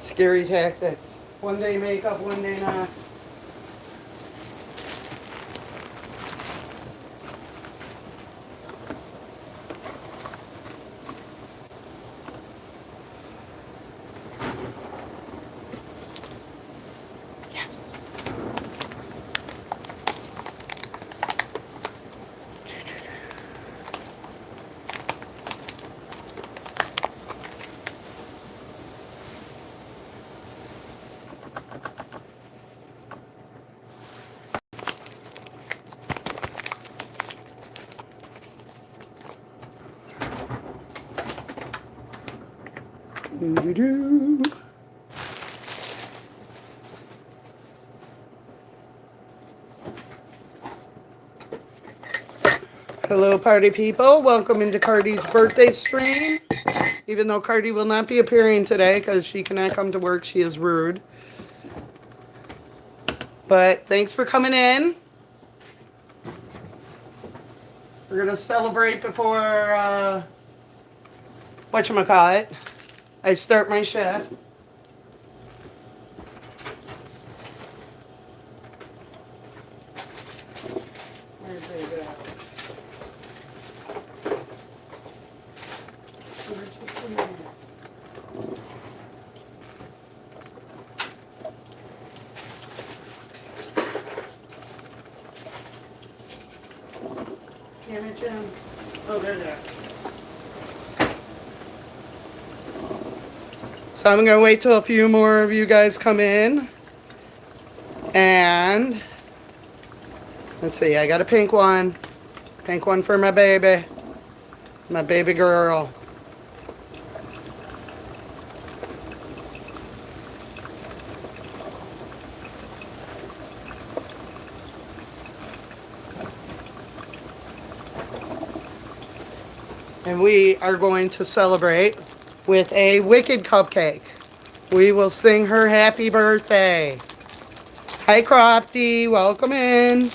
Scary tactics. One day makeup, one day not. Yes. Doo-doo-doo. Hello, party people. Welcome into Cardi's birthday stream. Even though Cardi will not be appearing today because she cannot come to work, she is rude. But thanks for coming in. We're going to celebrate before, whatchamacallit, I start my shift. Where's they go? Where'd you put it? Damn it, Jim. Oh, there they are. So I'm going to wait till a few more of you guys come in. And let's see, I got a pink one. Pink one for my baby. My baby girl. And we are going to celebrate with a wicked cupcake. We will sing her happy birthday. Hi, Crofty. Welcome in.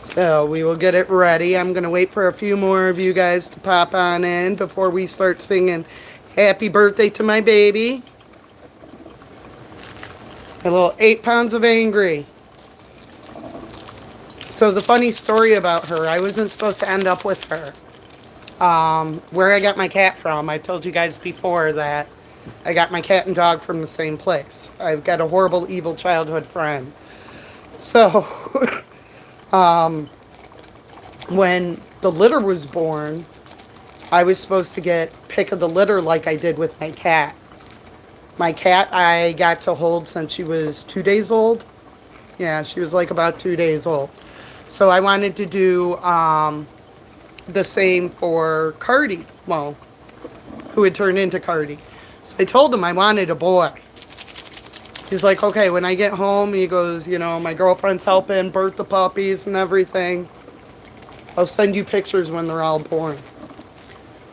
So we will get it ready. I'm going to wait for a few more of you guys to pop on in before we start singing happy birthday to my baby. A little 8 pounds of angry. So the funny story about her, I wasn't supposed to end up with her. Where I got my cat from, I told you guys before that I got my cat and dog from the same place. I've got a horrible, evil childhood friend. So, when the litter was born, I was supposed to get pick of the litter like I did with my cat. My cat I got to hold since she was 2 days old. Yeah, she was like about 2 days old. So I wanted to do the same for Cardi, well, who had turned into Cardi. So I told him I wanted a boy. He's like, okay, when I get home, he goes, you know, my girlfriend's helping birth the puppies and everything. I'll send you pictures when they're all born.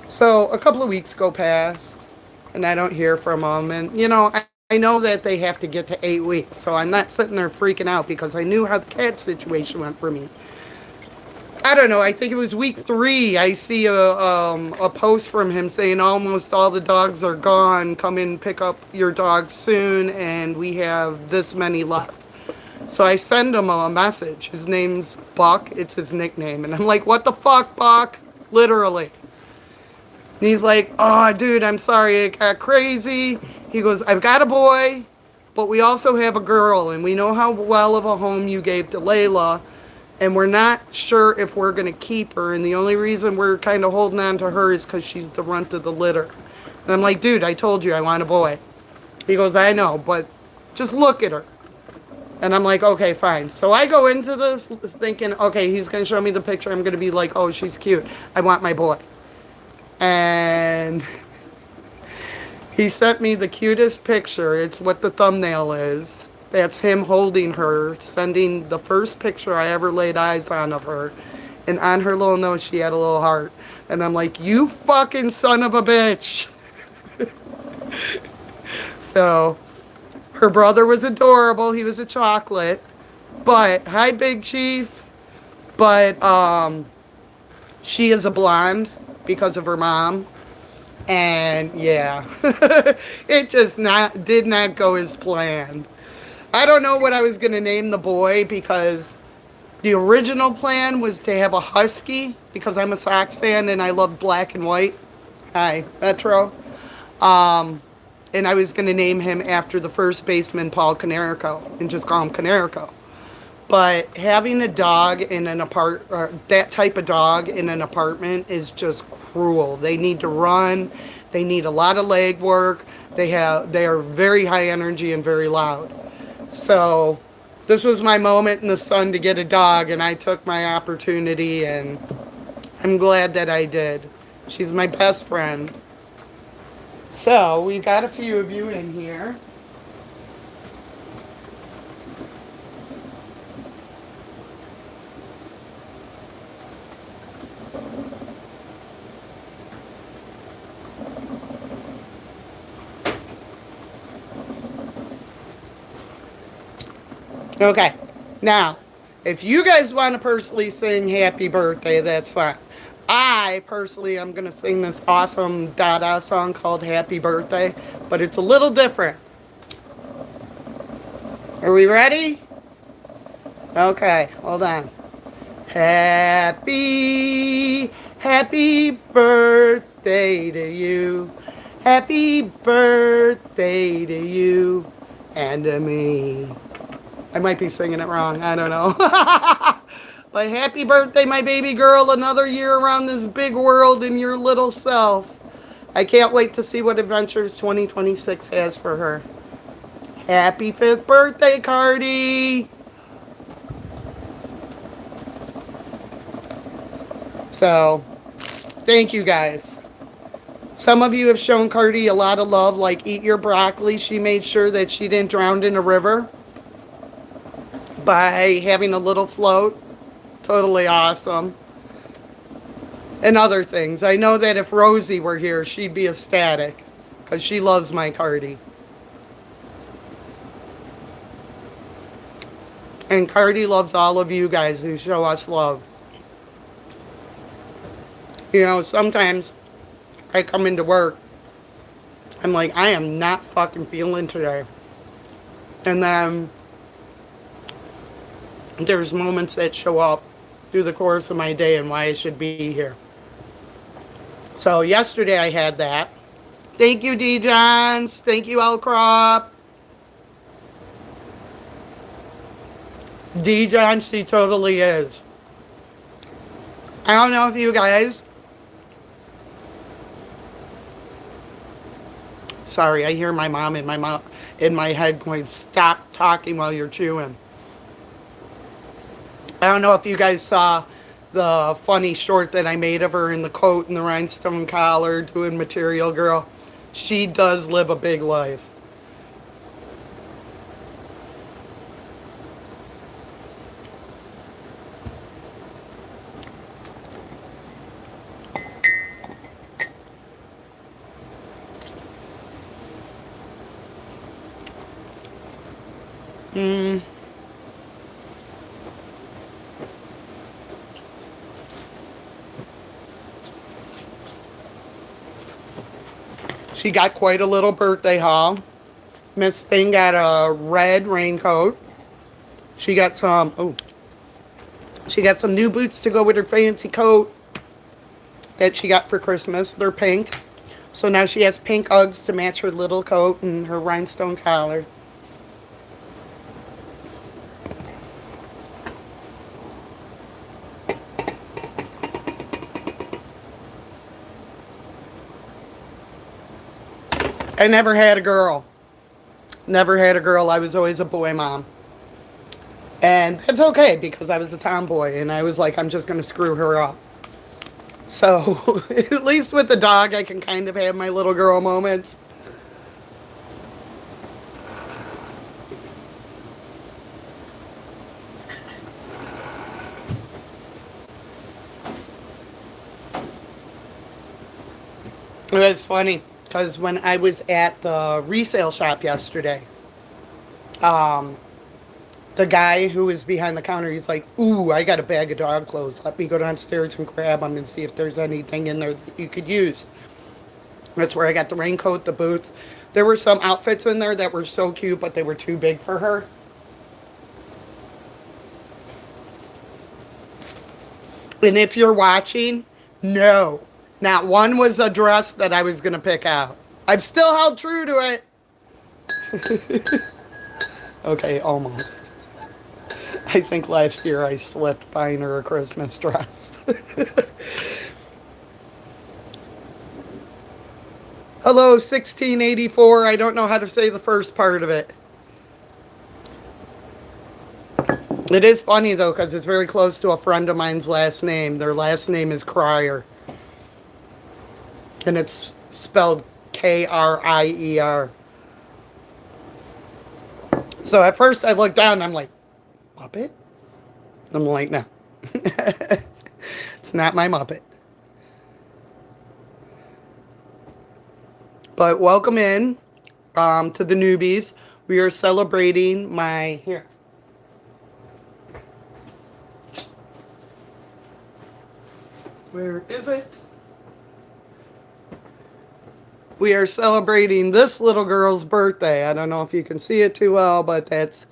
So a couple of weeks go past, and I don't hear from them. And, you know, I know that they have to get to 8 weeks, so I'm not sitting there freaking out because I knew how the cat situation went for me. I don't know, I think it was week 3, I see a post from him saying almost all the dogs are gone, come in and pick up your dog soon, and we have this many left. So I send him a message. His name's Buck, it's his nickname, and I'm like, what the fuck, Buck? Literally. And he's like, oh, dude, I'm sorry, it got crazy. He goes, I've got a boy, but we also have a girl, and we know how well of a home you gave to Layla, and we're not sure if we're going to keep her, and the only reason we're kind of holding on to her is because she's the runt of the litter. And I'm like, dude, I told you I want a boy. He goes, I know, but just look at her. And I'm like, okay, fine. So I go into this thinking, okay, he's going to show me the picture. I'm going to be like, oh, she's cute. I want my boy. And he sent me the cutest picture. It's what the thumbnail is. That's him holding her, sending the first picture I ever laid eyes on of her. And on her little nose, she had a little heart. And I'm like, you fucking son of a bitch. So, her brother was adorable. He was a chocolate. But, hi, Big Chief. But, she is a blonde because of her mom. And yeah, it just not did not go as planned. I don't know what I was going to name the boy because the original plan was to have a husky because I'm a Sox fan and I love black and white. Hi, Metro. And I was going to name him after the first baseman, Paul Canerico, and just call him Canerico. But having a dog in an that type of dog in an apartment is just cruel. They need to run. They need a lot of leg work. They are very high energy and very loud. So this was my moment in the sun to get a dog, and I took my opportunity, and I'm glad that I did. She's my best friend. So we've got a few of you in here. Okay, now, if you guys want to personally sing happy birthday, that's fine. I personally am going to sing this awesome Dada song called Happy Birthday, but it's a little different. Are we ready? Okay, hold on. Happy birthday to you. Happy birthday to you and to me. I might be singing it wrong. I don't know. But happy birthday, my baby girl. Another year around this big world and your little self. I can't wait to see what adventures 2026 has for her. Happy 5th birthday, Cardi. So, thank you guys. Some of you have shown Cardi a lot of love, like eat your broccoli. She made sure that she didn't drown in a river by having a little float. Totally awesome. And other things. I know that if Rosie were here, she'd be ecstatic because she loves my Cardi. And Cardi loves all of you guys who show us love. You know, sometimes I come into work, I'm like, I am not fucking feeling today. And then there's moments that show up through the course of my day and why I should be here. So yesterday I had that. Thank you, D. Johns. Thank you, L. Croft. D. Johns, she totally is. I don't know if you guys... Sorry, I hear my mom in my head going, stop talking while you're chewing. I don't know if you guys saw the funny short that I made of her in the coat and the rhinestone collar doing Material Girl. She does live a big life. She got quite a little birthday haul. Miss Thing got a red raincoat. She got some new boots to go with her fancy coat that she got for Christmas. They're pink. So now she has pink Uggs to match her little coat and her rhinestone collar. I never had a girl. Never had a girl. I was always a boy mom. And that's okay because I was a tomboy and I was like, I'm just going to screw her up. So at least with the dog, I can kind of have my little girl moments. It was funny because when I was at the resale shop yesterday, the guy who was behind the counter, he's like, ooh, I got a bag of dog clothes. Let me go downstairs and grab them and see if there's anything in there that you could use. That's where I got the raincoat, the boots. There were some outfits in there that were so cute, but they were too big for her. And if you're watching, no, not one was a dress that I was going to pick out. I've still held true to it. Okay, almost. I think last year I slipped buying her a Christmas dress. Hello, 1684. I don't know how to say the first part of it. It is funny, though, because it's very close to a friend of mine's last name. Their last name is Crier. And it's spelled Krier. So at first I looked down and I'm like, Muppet? I'm like, no. It's not my Muppet. But welcome in to the newbies. We are celebrating my... Here. Where is it? We are celebrating this little girl's birthday. I don't know if you can see it too well, but that's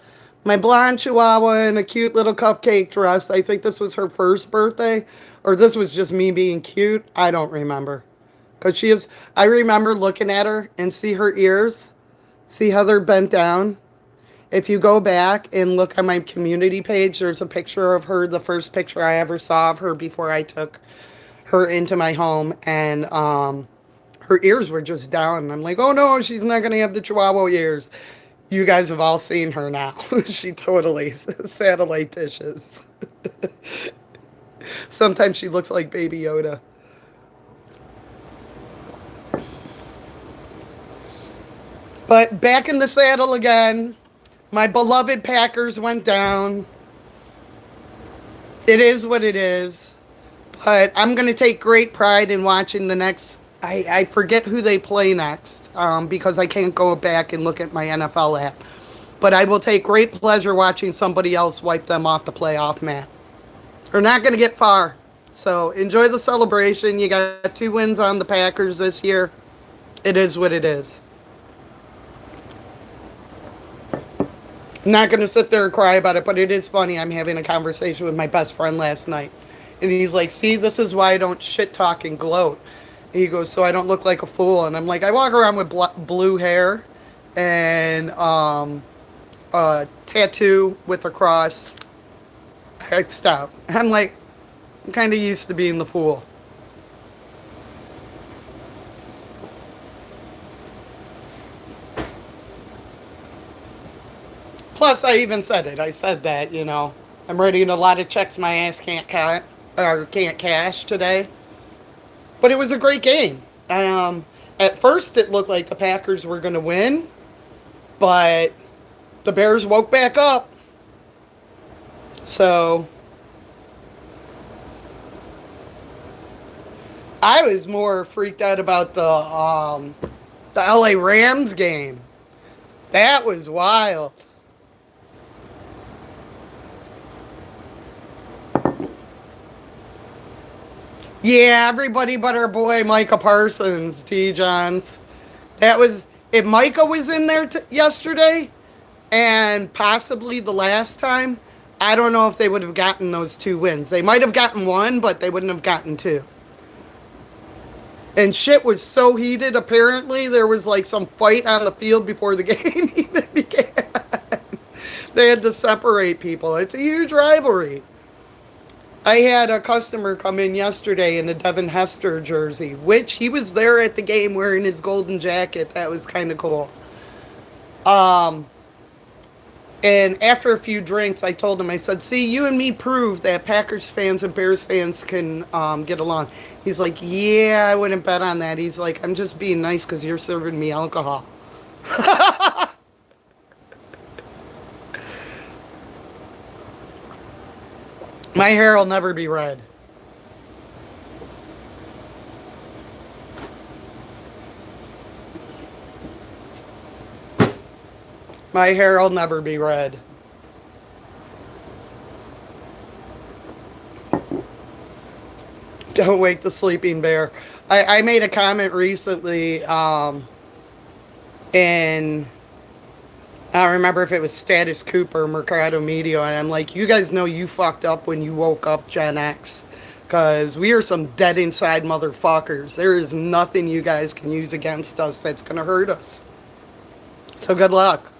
my blonde chihuahua in a cute little cupcake dress. I think this was her first birthday, or this was just me being cute. I don't remember. Because she is, I remember looking at her and see her ears. See how they're bent down? If you go back and look on my community page, there's a picture of her, the first picture I ever saw of her before I took her into my home, and her ears were just down. And I'm like, oh no, she's not going to have the Chihuahua ears. You guys have all seen her now. She totally satellite dishes. Sometimes she looks like Baby Yoda. But back in the saddle again. My beloved Packers went down. It is what it is. But I'm going to take great pride in watching the next... I forget who they play next because I can't go back and look at my NFL app. But I will take great pleasure watching somebody else wipe them off the playoff mat. They're not going to get far. So enjoy the celebration. You got 2 wins on the Packers this year. It is what it is. I'm not going to sit there and cry about it, but it is funny. I'm having a conversation with my best friend last night. And he's like, see, this is why I don't shit talk and gloat. And he goes, so I don't look like a fool. And I'm like, I walk around with blue hair and a tattoo with a cross. Stop. I'm like, I'm kind of used to being the fool. Plus, I even said it. I said that, you know, I'm writing a lot of checks my ass can't cash today. But it was a great game. At first, it looked like the Packers were going to win, but the Bears woke back up. So I was more freaked out about the LA Rams game. That was wild. Yeah, everybody but our boy Micah Parsons, T. Johns. That was, if Micah was in there yesterday, and possibly the last time, I don't know if they would have gotten those 2 wins. They might have gotten 1, but they wouldn't have gotten 2. And shit was so heated, apparently, there was like some fight on the field before the game even began. They had to separate people. It's a huge rivalry. I had a customer come in yesterday in a Devin Hester jersey, which he was there at the game wearing his golden jacket. That was kind of cool. And after a few drinks, I told him, I said, see, you and me prove that Packers fans and Bears fans can get along. He's like, yeah, I wouldn't bet on that. He's like, I'm just being nice because you're serving me alcohol. My hair will never be red. My hair will never be red. Don't wake the sleeping bear. I made a comment recently, and I don't remember if it was Status Cooper or Mercado Media, and I'm like, you guys know you fucked up when you woke up, Gen X. Because we are some dead inside motherfuckers. There is nothing you guys can use against us that's going to hurt us. So good luck.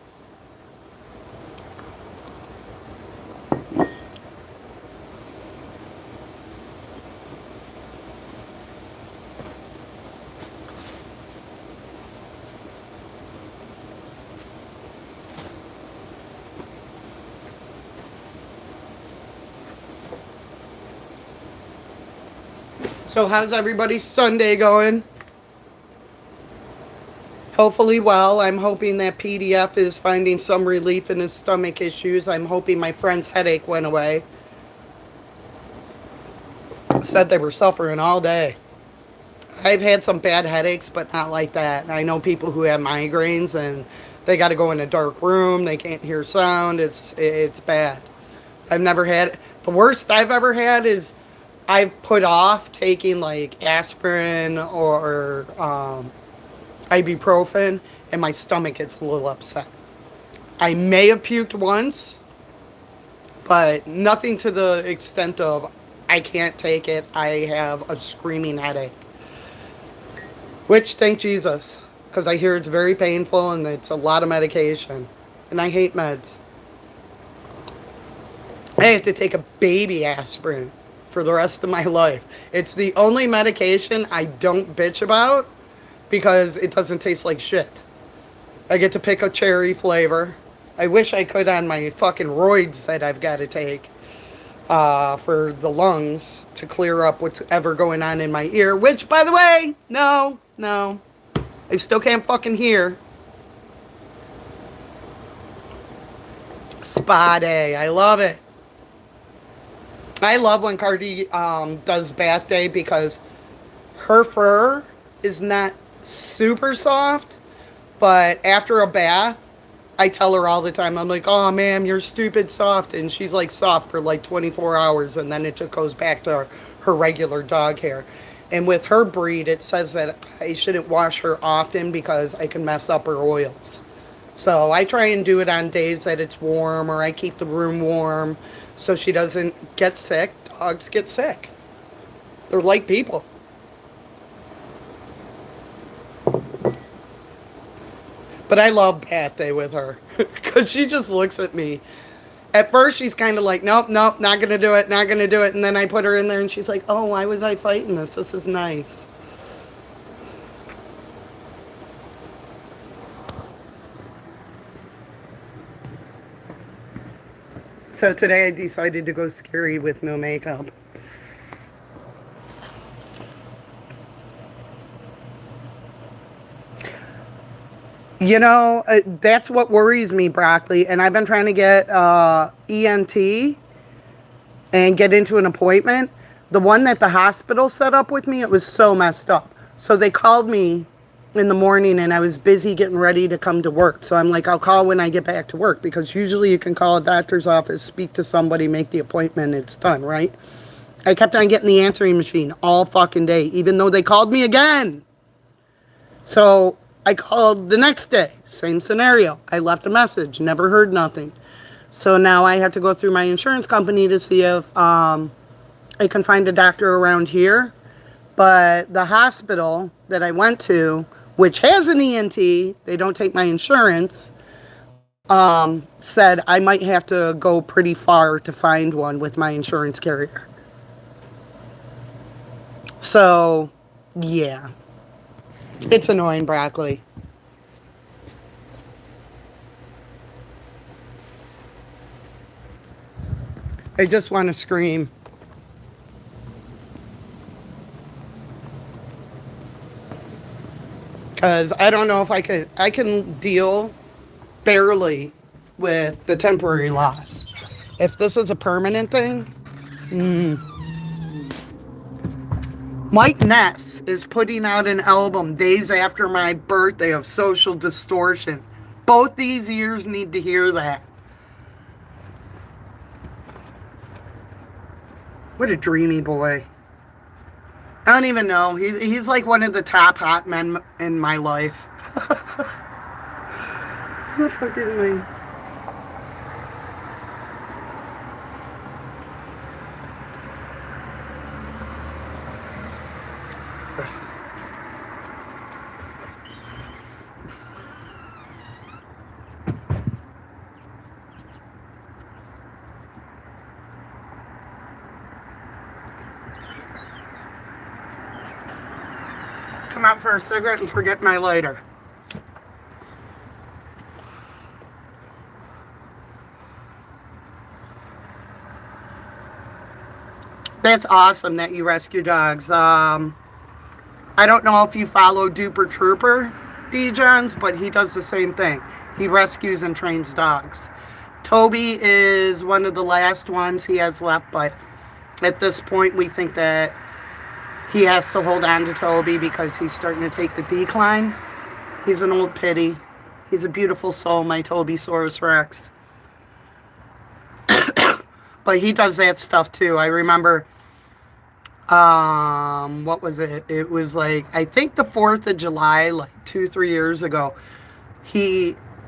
So how's everybody's Sunday going? Hopefully well. I'm hoping that PDF is finding some relief in his stomach issues. I'm hoping my friend's headache went away. Said they were suffering all day. I've had some bad headaches, but not like that. I know people who have migraines and they got to go in a dark room. They can't hear sound. It's bad. I've never had, the worst I've ever had is I've put off taking like aspirin or ibuprofen, and my stomach gets a little upset. I may have puked once, but nothing to the extent of I can't take it. I have a screaming headache. Which, thank Jesus, because I hear it's very painful and it's a lot of medication. And I hate meds. I have to take a baby aspirin for the rest of my life. It's the only medication I don't bitch about because it doesn't taste like shit. I get to pick a cherry flavor. I wish I could on my fucking roids that I've got to take for the lungs to clear up what's ever going on in my ear. Which, by the way, no. I still can't fucking hear. Spa day. I love it. I love when Cardi does bath day because her fur is not super soft, but after a bath, I tell her all the time, I'm like, oh, ma'am, you're stupid soft. And she's like soft for like 24 hours, and then it just goes back to her regular dog hair. And with her breed, it says that I shouldn't wash her often because I can mess up her oils. So I try and do it on days that it's warm, or I keep the room warm so she doesn't get sick. Dogs get sick. They're like people. But I love bath day with her because she just looks at me. At first, she's kind of like, nope, not going to do it, not going to do it. And then I put her in there and she's like, oh, why was I fighting this? This is nice. So today I decided to go scary with no makeup. You know, that's what worries me, Broccoli. And I've been trying to get ENT and get into an appointment. The one that the hospital set up with me, it was so messed up. So they called me in the morning and I was busy getting ready to come to work. So I'm like, I'll call when I get back to work, because usually you can call a doctor's office, speak to somebody, make the appointment, it's done, right? I kept on getting the answering machine all fucking day, even though they called me again. So I called the next day, same scenario. I left a message, never heard nothing. So now I have to go through my insurance company to see if I can find a doctor around here. But the hospital that I went to, which has an ENT, they don't take my insurance, said I might have to go pretty far to find one with my insurance carrier. So, yeah. It's annoying, Broccoli. I just want to scream. Because I don't know if I can deal barely with the temporary loss. If this is a permanent thing, Mike Ness is putting out an album days after my birthday of Social Distortion. Both these years need to hear that. What a dreamy boy. I don't even know. He's like one of the top hot men in my life. Fucking me. Come out for a cigarette and forget my lighter. That's awesome that you rescue dogs. I don't know if you follow Duper Trooper, D-Johns, but he does the same thing. He rescues and trains dogs. Toby is one of the last ones he has left, but at this point we think that he has to hold on to Toby because he's starting to take the decline. He's an old pitty. He's a beautiful soul, my Tobysaurus Rex. But he does that stuff too. I remember, what was it? It was like, I think the 4th of July, like 2-3 years ago,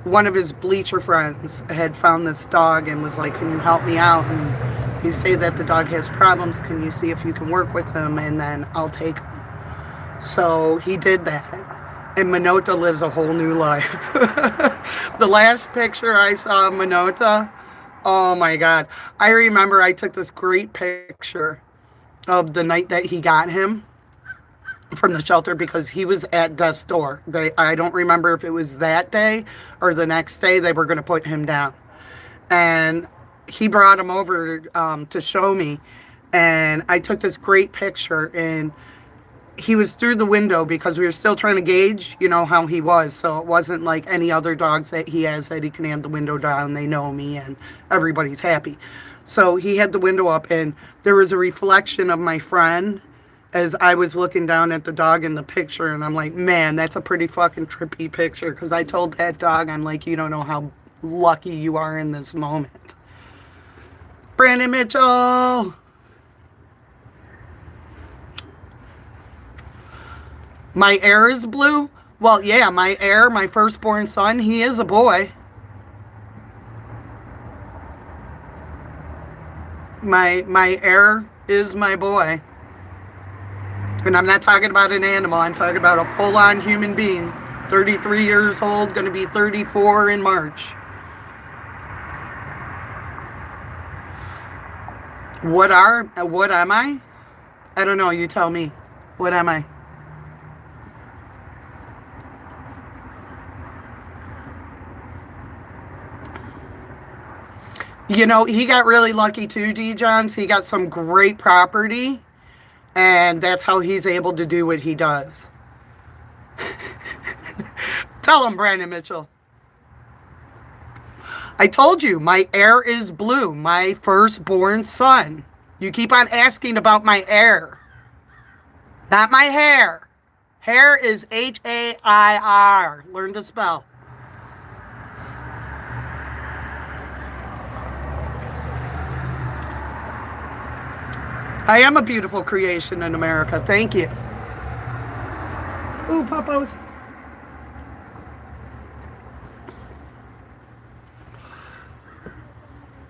one of his bleacher friends had found this dog and was like, can you help me out? And he said that the dog has problems. Can you see if you can work with him? And then I'll take him. So he did that. And Minota lives a whole new life. The last picture I saw of Minota, oh my God. I remember I took this great picture of the night that he got him from the shelter because he was at death's door. I don't remember if it was that day or the next day they were going to put him down. And he brought him over to show me. And I took this great picture and he was through the window because we were still trying to gauge, you know, how he was. So it wasn't like any other dogs that he has that he can have the window down. They know me and everybody's happy. So he had the window up and there was a reflection of my friend as I was looking down at the dog in the picture. And I'm like, man, that's a pretty fucking trippy picture. Because I told that dog, I'm like, you don't know how lucky you are in this moment. Brandon Mitchell. My heir is blue? Well, yeah, my heir, my firstborn son, he is a boy. My heir is my boy. And I'm not talking about an animal. I'm talking about a full-on human being. 33 years old, going to be 34 in March. What am I? I don't know. You tell me. What am I? You know, he got really lucky too, D-Johns. He got some great property, and that's how he's able to do what he does. Tell him, Brandon Mitchell. I told you, my heir is blue, my firstborn son. You keep on asking about my heir. Not my hair. Hair is H-A-I-R. Learn to spell. I am a beautiful creation in America. Thank you. Ooh, Puppos.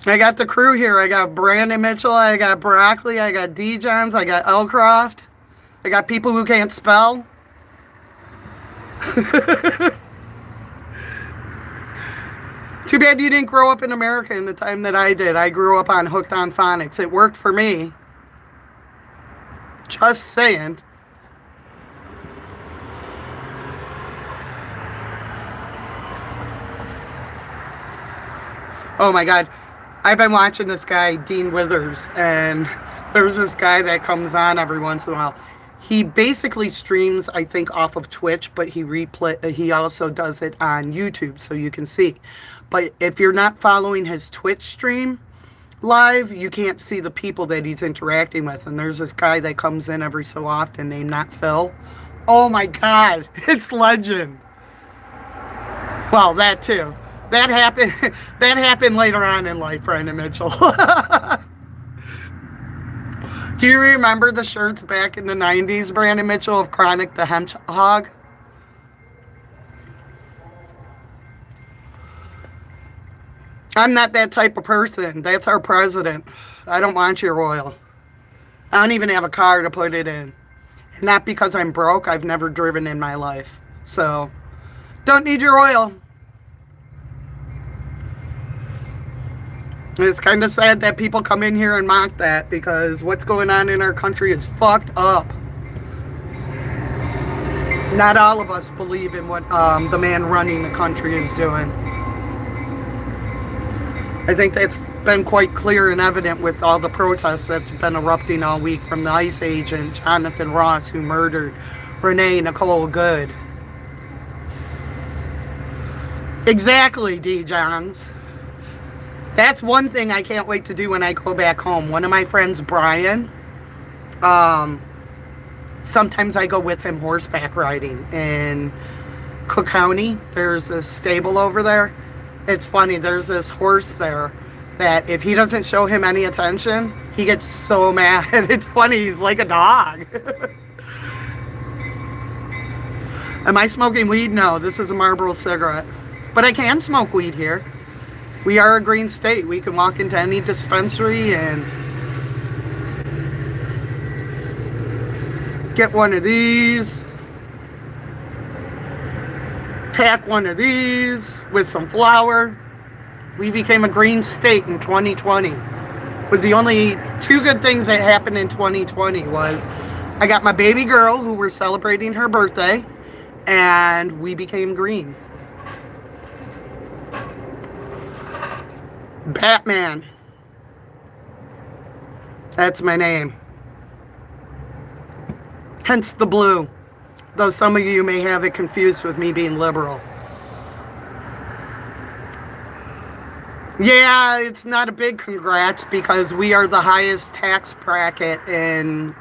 I got the crew here. I got Brandon Mitchell. I got Broccoli. I got D-Johns. I got Elcroft. I got people who can't spell. Too bad you didn't grow up in America in the time that I did. I grew up on Hooked on Phonics. It worked for me. Just saying. Oh my God. I've been watching this guy, Dean Withers, and there's this guy that comes on every once in a while. He basically streams, I think, off of Twitch, but he also does it on YouTube, so you can see. But if you're not following his Twitch stream live, you can't see the people that he's interacting with. And there's this guy that comes in every so often named Not Phil. Oh my God, it's legend. Well, that too. That happened later on in life, Brandon Mitchell. Do you remember the shirts back in the 90s, Brandon Mitchell, of Chronic the Hedgehog? I'm not that type of person. That's our president. I don't want your oil. I don't even have a car to put it in. Not because I'm broke. I've never driven in my life. So, don't need your oil. It's kind of sad that people come in here and mock that, because what's going on in our country is fucked up. Not all of us believe in what the man running the country is doing. I think that's been quite clear and evident with all the protests that's been erupting all week from the ICE agent Jonathan Ross, who murdered Renee Nicole Good. Exactly, D. Johns. That's one thing I can't wait to do when I go back home. One of my friends, Brian, sometimes I go with him horseback riding in Cook County. There's this stable over there. It's funny, there's this horse there that if he doesn't show him any attention, he gets so mad. It's funny, he's like a dog. Am I smoking weed? No, this is a Marlboro cigarette. But I can smoke weed here. We are a green state. We can walk into any dispensary and get one of these. Pack one of these with some flour. We became a green state in 2020. It was the only two good things that happened in 2020 was I got my baby girl who we're celebrating her birthday, and we became green. Batman. That's my name. Hence the blue. Though some of you may have it confused with me being liberal. Yeah, it's not a big congrats because we are the highest tax bracket in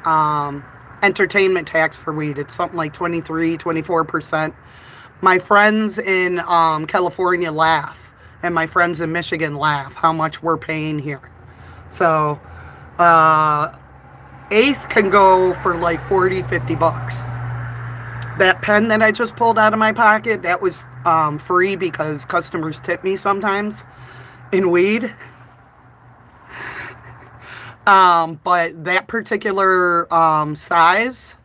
entertainment tax for weed. It's something like 23, 24%. My friends in California laugh, and my friends in Michigan laugh how much we're paying here. So, eighth can go for like 40, 50 bucks. That pen that I just pulled out of my pocket, that was free because customers tip me sometimes in weed. But that particular size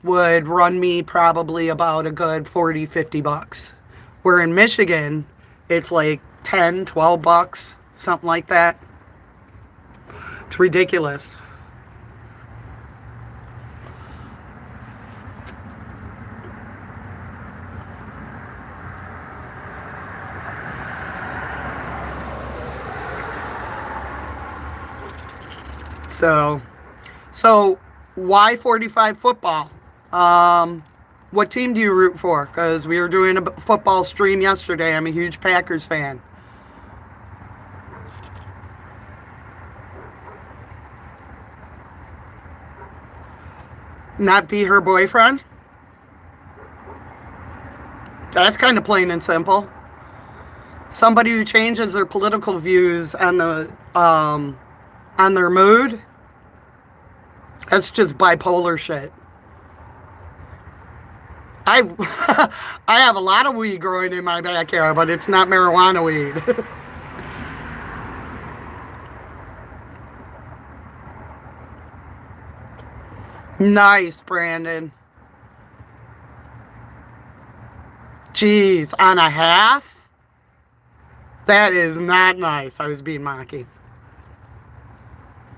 would run me probably about a good 40, 50 bucks. Where in Michigan, it's like 10, 12 bucks, something like that. It's ridiculous. So why 45 football? What team do you root for? Because we were doing a football stream yesterday. I'm a huge Packers fan. Not be her boyfriend? That's kind of plain and simple. Somebody who changes their political views on their mood, that's just bipolar shit. I have a lot of weed growing in my backyard, but it's not marijuana weed. Nice, Brandon. Jeez, on a half? That is not nice. I was being mocking.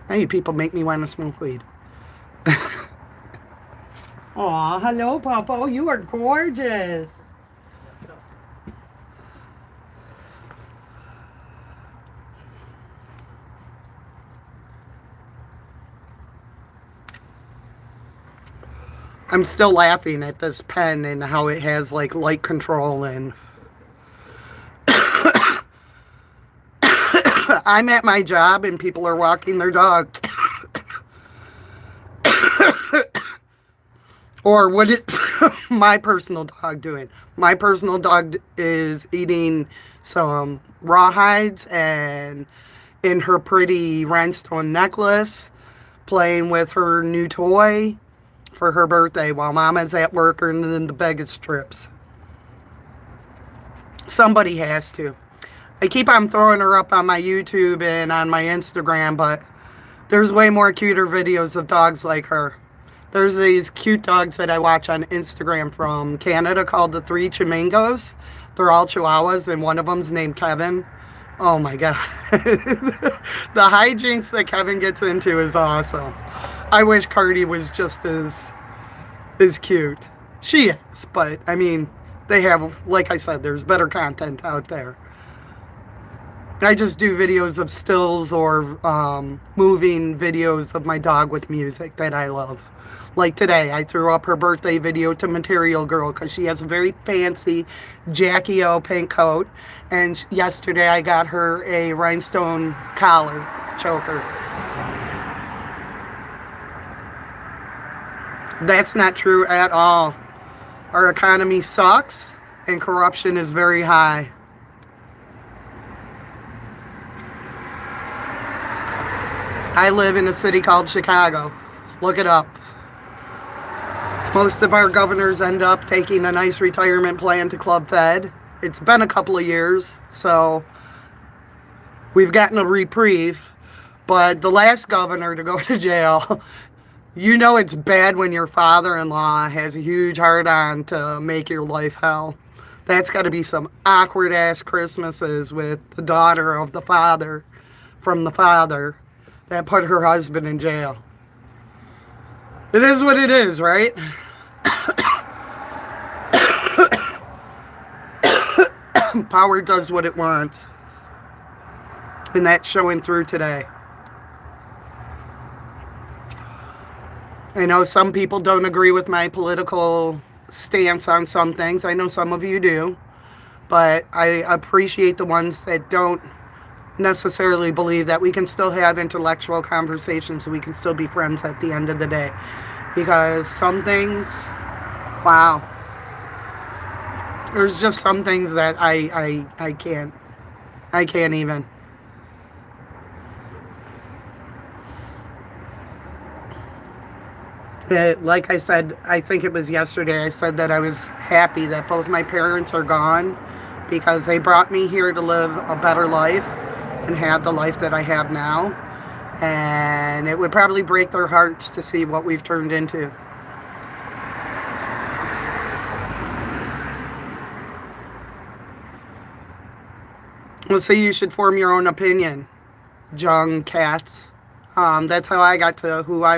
Now you people make me want to smoke weed. Aw, hello, Papa. You are gorgeous. I'm still laughing at this pen and how it has like light control and I'm at my job and people are walking their dogs. Or what is my personal dog doing? My personal dog is eating some rawhides and in her pretty rhinestone necklace, playing with her new toy for her birthday while Mama's at work earning the biggest strips. Somebody has to. I keep on throwing her up on my YouTube and on my Instagram, but there's way more cuter videos of dogs like her. There's these cute dogs that I watch on Instagram from Canada called the Three Chimangos. They're all Chihuahuas, and one of them's named Kevin. Oh my God. The hijinks that Kevin gets into is awesome. I wish Cardi was just as cute. She is, but I mean, they have, like I said, there's better content out there. I just do videos of stills or moving videos of my dog with music that I love. Like today, I threw up her birthday video to Material Girl because she has a very fancy Jackie O pink coat. And yesterday I got her a rhinestone collar choker. That's not true at all. Our economy sucks and corruption is very high. I live in a city called Chicago. Look it up. Most of our governors end up taking a nice retirement plan to Club Fed. It's been a couple of years, so we've gotten a reprieve. But the last governor to go to jail, you know it's bad when your father-in-law has a huge heart-on to make your life hell. That's got to be some awkward-ass Christmases with the daughter of the father from the father that put her husband in jail. It is what it is, right? Power does what it wants. And that's showing through today. I know some people don't agree with my political stance on some things. I know some of you do. But I appreciate the ones that don't necessarily believe that we can still have intellectual conversations and we can still be friends at the end of the day. Because some things, wow. There's just some things that I can't even. Like I said, I think it was yesterday, I said that I was happy that both my parents are gone because they brought me here to live a better life and have the life that I have now. And it would probably break their hearts to see what we've turned into. Well, so you should form your own opinion, young cats. That's how I got to who I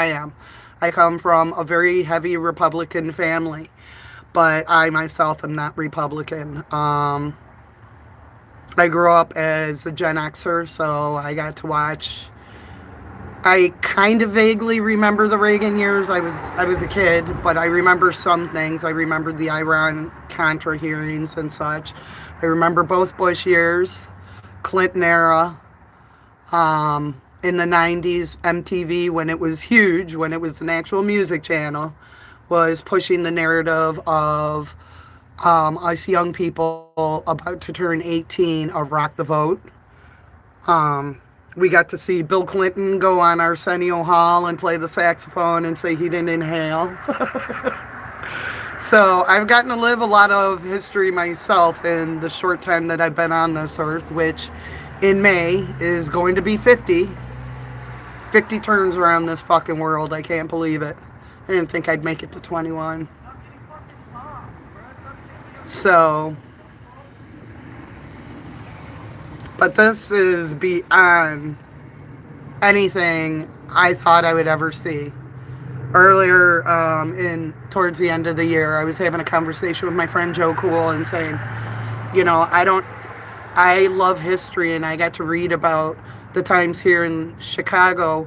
am. I come from a very heavy Republican family, but I myself am not Republican. I grew up as a Gen Xer, so I got to watch. I kind of vaguely remember the Reagan years. I was a kid, but I remember some things. I remember the Iran-Contra hearings and such. I remember both Bush years, Clinton era. In the 90s, MTV, when it was huge, when it was an actual music channel, was pushing the narrative of us young people about to turn 18 of Rock the Vote. We got to see Bill Clinton go on Arsenio Hall and play the saxophone and say he didn't inhale. So I've gotten to live a lot of history myself in the short time that I've been on this earth, which in May is going to be 50. 50 turns around this fucking world. I can't believe it. I didn't think I'd make it to 21. So, but this is beyond anything I thought I would ever see. Earlier, towards the end of the year, I was having a conversation with my friend Joe Cool and saying, you know, I love history, and I got to read about the times here in Chicago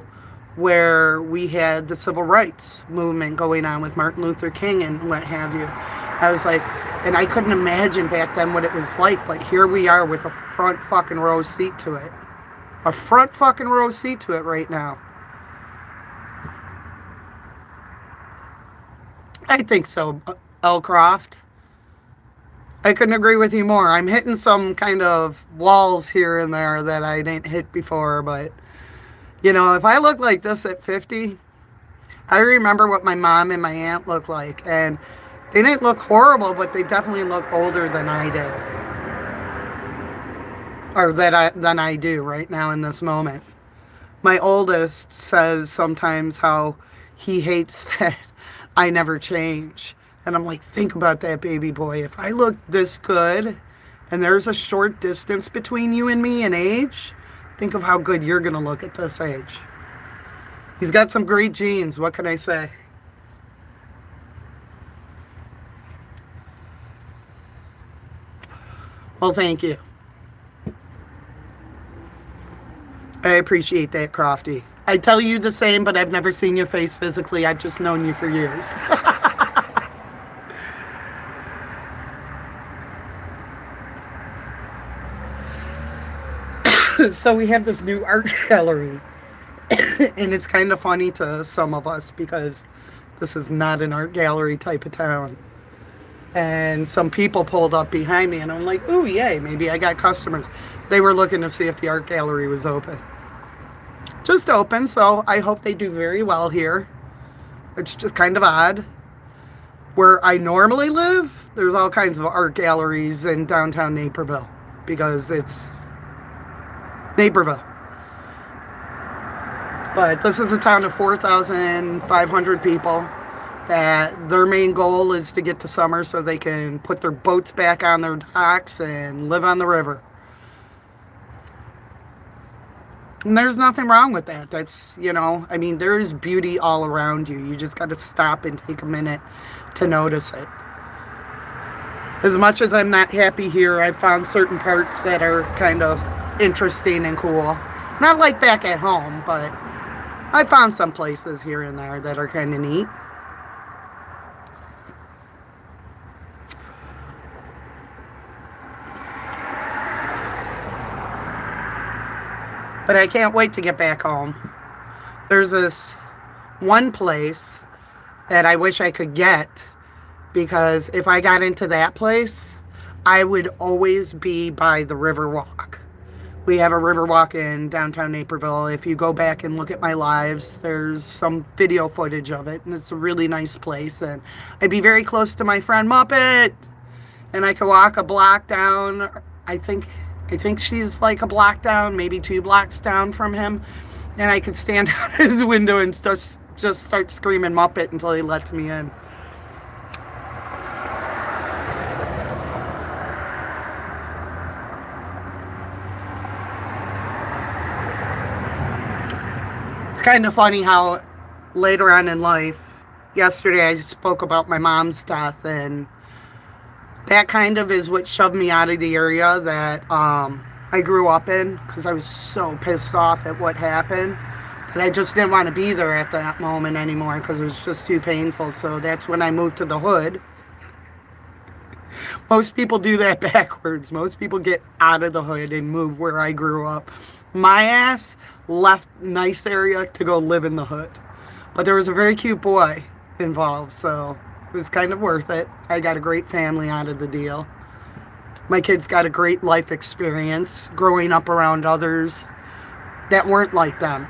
where we had the civil rights movement going on with Martin Luther King and what have you. I was like, and I couldn't imagine back then what it was like, but here we are with a front fucking row seat to it. A front fucking row seat to it right now. I think so, L. Croft. I couldn't agree with you more. I'm hitting some kind of walls here and there that I didn't hit before, but You know, if I look like this at 50, I remember what my mom and my aunt looked like. And they didn't look horrible, but they definitely look older than I did. Or than I do right now in this moment. My oldest says sometimes how he hates that I never change. And I'm like, think about that, baby boy. If I look this good and there's a short distance between you and me in age, think of how good you're going to look at this age. He's got some great genes. What can I say? Well, thank you. I appreciate that, Crofty. I tell you the same, but I've never seen your face physically. I've just known you for years. So we have this new art gallery. And it's kind of funny to some of us because this is not an art gallery type of town. And some people pulled up behind me, and I'm like, ooh, yay, maybe I got customers. They were looking to see if the art gallery was open. Just open, so I hope they do very well here. It's just kind of odd. Where I normally live, there's all kinds of art galleries in downtown Naperville because it's Naperville. But this is a town of 4,500 people that their main goal is to get to summer so they can put their boats back on their docks and live on the river. And there's nothing wrong with that. That's, you know, I mean, there is beauty all around you. You just got to stop and take a minute to notice it. As much as I'm not happy here, I've found certain parts that are kind of interesting and cool. Not like back at home, but I found some places here and there that are kind of neat. But I can't wait to get back home. There's this one place that I wish I could get, because if I got into that place, I would always be by the Riverwalk. We have a Riverwalk in downtown Naperville. If you go back and look at my lives, there's some video footage of it, and it's a really nice place. And I'd be very close to my friend Muppet, and I could walk a block down. I think she's like a block down, maybe 2 blocks down from him, and I could stand out his window and just start screaming Muppet until he lets me in. It's kind of funny how later on in life, yesterday I spoke about my mom's death, and that kind of is what shoved me out of the area that I grew up in, because I was so pissed off at what happened that I just didn't want to be there at that moment anymore because it was just too painful. So that's when I moved to the hood. Most people do that backwards. Most people get out of the hood and move where I grew up. My ass left nice area to go live in the hood. But there was a very cute boy involved, so it was kind of worth it. I got a great family out of the deal. My kids got a great life experience growing up around others that weren't like them.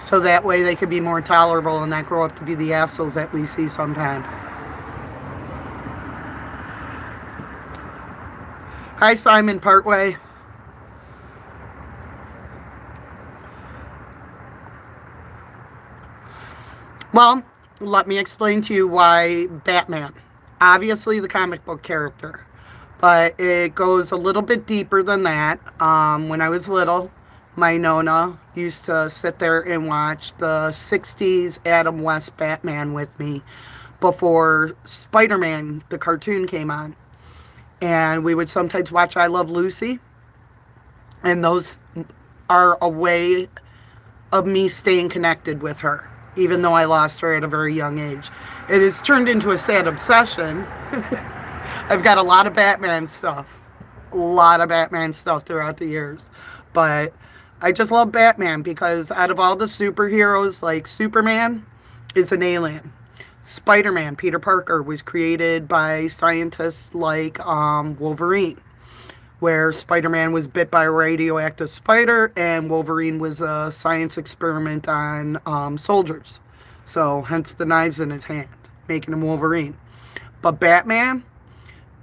So that way they could be more tolerable and not grow up to be the assholes that we see sometimes. Hi, Simon Partway. Well, let me explain to you why Batman. Obviously the comic book character, but it goes a little bit deeper than that. When I was little, my Nona used to sit there and watch the 60s Adam West Batman with me before Spider-Man, the cartoon, came on. And we would sometimes watch I Love Lucy. And those are a way of me staying connected with her, even though I lost her at a very young age. It has turned into a sad obsession. I've got a lot of Batman stuff. A lot of Batman stuff throughout the years. But I just love Batman because out of all the superheroes, like Superman is an alien. Spider-Man, Peter Parker, was created by scientists like Wolverine. where Spider-Man was bit by a radioactive spider and Wolverine was a science experiment on soldiers. So hence the knives in his hand, making him Wolverine. But Batman,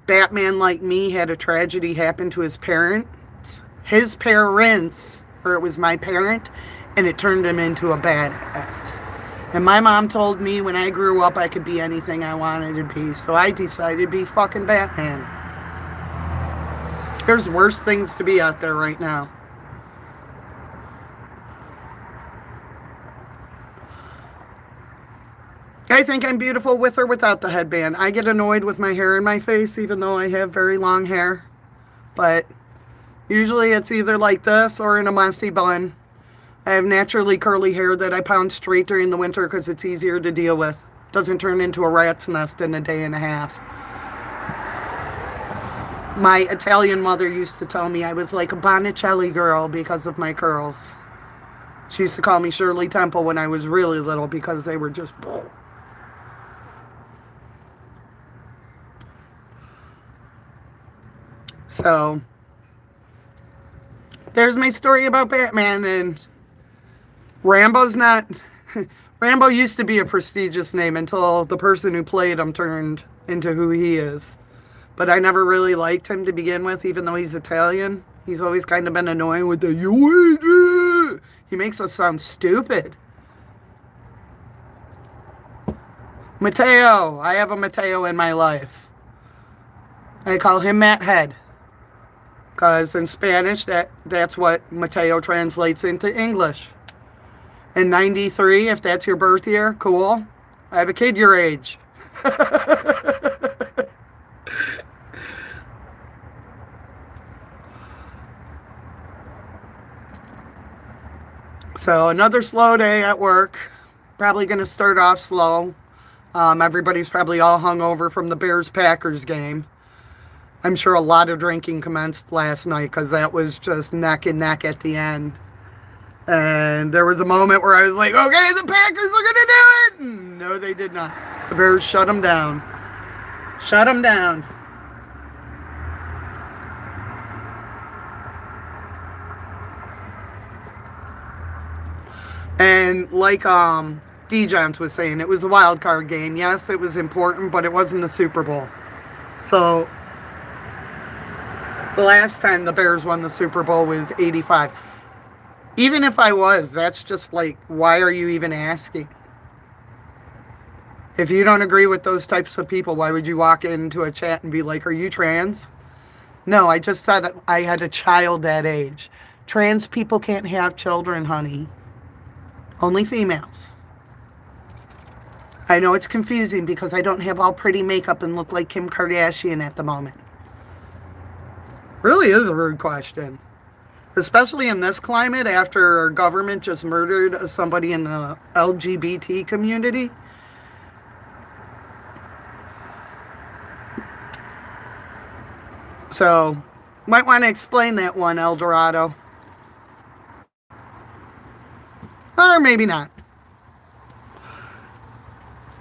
like me, had a tragedy happen to his parents. His parents, or it was my parent, and it turned him into a badass. And my mom told me when I grew up I could be anything I wanted to be, so I decided to be fucking Batman. There's worse things to be out there right now. I think I'm beautiful with or without the headband. I get annoyed with my hair in my face, even though I have very long hair. But usually it's either like this or in a messy bun. I have naturally curly hair that I pound straight during the winter because it's easier to deal with. Doesn't turn into a rat's nest in a day and a half. My Italian mother used to tell me I was like a Botticelli girl because of my curls. She used to call me Shirley Temple when I was really little because they were just... So, there's my story about Batman, and Rambo's not... Rambo used to be a prestigious name until the person who played him turned into who he is. But I never really liked him to begin with, even though he's Italian. He's always kind of been annoying with the... He makes us sound stupid. Mateo. I have a Mateo in my life. I call him Matt Head. Because in Spanish, that's what Mateo translates into English. In 93, if that's your birth year, cool. I have a kid your age. So another slow day at work. Probably going to start off slow. Everybody's probably all hungover from the Bears-Packers game. I'm sure a lot of drinking commenced last night because that was just neck and neck at the end. And there was a moment where I was like, okay, the Packers are going to do it. And no, they did not. The Bears shut them down. Shut them down. And like D-Jones was saying, it was a wild card game. Yes, it was important, but it wasn't the Super Bowl. So the last time the Bears won the Super Bowl was 85. Even if I was, that's just like, why are you even asking? If you don't agree with those types of people, why would you walk into a chat and be like, are you trans? No, I just said I had a child that age. Trans people can't have children, honey. Only females. I know it's confusing because I don't have all pretty makeup and look like Kim Kardashian at the moment. Really is a rude question. Especially in this climate after our government just murdered somebody in the LGBT community. So, might want to explain that one, El Dorado. Or maybe not.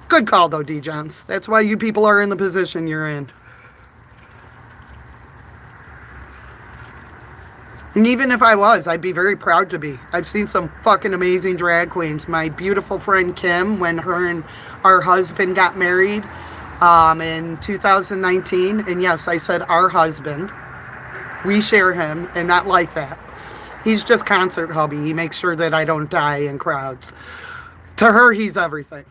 Good call, though, D-Johns. That's why you people are in the position you're in. And even if I was, I'd be very proud to be. I've seen some fucking amazing drag queens. My beautiful friend Kim, when her and our husband got married in 2019, and yes, I said our husband. We share him, and not like that. He's just concert hubby. He makes sure that I don't die in crowds. To her, he's everything.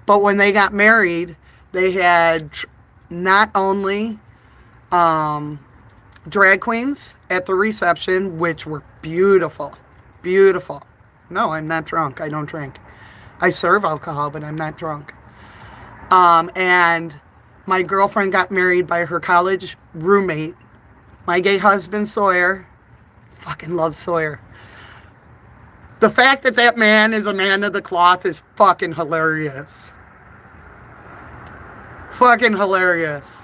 But when they got married, they had not only drag queens at the reception, which were beautiful. Beautiful. No, I'm not drunk. I don't drink. I serve alcohol, but I'm not drunk. And my girlfriend got married by her college roommate, my gay husband, Sawyer. Fucking love Sawyer. The fact that that man is a man of the cloth is fucking hilarious. Fucking hilarious.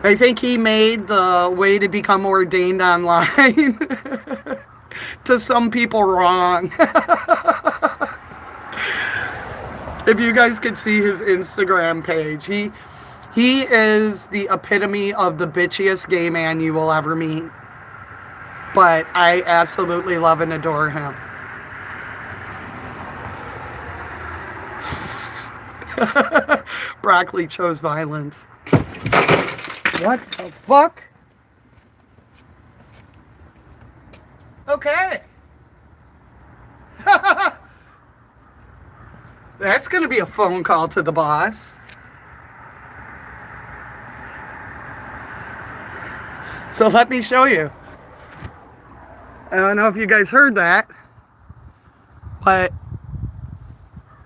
I think he made the way to become ordained online to some people wrong. If you guys could see his Instagram page, he is the epitome of the bitchiest gay man you will ever meet. But I absolutely love and adore him. Broccoli chose violence. What the fuck? Okay. That's going to be a phone call to the boss. So let me show you. I don't know if you guys heard that, but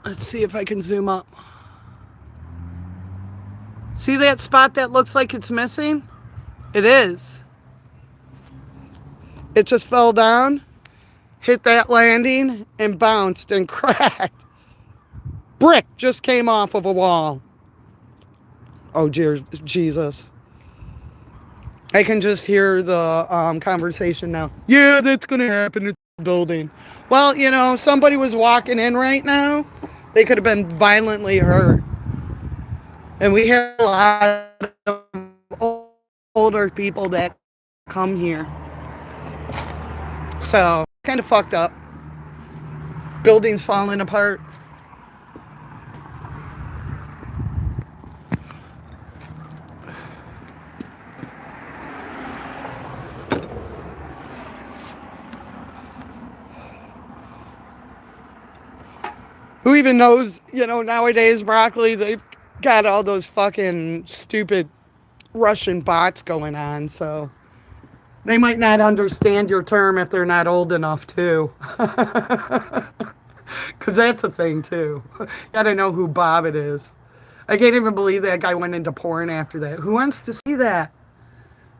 let's see if I can zoom up. See that spot that looks like it's missing? It is. It just fell down, hit that landing, and bounced and cracked. Brick just came off of a wall. Oh, dear Jesus. I can just hear the conversation now. Yeah, that's going to happen at the building. Well, you know, somebody was walking in right now. They could have been violently hurt. And we have a lot of older people that come here. So, kind of fucked up. Buildings falling apart. Who even knows, you know, nowadays, Broccoli, they've got all those fucking stupid Russian bots going on, so they might not understand your term if they're not old enough, too. Because that's a thing, too. You gotta know who Bob it is. I can't even believe that guy went into porn after that. Who wants to see that?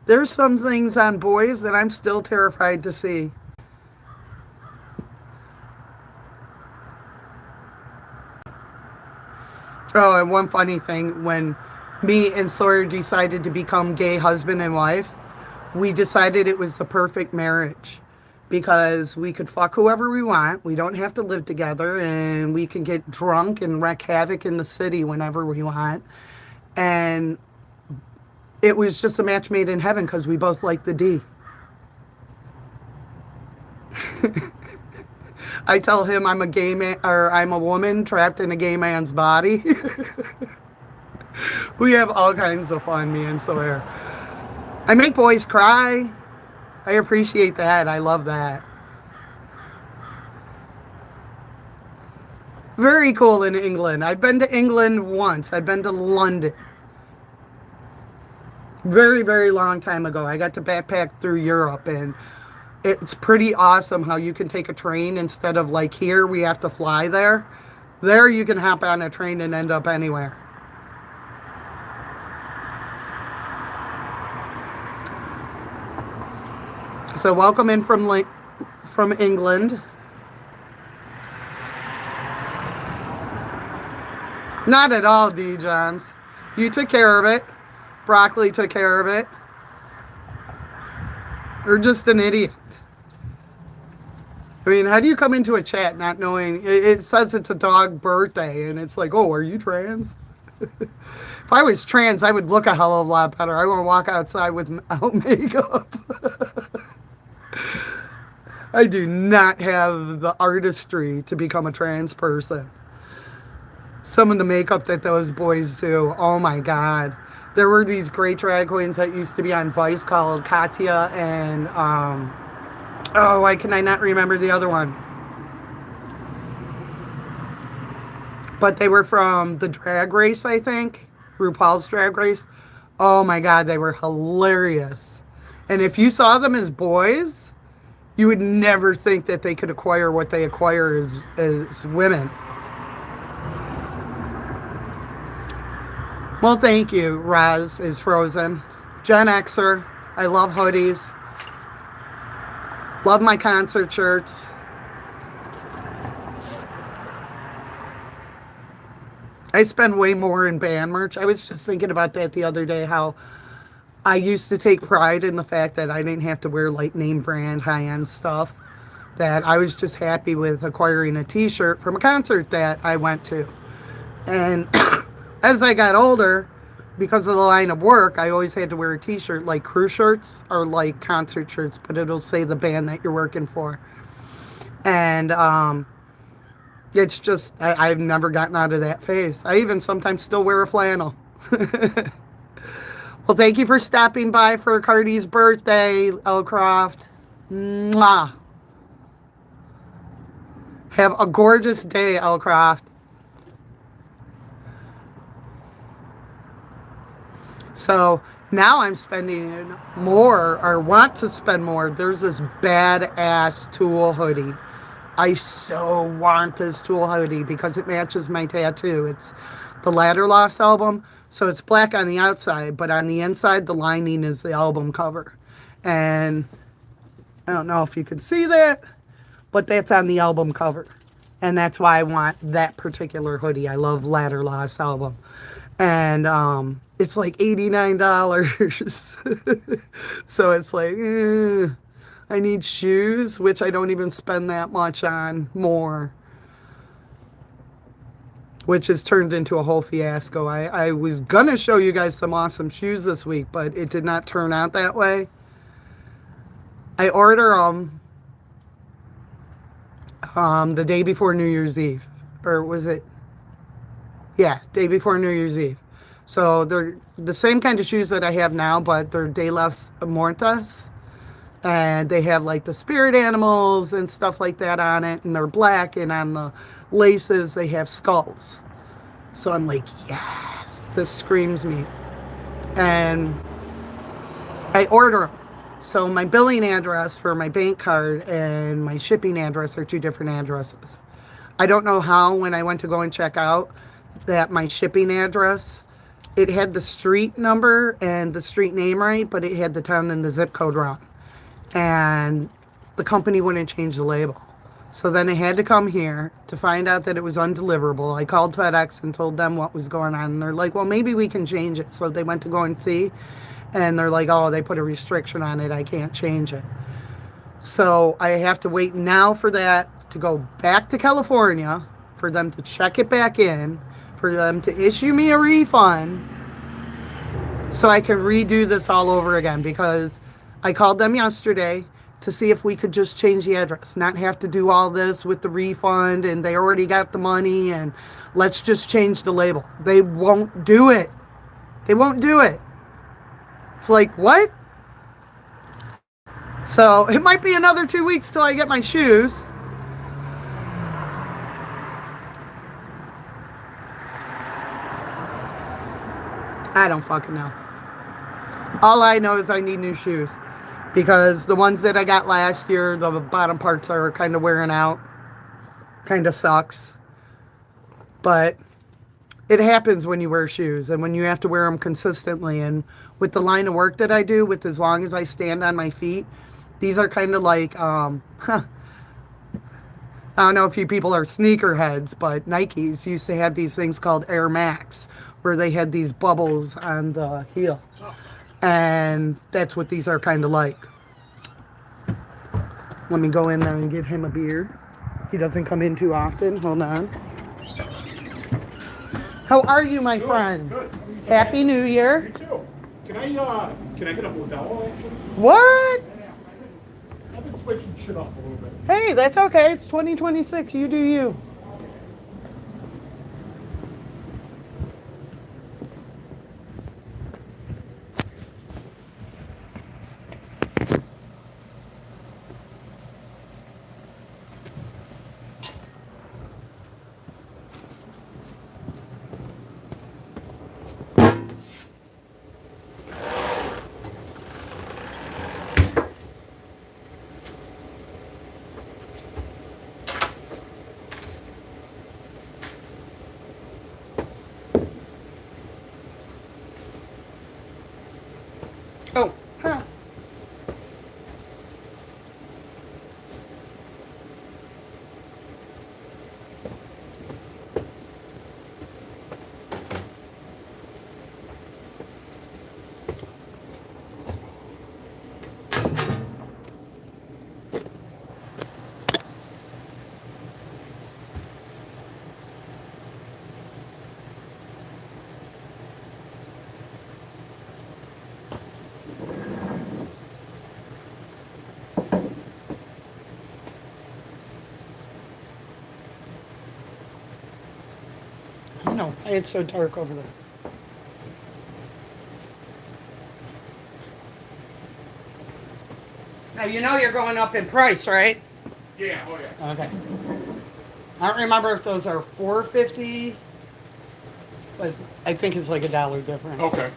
There's some things on boys that I'm still terrified to see. Oh, and one funny thing, when me and Sawyer decided to become gay husband and wife, we decided it was the perfect marriage because we could fuck whoever we want. We don't have to live together, and we can get drunk and wreak havoc in the city whenever we want. And it was just a match made in heaven because we both like the D. I tell him I'm a gay man, or I'm a woman trapped in a gay man's body. We have all kinds of fun, me and Sawyer. I make boys cry. I appreciate that. I love that. Very cool in England. I've been to England once. I've been to London. Very, very long time ago. I got to backpack through Europe, and it's pretty awesome how you can take a train instead of like here, we have to fly there. There you can hop on a train and end up anywhere. So welcome in from England. Not at all, D. Johns. You took care of it. Broccoli took care of it. You're just an idiot. I mean, how do you come into a chat not knowing? It says it's a dog birthday, and it's like, oh, are you trans? If I was trans, I would look a hell of a lot better. I won't walk outside without makeup. I do not have the artistry to become a trans person. Some of the makeup that those boys do, oh my God. There were these great drag queens that used to be on Vice called Katya and, oh, why can I not remember the other one? But they were from the Drag Race, I think. RuPaul's Drag Race. Oh my God, they were hilarious. And if you saw them as boys, you would never think that they could acquire what they acquire as women. Well, thank you. Raz is frozen. Gen Xer. I love hoodies. Love my concert shirts. I spend way more in band merch. I was just thinking about that the other day, how I used to take pride in the fact that I didn't have to wear like name brand high-end stuff. That I was just happy with acquiring a t-shirt from a concert that I went to. And as I got older, because of the line of work, I always had to wear a t-shirt. Like crew shirts or like concert shirts, but it'll say the band that you're working for. And it's just, I've never gotten out of that phase. I even sometimes still wear a flannel. Well, thank you for stopping by for Cardi's birthday, Elcroft. Mwah. Have a gorgeous day, Elcroft. So now I'm spending more, or want to spend more. There's this badass Tool hoodie. I so want this Tool hoodie because it matches my tattoo. It's the Ladder Loss album. So it's black on the outside, but on the inside, the lining is the album cover. And I don't know if you can see that, but that's on the album cover. And that's why I want that particular hoodie. I love Ladder Loss album. And it's like $89. So it's like, I need shoes, which I don't even spend that much on more. Which has turned into a whole fiasco. I was going to show you guys some awesome shoes this week, but it did not turn out that way. I order them the day before New Year's Eve. Or was it? Yeah, day before New Year's Eve. So they're the same kind of shoes that I have now, but they're De Los Muertos. And they have like the spirit animals and stuff like that on it. And they're black, and on the laces they have skulls. So I'm like, yes, this screams me. And I order them. So my billing address for my bank card and my shipping address are two different addresses. I don't know how, when I went to go and check out, that my shipping address, it had the street number and the street name right, but it had the town and the zip code wrong. And the company wouldn't change the label. So then I had to come here to find out that it was undeliverable. I called FedEx and told them what was going on. And they're like, well, maybe we can change it. So they went to go and see. And they're like, oh, they put a restriction on it. I can't change it. So I have to wait now for that to go back to California, for them to check it back in, for them to issue me a refund so I can redo this all over again, because I called them yesterday to see if we could just change the address, not have to do all this with the refund, and they already got the money, and let's just change the label. They won't do it. They won't do it. It's like, what? So it might be another 2 weeks till I get my shoes. I don't fucking know. All I know is I need new shoes, because the ones that I got last year, the bottom parts are kind of wearing out. Kind of sucks. But it happens when you wear shoes, and when you have to wear them consistently. And with the line of work that I do, with as long as I stand on my feet, these are kind of like, I don't know if you people are sneakerheads, but Nikes used to have these things called Air Max, where they had these bubbles on the heel. And that's what these are kind of like. Let me go in there and give him a beer. He doesn't come in too often. Hold on. How are you, my friend? Good. Happy New Year. You too. Can I get a Modelo? What? I've been switching shit up a little bit. Hey, that's okay. It's 2026. You do you. Oh, huh. know why it's so dark over there. Now, you know you're going up in price, right? Yeah, oh yeah. Okay. I don't remember if those are $4.50, but I think it's like $1 difference. Okay.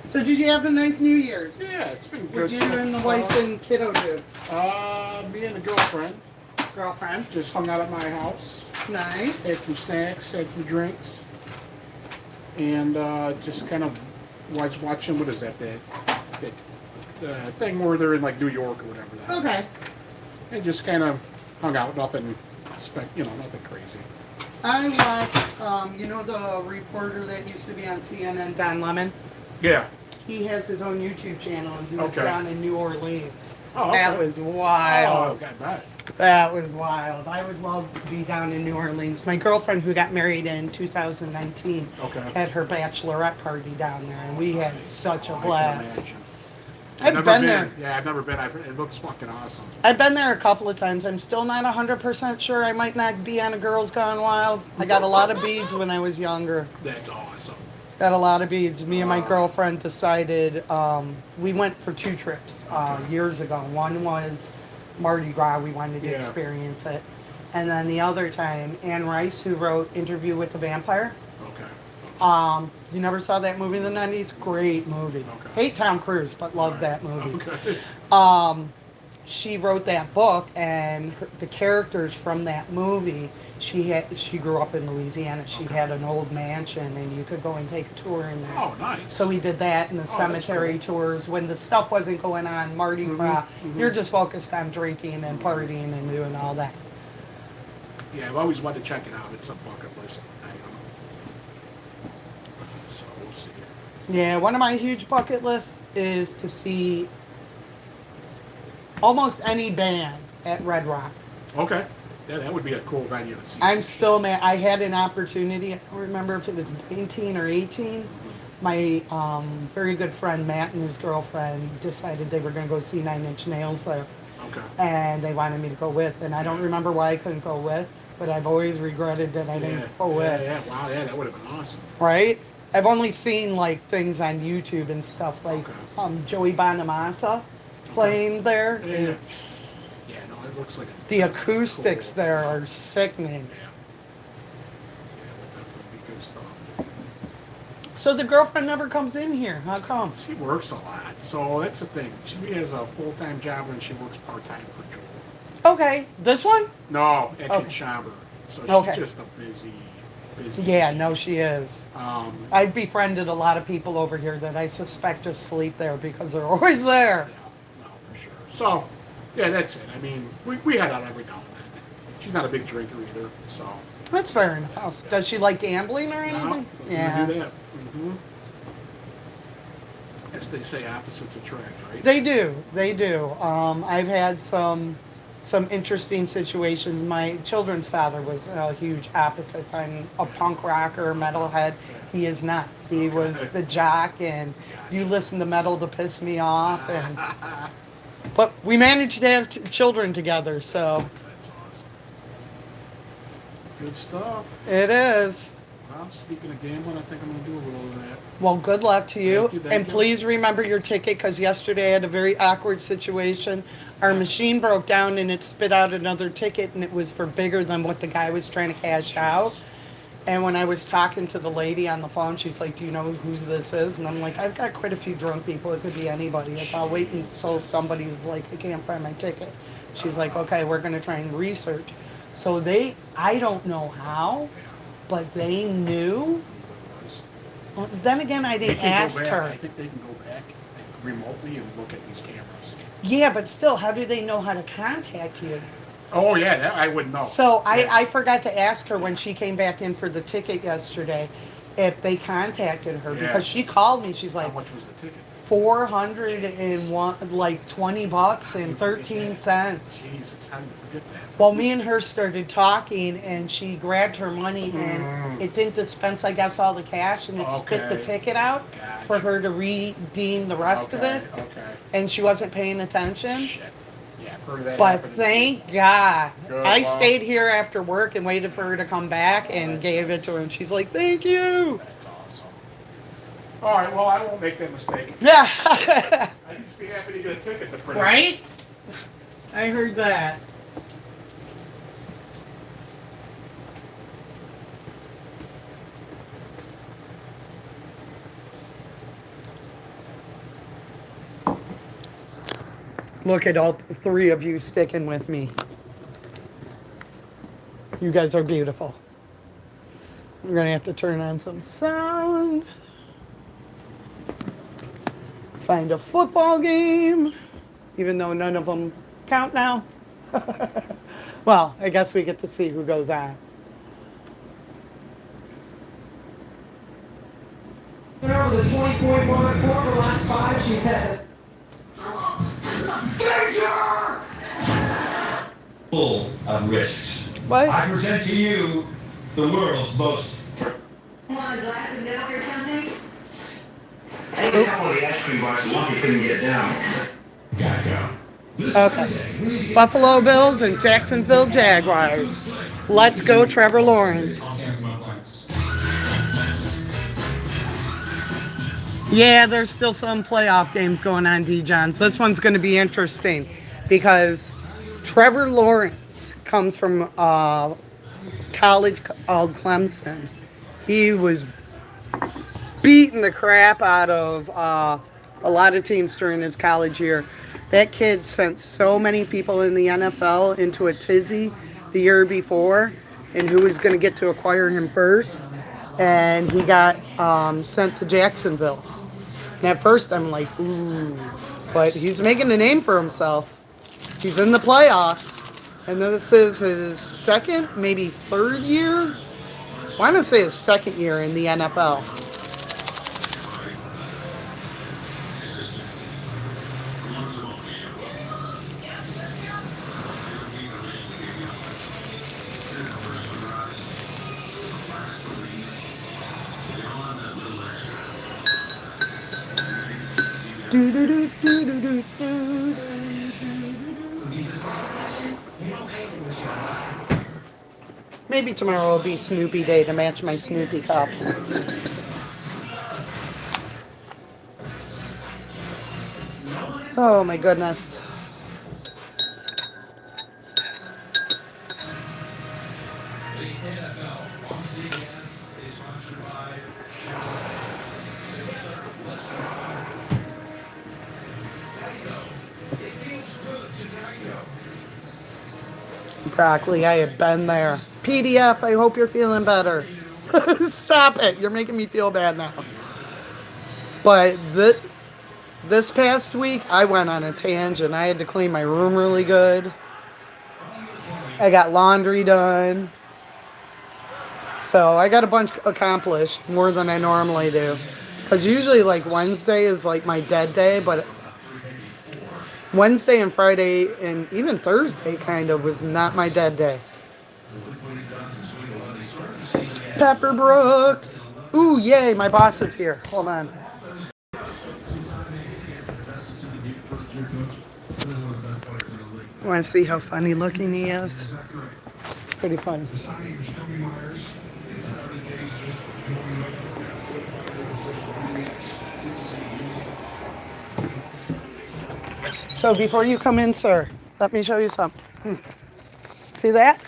So did you have a nice New Year's? Yeah, it's been good. What'd you and the wife and kiddo do? Me and the girlfriend Girlfriend? just hung out at my house. Nice. Had some snacks, had some drinks, and just kind of was watching, what is that thing where they're in like New York or whatever that. Okay. And just kind of hung out, nothing nothing crazy. I watched, you know the reporter that used to be on CNN, Don Lemon? Yeah. He has his own YouTube channel, and he was Okay. down in New Orleans. Oh, okay. That was wild. Oh, I bet. That was wild. I would love to be down in New Orleans. My girlfriend, who got married in 2019, Okay. had her bachelorette party down there, and we had such a Oh, I can blast. imagine. I've never been there. Yeah, I've never been. It looks fucking awesome. I've been there a couple of times. I'm still not 100% sure. I might not be on a Girls Gone Wild. I got a lot of beads when I was younger. That's awesome. Got a lot of beads. Me and my girlfriend decided, we went for 2 trips years ago. One was Mardi Gras. We wanted to Yeah. experience it. And then the other time, Anne Rice, who wrote Interview with the Vampire. Okay. You never saw that movie in the 90s? Great movie. Okay. Hate Tom Cruise, but love that movie. Okay. She wrote that book, and the characters from that movie, she grew up in Louisiana. She had an old mansion, and you could go and take a tour in there. Oh, nice. So we did that in the that's cemetery tours when the stuff wasn't going on, Mardi Gras. You're just focused on drinking and partying and doing all that. Yeah, I've always wanted to check it out. It's a bucket list item. So we'll see. Yeah, one of my huge bucket lists is to see almost any band at Red Rock. Okay. Yeah, that would be a cool venue to see. I'm still mad. I had an opportunity. I don't remember if it was 19 or 18. My very good friend Matt and his girlfriend decided they were going to go see 9 Inch Nails there. Okay. And they wanted me to go with. And I don't remember why I couldn't go with, but I've always regretted that I didn't go with. Yeah, wow, yeah, that would have been awesome. Right? I've only seen like things on YouTube and stuff like Joey Bonamassa playing there. Yeah. It's, Yeah, no, it looks like the acoustics cool. there are sickening. Yeah. Yeah, that definitely be good stuff. So the girlfriend never comes in here. How come? She works a lot, so that's the thing. She has a full-time job and she works part-time for Joel. Okay, this one? No, at Okay. Chamber. So she's Okay. just a busy. Yeah, no, she is. Um, I've befriended a lot of people over here that I suspect just sleep there because they're always there. yeah, no, for sure. So, yeah, that's it. I mean, we head out every now and then. She's not a big drinker either, so. That's fair enough. Does she like gambling or anything? No, Yeah. do that. As they say, opposites attract, right? They do. They do. I've had some interesting situations. My children's father was a huge opposite. I'm a punk rocker, metalhead. He is not. He was the jock, and you listen to metal to piss me off. And but we managed to have children together, so That's awesome. Good stuff. it is. Well, speaking of gambling, I think I'm going to do a little of that. Well, good luck to you. Thank And you. please remember your ticket, because yesterday I had a very awkward situation. Our machine broke down and it spit out another ticket, and it was for bigger than what the guy was trying to cash out. And when I was talking to the lady on the phone, she's like, "Do you know whose this is?" And I'm like, "I've got quite a few drunk people. It could be anybody. I'll wait until somebody's like, I can't find my ticket." She's like, "Okay, we're going to try and research." So I don't know how, but they knew. Well, then again, I didn't ask her. I think they can go back remotely and look at these cameras. Yeah, but still, how do they know how to contact you? Oh, yeah, that I wouldn't know. So Yeah. I forgot to ask her when she came back in for the ticket yesterday if they contacted her, Yeah. because she called me. She's How like, much was the ticket? $401, like $20 and 13 cents. Jesus, how do you forget that? Well, me and her started talking, and she grabbed her money, and it didn't dispense, I guess, all the cash, and it spit the Okay. ticket out for Gotcha. her to redeem the rest of it, Okay. and she wasn't paying attention. Shit. Yeah, heard of that But happening. thank God. Good, I well, stayed here after work and waited for her to come back and gave it to her. And she's like, thank you. That's awesome. All right, well, I won't make that mistake. Yeah. I'd just be happy to get a ticket to print. Right? I heard that. Look at all three of you sticking with me. You guys are beautiful. We're going to have to turn on some sound. Find a football game, even though none of them count now. Well, I guess we get to see who goes on. Over the 20-point mark for the last 5 she's had. Danger! Full of risks. What? I present to you the world's most. Want a glass of milk or something? Hey, couple of the ice cream bars Lucky couldn't get down. Gotta go. Okay. Buffalo Bills and Jacksonville Jaguars. Let's go, Trevor Lawrence. Yeah, there's still some playoff games going on, D. Johns. This one's going to be interesting because Trevor Lawrence comes from college called Clemson. He was beating the crap out of a lot of teams during his college year. That kid sent so many people in the NFL into a tizzy the year before, and who was going to get to acquire him first. And he got sent to Jacksonville. And at first I'm like, ooh. But he's making a name for himself. He's in the playoffs. And this is his second, maybe third year? I want to say his second year in the NFL. Maybe tomorrow will be Snoopy Day to match my Snoopy cup. Oh my goodness. Broccoli, I have been there. PDF, I hope you're feeling better. Stop it. You're making me feel bad now. But this past week, I went on a tangent. I had to clean my room really good. I got laundry done. So I got a bunch accomplished, more than I normally do. Because usually, like, Wednesday is, like, my dead day, but Wednesday and Friday and even Thursday kind of was not my dead day. Pepper Brooks. Ooh, yay, my boss is here. Hold on. Want to see how funny looking he is? Pretty funny. So before you come in, sir, let me show you something. See that?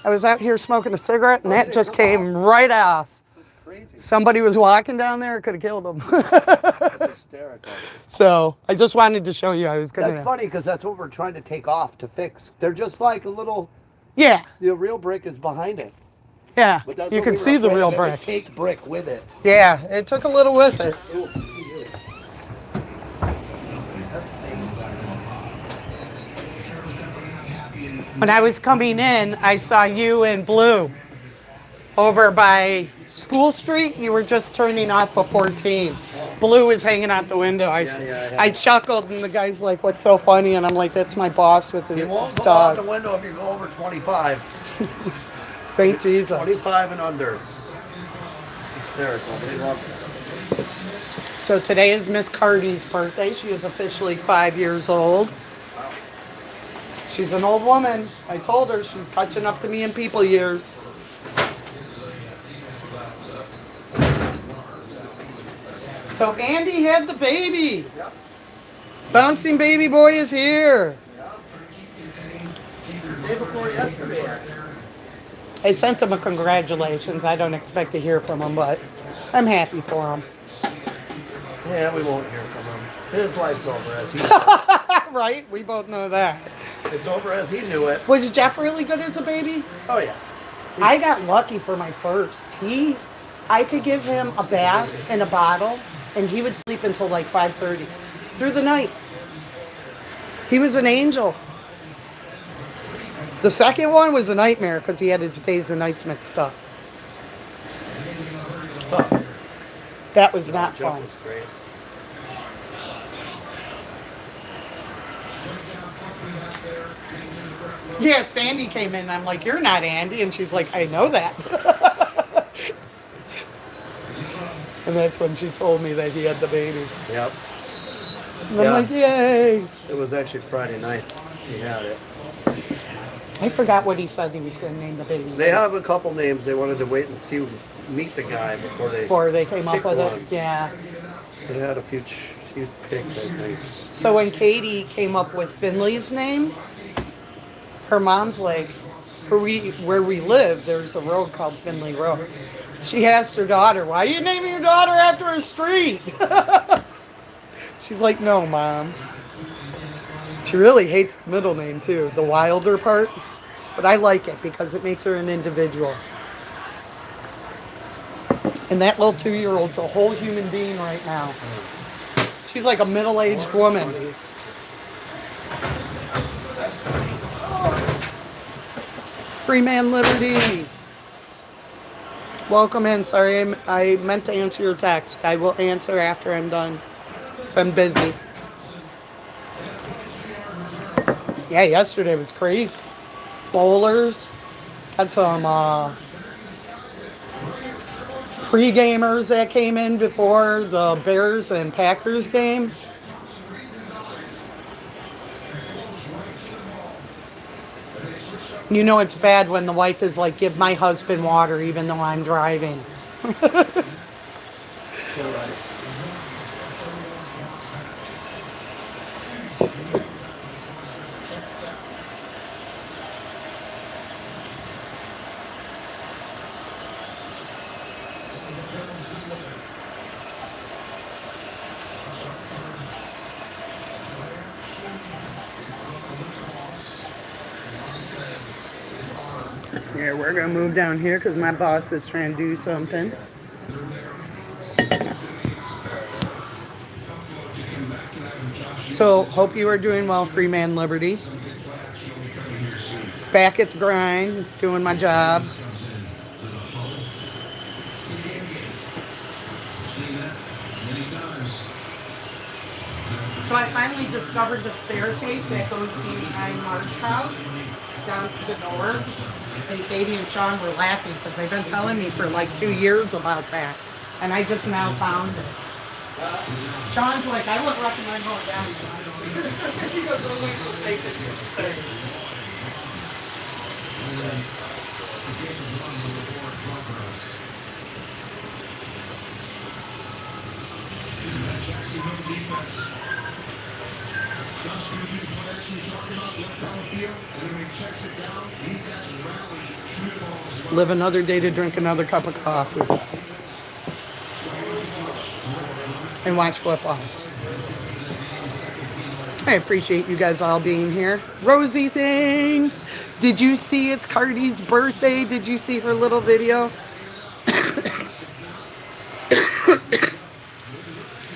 I was out here smoking a cigarette, and that just came right off. That's crazy. Somebody was walking down there, it could have killed him. That's hysterical. So I just wanted to show you. I was gonna. That's funny because that's what we're trying to take off to fix. They're just like a little. Yeah, The real brick is behind it. yeah. But that's You what can we were see the afraid real of. It would brick. Take brick with it. Yeah, it took a little with it. When I was coming in, I saw you and Blue over by School Street. You were just turning off a 14. Blue was hanging out the window. I chuckled, and the guy's like, "What's so funny?" And I'm like, "That's my boss with his It won't go dog." out the window if you go over 25. Thank Jesus. 25 and under. Hysterical. They love it. So today is Miss Cardi's birthday. She is officially 5 years old. She's an old woman. I told her she's catching up to me in people years. So Andy had the baby. Yep. Bouncing baby boy is here. Day before yesterday, actually. I sent him a congratulations. I don't expect to hear from him, but I'm happy for him. Yeah, we won't hear from him. His life's over as he Right? We both know that. It's over as he knew it. Was Jeff really good as a baby? Oh, yeah. I got lucky for my first. I could give him a bath in a bottle, and he would sleep until like 5:30 through the night. He was an angel. The second one was a nightmare because he had his days and nights mixed up. Oh, That was not Jeff fun. was great. Yeah, Sandy came in and I'm like, "You're not Andy." And she's like, "I know that." And that's when she told me that he had the baby. Yep. And I'm Yeah. like, "Yay." It was actually Friday night. He had it. I forgot what he said he was going to name the baby. They have a couple names. They wanted to wait and meet the guy before they came up picked with one. it. Yeah. They had a few picked, I think. So when Katie came up with Finley's name, her mom's like, where we live, there's a road called Finley Road. She asked her daughter, "Why are you naming your daughter after a street?" She's like, "No, Mom." She really hates the middle name too, the Wilder part. But I like it because it makes her an individual. And that little 2-year-old's a whole human being right now. She's like a middle-aged woman. Free man liberty. Welcome in. Sorry, I meant to answer your text. I will answer after I'm done. I'm busy. Yeah, yesterday was crazy. Bowlers. Had some pre-gamers that came in before the Bears and Packers game. You know it's bad when the wife is like, "Give my husband water even though I'm driving." Yeah, we're gonna move down here because my boss is trying to do something. So, hope you are doing well, Free Man Liberty. Back at the grind, doing my job. So I finally discovered the staircase that goes behind Mark's house, down to the door. And Katie and Sean were laughing because they've been telling me for like 2 years about that. And I just now found it. Sean's like, "I wouldn't recommend going down there." He goes, "Oh, wait, the safest stairs." Live another day to drink another cup of coffee. And watch football. I appreciate you guys all being here. Rosie things. Did you see it's Cardi's birthday? Did you see her little video?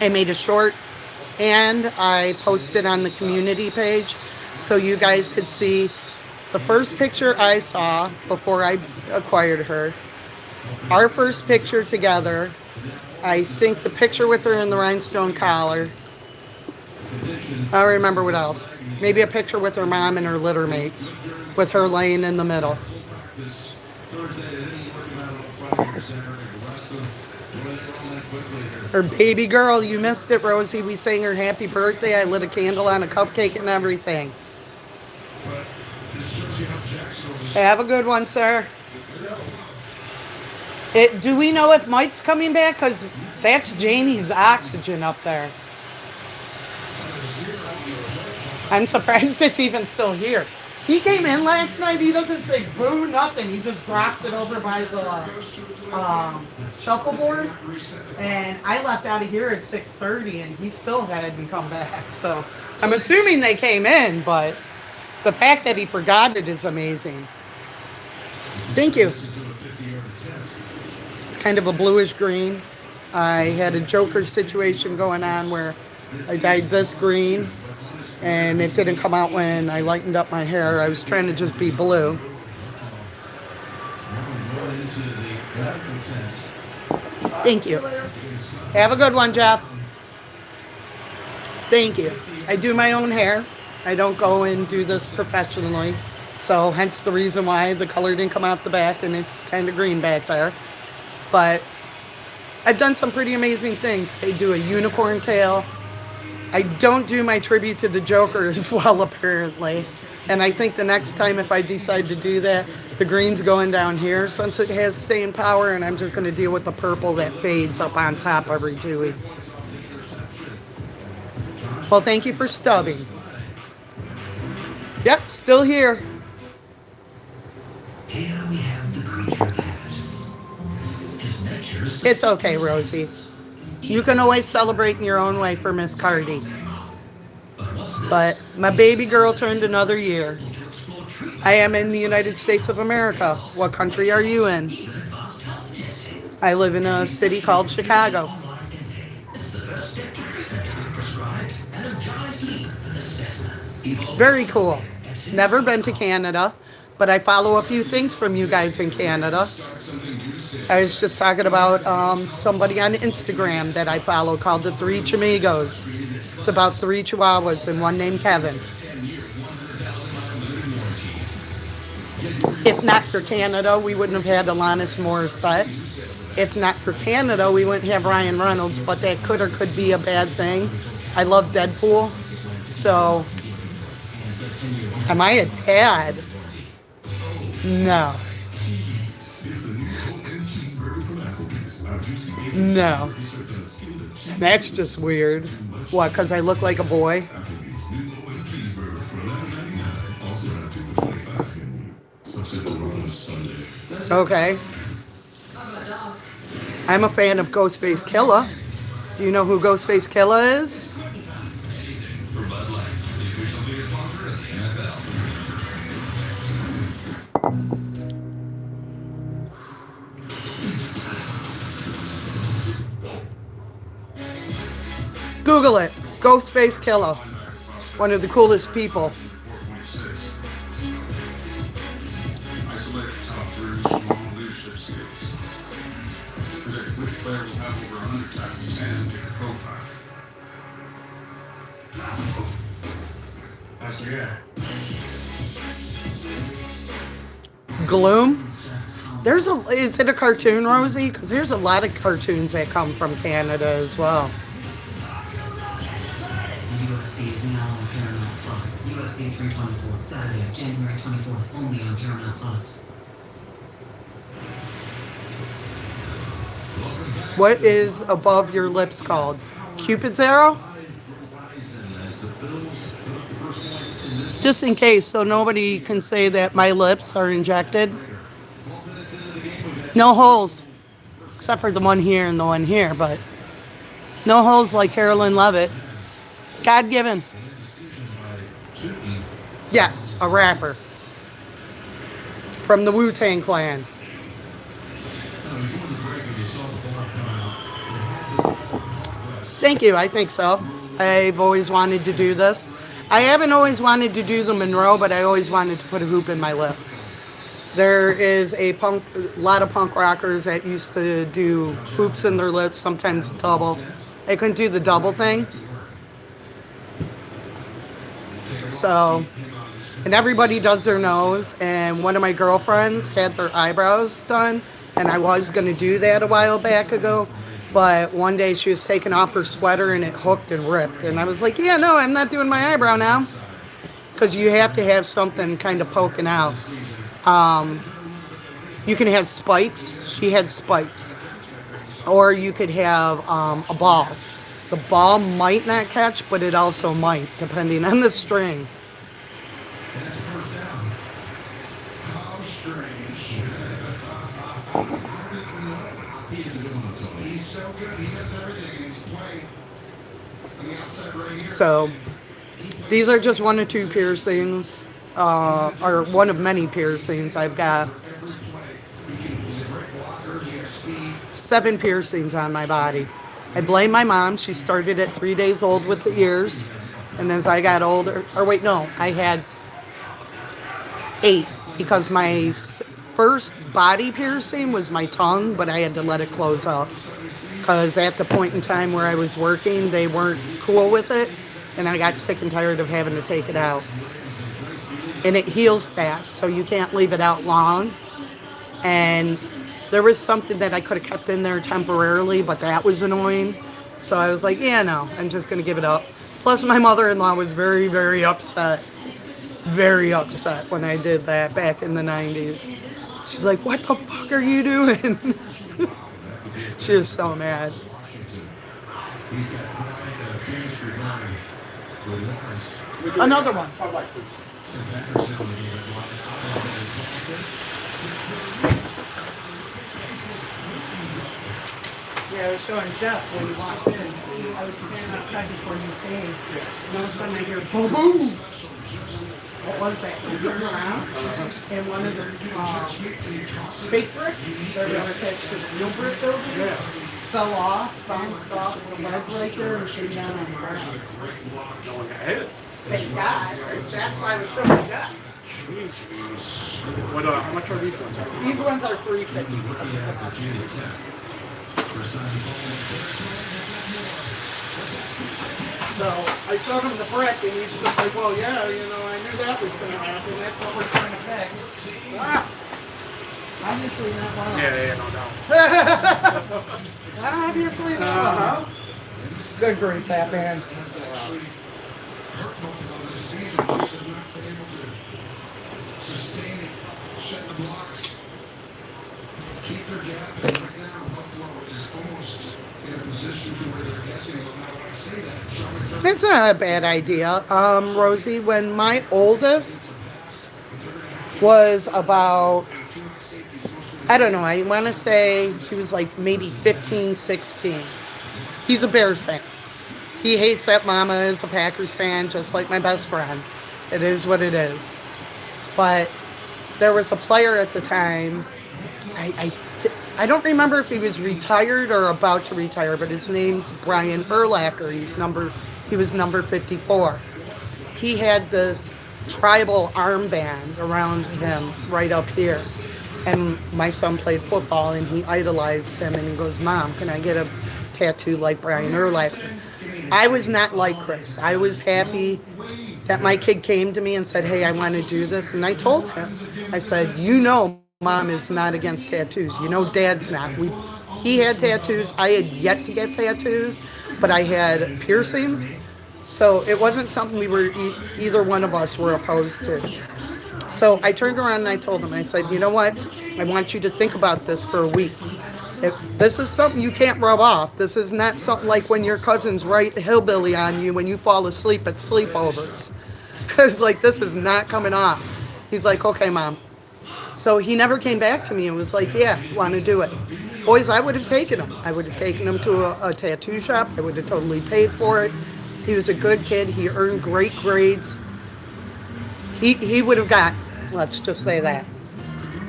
I made a short and I posted on the community page so you guys could see the first picture I saw before I acquired her. Our first picture together. I think the picture with her in the rhinestone collar. I don't remember what else. Maybe a picture with her mom and her litter mates, with her laying in the middle. Her baby girl, you missed it, Rosie. We sang her happy birthday. I lit a candle on a cupcake and everything. Have a good one, sir. Do we know if Mike's coming back? Because that's Janie's oxygen up there. I'm surprised it's even still here. He came in last night. He doesn't say boo, nothing. He just drops it over by the shuffleboard. And I left out of here at 6:30, and he still hadn't come back. So I'm assuming they came in, but the fact that he forgot it is amazing. Thank you. It's kind of a bluish green. I had a Joker situation going on where I dyed this green, and it didn't come out when I lightened up my hair. I was trying to just be blue. Thank you. Have a good one, Jeff. Thank you. I do my own hair. I don't go and do this professionally. So hence the reason why the color didn't come out the back and it's kind of green back there. But I've done some pretty amazing things. I do a unicorn tail. I don't do my tribute to the Joker as well, apparently. And I think the next time if I decide to do that, the green's going down here since it has staying power, and I'm just going to deal with the purple that fades up on top every 2 weeks. Well, thank you for stubbing. Yep, still here. Here we have the creature of habit. His nature is It's okay, Rosie. You can always celebrate in your own way for Miss Cardi. But my baby girl turned another year. I am in the United States of America. What country are you in? I live in a city called Chicago. Very cool. Never been to Canada, but I follow a few things from you guys in Canada. I was just talking about somebody on Instagram that I follow called the Three Chamigos. It's about 3 Chihuahuas and one named Kevin. If not for Canada, we wouldn't have had Alanis Morissette. If not for Canada, we wouldn't have Ryan Reynolds, but that could or could be a bad thing. I love Deadpool. So, am I a dad? No. No. That's just weird. What, because I look like a boy? Okay. I'm a fan of Ghostface Killah. Do you know who Ghostface Killah is? Google it. Ghostface Killah. One of the coolest people. Gloom? Is it a cartoon, Rosie? Because there's a lot of cartoons that come from Canada as well. UFC is now on Paramount Plus. UFC 324, Saturday, January 24th, only on Paramount Plus. What is above your lips called? Cupid's arrow? Just in case, so nobody can say that my lips are injected. No holes, except for the one here and the one here, but no holes like Carolyn Levitt. God-given. Yes, a rapper. From the Wu-Tang Clan. Thank you, I think so. I've always wanted to do this. I haven't always wanted to do the Monroe, but I always wanted to put a hoop in my lip. There is a lot of punk rockers that used to do hoops in their lips, sometimes double. I couldn't do the double thing. So, and everybody does their nose, and one of my girlfriends had their eyebrows done, and I was going to do that a while back ago, but one day she was taking off her sweater and it hooked and ripped, and I was like, yeah, no, I'm not doing my eyebrow now, because you have to have something kind of poking out. You can have spikes. She had spikes. Or you could have a ball. The ball might not catch, but it also might, depending on the string. That's a first down. How strange. He's a good one, Tony. He's so good. He does everything. He's playing on the outside right here. So these are just one or two piercings, or one of many piercings. I've got 7 piercings on my body. I blame my mom. She started at 3 days old with the ears. And as I got older, or wait, no, I had 8 because my first body piercing was my tongue, but I had to let it close up. Because at the point in time where I was working, they weren't cool with it. And I got sick and tired of having to take it out. And it heals fast, so you can't leave it out long. And there was something that I could have kept in there temporarily, but that was annoying. So I was like, yeah, no, I'm just going to give it up. Plus, my mother-in-law was very, very upset. Very upset when I did that back in the 90s. She's like, what the fuck are you doing? She was so mad. He's got pride, chemistry going with Lawrence. Another one. I like this. So Patterson would be able Yeah, I was showing Jeff when he walked in. I was standing outside before you came. And all of a sudden I hear boom, boom. What was that? I turned around, and one of the fake bricks that were attached to the real brick building fell off, bounced off the ledge right there, and came down on the ground. No one got hit. Thank God. That's why I was showing Jeff. What, how much are these ones? These ones are $3.50. So I showed him the brick, and he's just like, well, yeah, you know, I knew that was going to happen. That's what we're trying to fix. Ah, obviously not well. Yeah, no doubt. Obviously not well. Good grief, that man. sustain it, set the blocks, keep their gap, and right now Buffalo is almost in a position to where they're guessing. Now I say that, That's not a bad idea, Rosie. When my oldest was about, I don't know, I want to say he was like maybe 15, 16. He's a Bears fan. He hates that Mama is a Packers fan, just like my best friend. It is what it is. But there was a player at the time, I don't remember if he was retired or about to retire, but his name's Brian Urlacher. He was number 54. He had this tribal armband around him right up here. And my son played football, and he idolized him, and he goes, Mom, can I get a tattoo like Brian Urlacher? I was not like Chris. I was happy that my kid came to me and said, hey, I want to do this. And I told him, I said, you know, Mom is not against tattoos. You know, Dad's not. He had tattoos. I had yet to get tattoos, but I had piercings. So it wasn't something we were, either one of us were opposed to. So I turned around and I told him, I said, you know what? I want you to think about this for a week. If this is something you can't rub off. This is not something like when your cousins write hillbilly on you when you fall asleep at sleepovers. It's like, this is not coming off. He's like, okay, Mom. So he never came back to me and was like, yeah, want to do it. Boys, I would have taken him. I would have taken him to a tattoo shop. I would have totally paid for it. He was a good kid. He earned great grades. He would have got, let's just say that.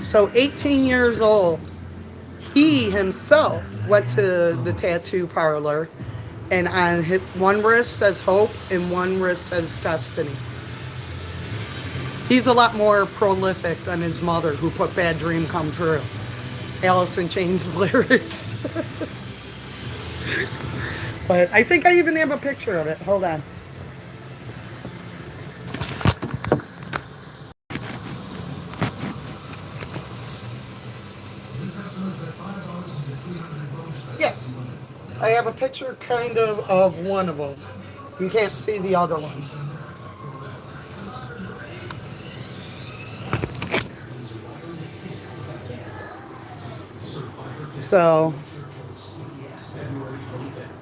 So 18 years old, he himself went to the tattoo parlor, and on one wrist says hope and one wrist says destiny. He's a lot more prolific than his mother, who put Bad Dream Come True. Alice in Chains lyrics. But I think I even have a picture of it. Hold on. Yes. I have a picture kind of one of them. You can't see the other one. So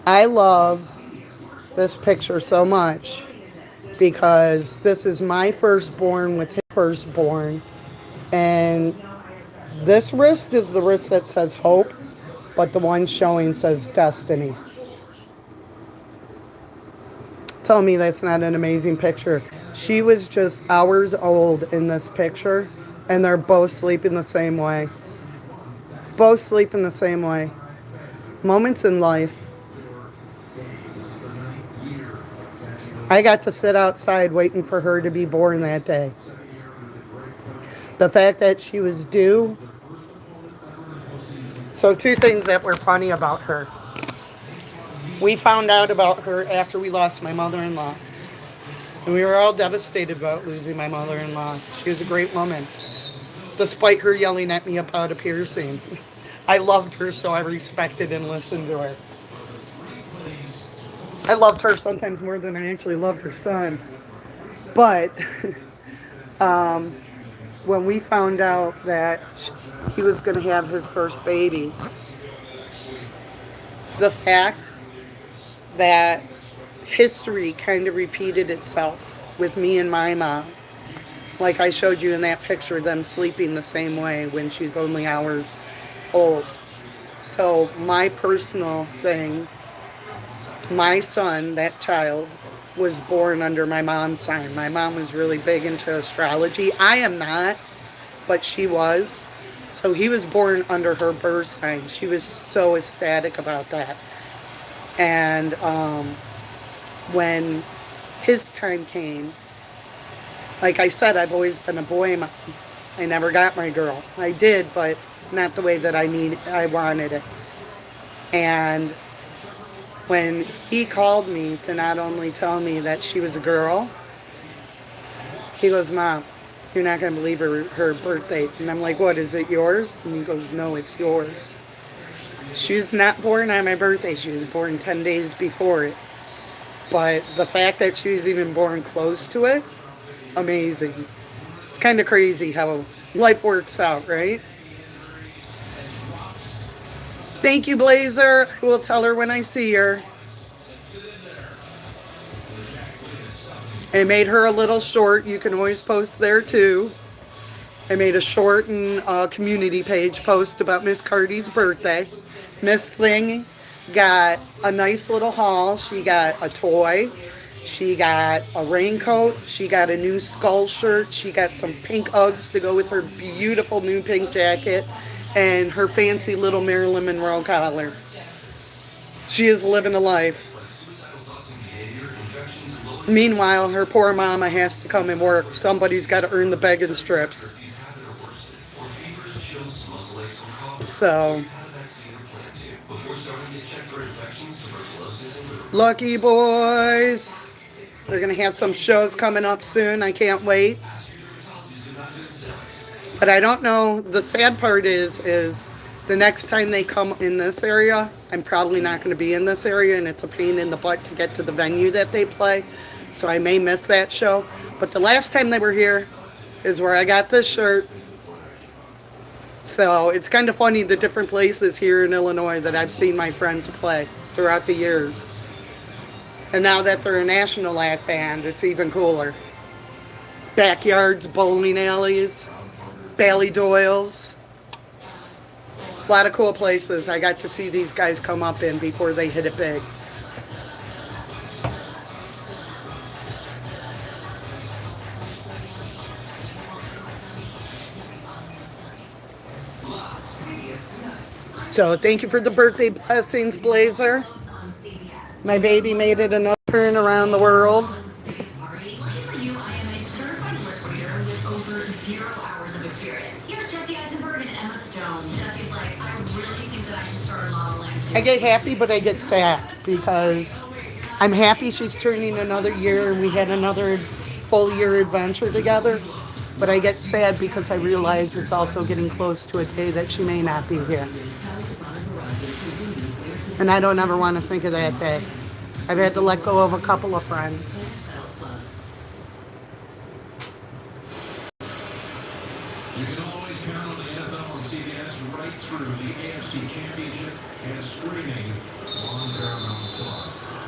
I love this picture so much because this is my firstborn with his firstborn. And this wrist is the wrist that says hope, but the one showing says destiny. Tell me that's not an amazing picture. She was just hours old in this picture, and they're both sleeping the same way. Both sleeping the same way. Moments in life. I got to sit outside waiting for her to be born that day. The fact that she was due. So, two things that were funny about her. We found out about her after we lost my mother-in-law. And we were all devastated about losing my mother-in-law. She was a great woman, despite her yelling at me about a piercing. I loved her, so I respected and listened to her. I loved her sometimes more than I actually loved her son. But when we found out that he was going to have his first baby, the fact that history kind of repeated itself with me and my mom. Like I showed you in that picture, them sleeping the same way when she's only hours old. So my personal thing, my son, that child, was born under my mom's sign. My mom was really big into astrology. I am not, but she was. So he was born under her birth sign. She was so ecstatic about that. And when his time came, like I said, I've always been a boy mom. I never got my girl. I did, but not the way that I wanted it. And when he called me to not only tell me that she was a girl, he goes, "Mom, you're not going to believe her birth date." And I'm like, "What, is it yours?" And he goes, "No, it's yours." She was not born on my birthday. She was born 10 days before it. But the fact that she was even born close to it, amazing. It's kind of crazy how life works out, right? Thank you, Blazer. I will tell her when I see her. I made her a little short. You can always post there too. I made a short and community page post about Miss Cardi's birthday. Miss Thing got a nice little haul. She got a toy. She got a raincoat. She got a new skull shirt. She got some pink Uggs to go with her beautiful new pink jacket and her fancy little Marilyn Monroe collar. She is living a life. Meanwhile, her poor mama has to come and work. Somebody's got to earn the begging strips. So, lucky boys. They're going to have some shows coming up soon. I can't wait. But I don't know. The sad part is the next time they come in this area, I'm probably not going to be in this area, and it's a pain in the butt to get to the venue that they play. So I may miss that show. But the last time they were here is where I got this shirt. So it's kind of funny the different places here in Illinois that I've seen my friends play throughout the years. And now that they're a national act band, it's even cooler. Backyards, bowling alleys, Ballydoyles. A lot of cool places I got to see these guys come up in before they hit it big. So thank you for the birthday blessings, Blazer. My baby made it another turn around the world. Lucky for you, I am a certified lip reader with over 0 hours of experience. Here's Jesse Eisenberg and Emma Stone. Jesse's like, I really think that I should start modeling too. I get happy, but I get sad because I'm happy she's turning another year and we had another full year adventure together. But I get sad because I realize it's also getting close to a day that she may not be here. And I don't ever want to think of that day. I've had to let go of a couple of friends. You can always count on the NFL on CBS right through the AFC NFC Championship and screaming on Paramount Plus.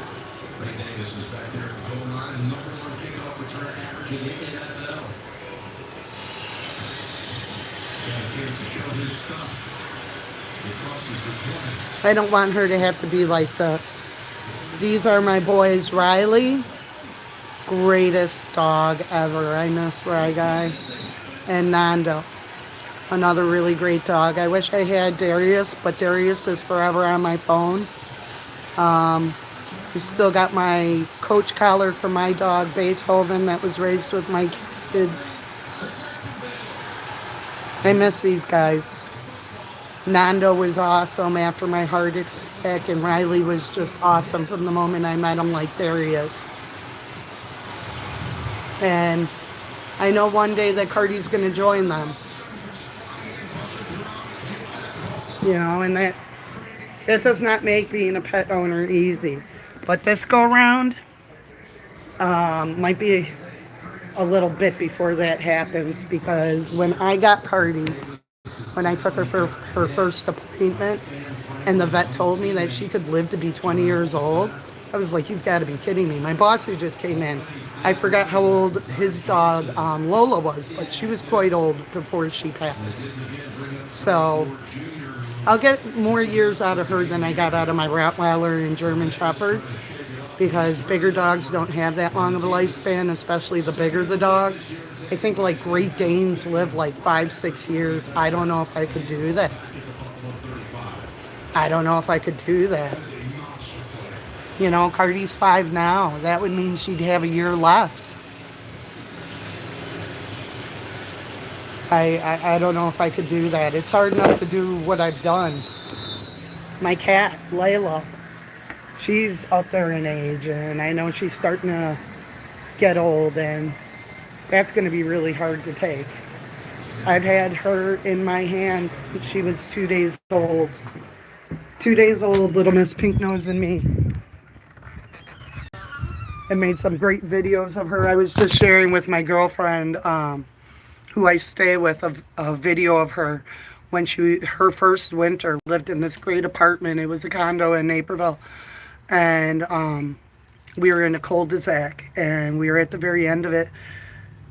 Ray Davis is back there at the goal line and #1 kickoff return average in the NFL. Got a chance to show his stuff. He crosses the 20. I don't want her to have to be like this. These are my boys, Riley. Greatest dog ever. I miss Rye Guy. And Nando. Another really great dog. I wish I had Darius, but Darius is forever on my phone. I still got my coach collar for my dog, Beethoven, that was raised with my kids. I miss these guys. Nando was awesome after my heart attack, and Riley was just awesome from the moment I met him, like Darius. And I know one day that Cardi's going to join them. You know, and that does not make being a pet owner easy. But this go around might be a little bit before that happens, because when I got Cardi, when I took her for her first appointment, and the vet told me that she could live to be 20 years old, I was like, you've got to be kidding me. My boss who just came in, I forgot how old his dog Lola was, but she was quite old before she passed. So I'll get more years out of her than I got out of my Rottweiler and German Shepherds, because bigger dogs don't have that long of a lifespan, especially the bigger the dog. I think like Great Danes live like 5-6 years. I don't know if I could do that. I don't know if I could do that. You know, Cardi's 5 now. That would mean she'd have a year left. I don't know if I could do that. It's hard enough to do what I've done. My cat, Layla, she's up there in age, and I know she's starting to get old, and that's going to be really hard to take. I've had her in my hands since she was 2 days old. 2 days old, little Miss Pink Nose and me. I made some great videos of her. I was just sharing with my girlfriend, who I stay with, a video of her when her first winter lived in this great apartment. It was a condo in Naperville, and we were in a cul-de-sac, and we were at the very end of it.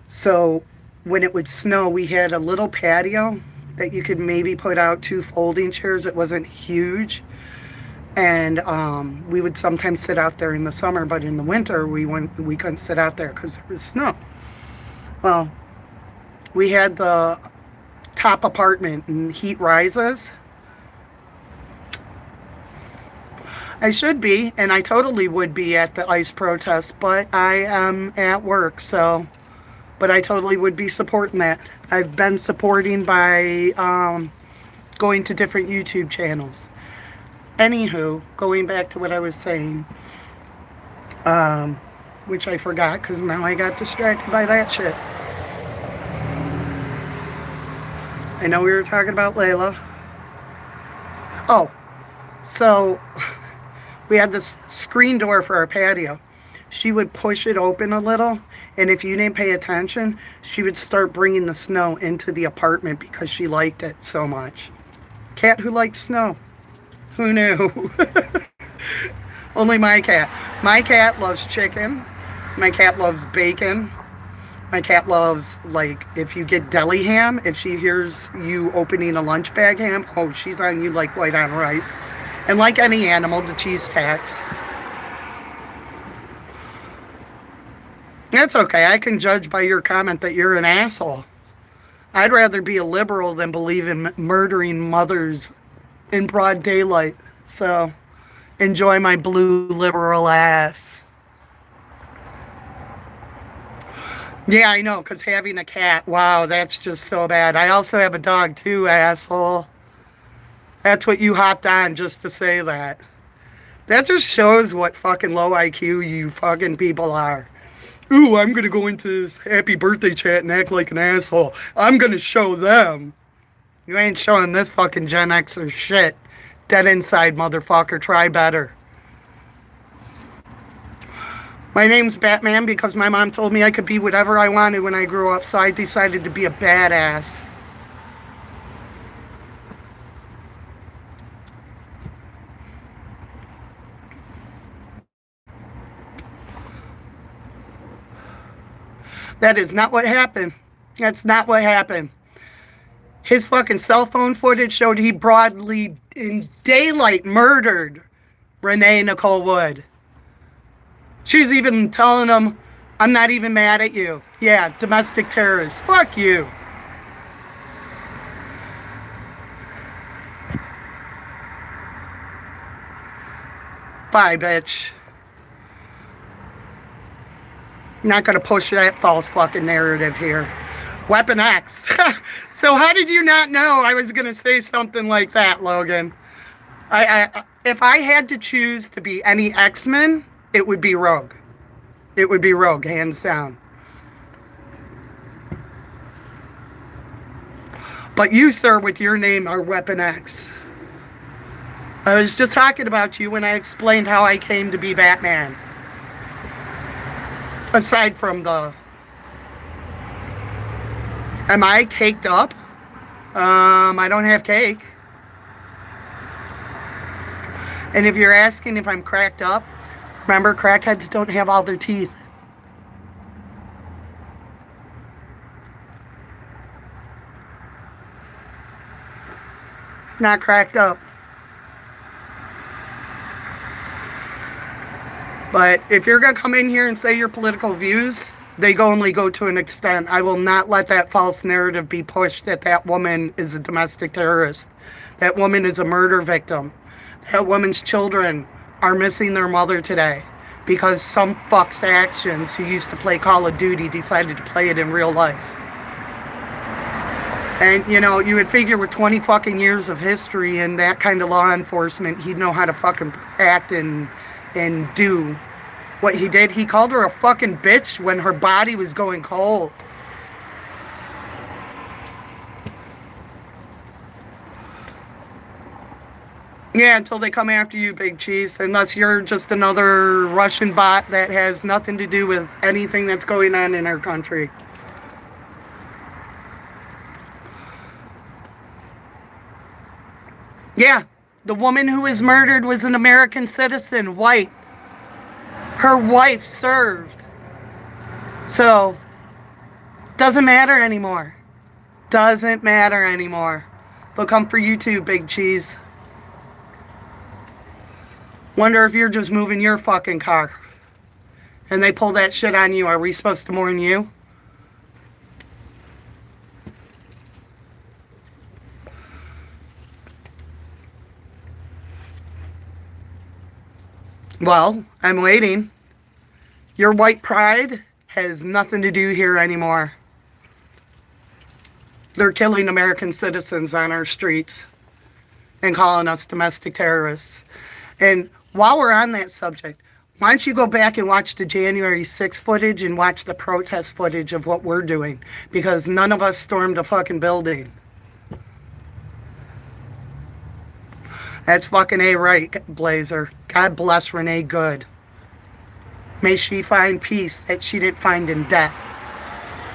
So when it would snow, we had a little patio that you could maybe put out 2 folding chairs. It wasn't huge, and we would sometimes sit out there in the summer, but in the winter we couldn't sit out there because there was snow. Well, we had the top apartment, and heat rises. I should be, and I totally would be at the ICE protest, but I am at work, so, but I totally would be supporting that. I've been supporting by going to different YouTube channels. Anywho, going back to what I was saying, which I forgot because now I got distracted by that shit. I know we were talking about Layla. Oh, so we had this screen door for our patio. She would push it open a little, and if you didn't pay attention, she would start bringing the snow into the apartment because she liked it so much. Cat who likes snow. Who knew? Only my cat. My cat loves chicken. My cat loves bacon. My cat loves, like, if you get deli ham, if she hears you opening a lunch bag ham, oh, she's on you like white on rice. And like any animal, the cheese tax. That's okay. I can judge by your comment that you're an asshole. I'd rather be a liberal than believe in murdering mothers in broad daylight. So, enjoy my blue liberal ass. Yeah, I know, because having a cat, wow, that's just so bad. I also have a dog too, asshole. That's what you hopped on just to say that. That just shows what fucking low IQ you fucking people are. Ooh, I'm going to go into this happy birthday chat and act like an asshole. I'm going to show them. You ain't showing this fucking Gen Xer shit. Dead inside, motherfucker. Try better. My name's Batman because my mom told me I could be whatever I wanted when I grew up, so I decided to be a badass. That is not what happened. That's not what happened. His fucking cell phone footage showed he broadly, in daylight, murdered Renee Nicole Wood. She was even telling him, I'm not even mad at you. Yeah, domestic terrorist. Fuck you. Bye, bitch. Not gonna push that false fucking narrative here. Weapon X. So how did you not know I was gonna say something like that, Logan? If I had to choose to be any X-Men, it would be Rogue. It would be Rogue, hands down. But you, sir, with your name are Weapon X. I was just talking about you when I explained how I came to be Batman. Aside from the... Am I caked up? I don't have cake. And if you're asking if I'm cracked up, remember, crackheads don't have all their teeth. Not cracked up. But if you're going to come in here and say your political views, they only go to an extent. I will not let that false narrative be pushed that that woman is a domestic terrorist. That woman is a murder victim. That woman's children are missing their mother today because some fuck's actions who used to play Call of Duty decided to play it in real life. And, you know, you would figure with 20 fucking years of history and that kind of law enforcement, he'd know how to fucking act and do what he did. He called her a fucking bitch when her body was going cold. Yeah, until they come after you, Big Cheese. Unless you're just another Russian bot that has nothing to do with anything that's going on in our country. Yeah, the woman who was murdered was an American citizen, white. Her wife served. So, doesn't matter anymore. Doesn't matter anymore. They'll come for you too, Big Cheese. Wonder if you're just moving your fucking car. And they pull that shit on you. Are we supposed to mourn you? Well, I'm waiting. Your white pride has nothing to do here anymore. They're killing American citizens on our streets and calling us domestic terrorists. And while we're on that subject, why don't you go back and watch the January 6th footage and watch the protest footage of what we're doing? Because none of us stormed a fucking building. That's fucking A right, Blazer. God bless Renee Good. May she find peace that she didn't find in death.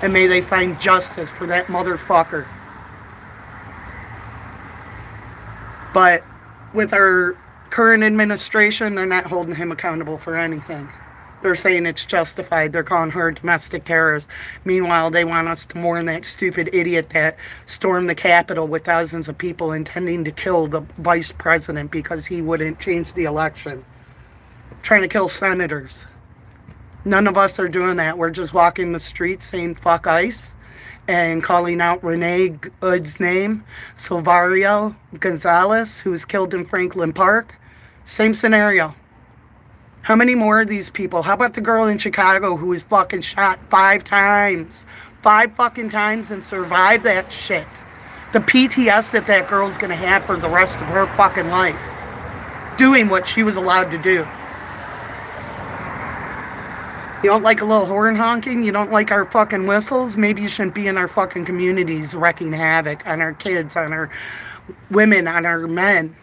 And may they find justice for that motherfucker. But with our current administration, they're not holding him accountable for anything. They're saying it's justified. They're calling her a domestic terrorist. Meanwhile, they want us to mourn that stupid idiot that stormed the Capitol with thousands of people intending to kill the vice president because he wouldn't change the election. Trying to kill senators. None of us are doing that. We're just walking the streets saying fuck ICE and calling out Renee Good's name. Silvario Gonzalez, who was killed in Franklin Park. Same scenario. How many more of these people? How about the girl in Chicago who was fucking shot 5 times? 5 fucking times and survived that shit. The PTS that that girl's gonna have for the rest of her fucking life. Doing what she was allowed to do. You don't like a little horn honking? You don't like our fucking whistles? Maybe you shouldn't be in our fucking communities wrecking havoc on our kids, on our women, on our men.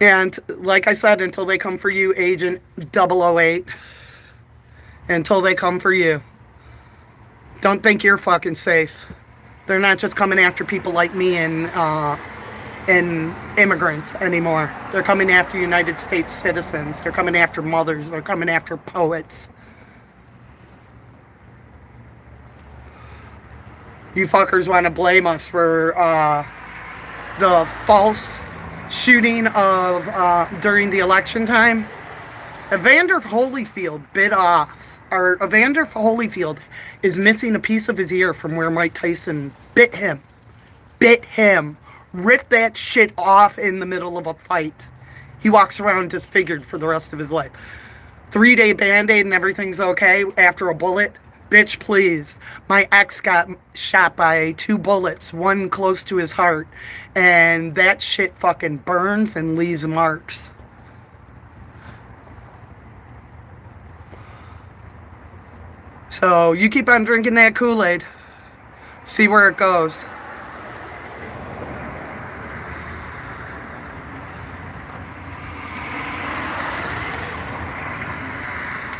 And like I said, until they come for you, Agent 008. Until they come for you. Don't think you're fucking safe. They're not just coming after people like me and in immigrants anymore. They're coming after United States citizens. They're coming after mothers. They're coming after poets. You fuckers want to blame us for the false shooting of during the election time. Evander Holyfield bit off, or Evander Holyfield is missing a piece of his ear from where Mike Tyson bit him, ripped that shit off in the middle of a fight. He walks around disfigured for the rest of his life. 3-day band-aid and everything's okay after a bullet. Bitch, please. My ex got shot by 2 bullets, one close to his heart, and that shit fucking burns and leaves marks. So you keep on drinking that Kool-Aid. See where it goes.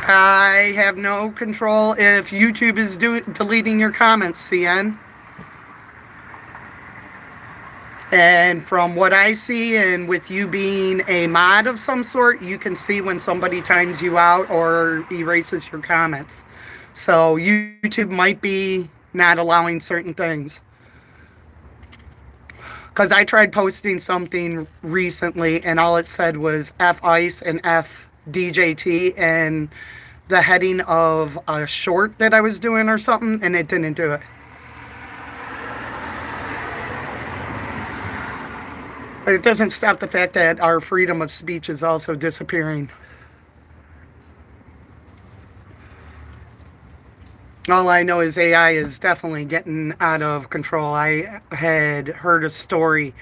I have no control if YouTube is deleting your comments, CN. And from what I see, and with you being a mod of some sort, you can see when somebody times you out or erases your comments. So YouTube might be not allowing certain things. Because I tried posting something recently and all it said was F Ice and F DJT and the heading of a short that I was doing or something, and it didn't do it. But it doesn't stop the fact that our freedom of speech is also disappearing. All I know is AI is definitely getting out of control. I had heard a story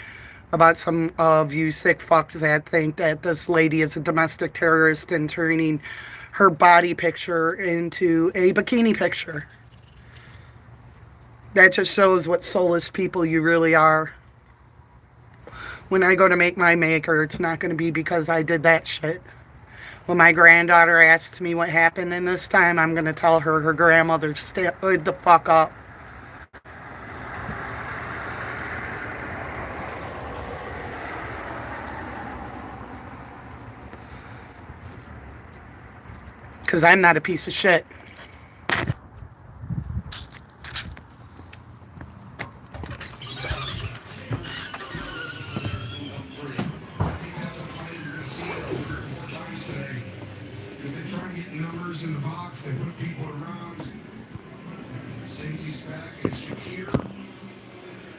about some of you sick fucks that think that this lady is a domestic terrorist and turning her body picture into a bikini picture. That just shows what soulless people you really are. When I go to make my maker, it's not going to be because I did that shit. When my granddaughter asks me what happened in this time, I'm going to tell her her grandmother stood the fuck up. Because I'm not a piece of shit. Numbers in the box, they put people around. Safety's back, it's Shakir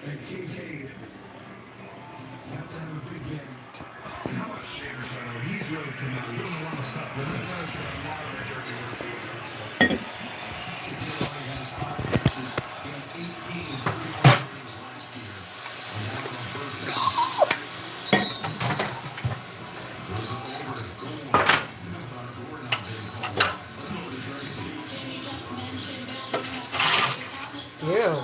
and Kincaid. You have to have a big game. And how about Shavers? He's really come out. He's doing a lot of stuff. Isn't he? Does a lot of that dirty work. Shakir only has 5 catches. He had 18 and 3 games last year. And now on first down. Goes up over to Gore. How about Gore now being called up? Let's go to Tracy. Ew.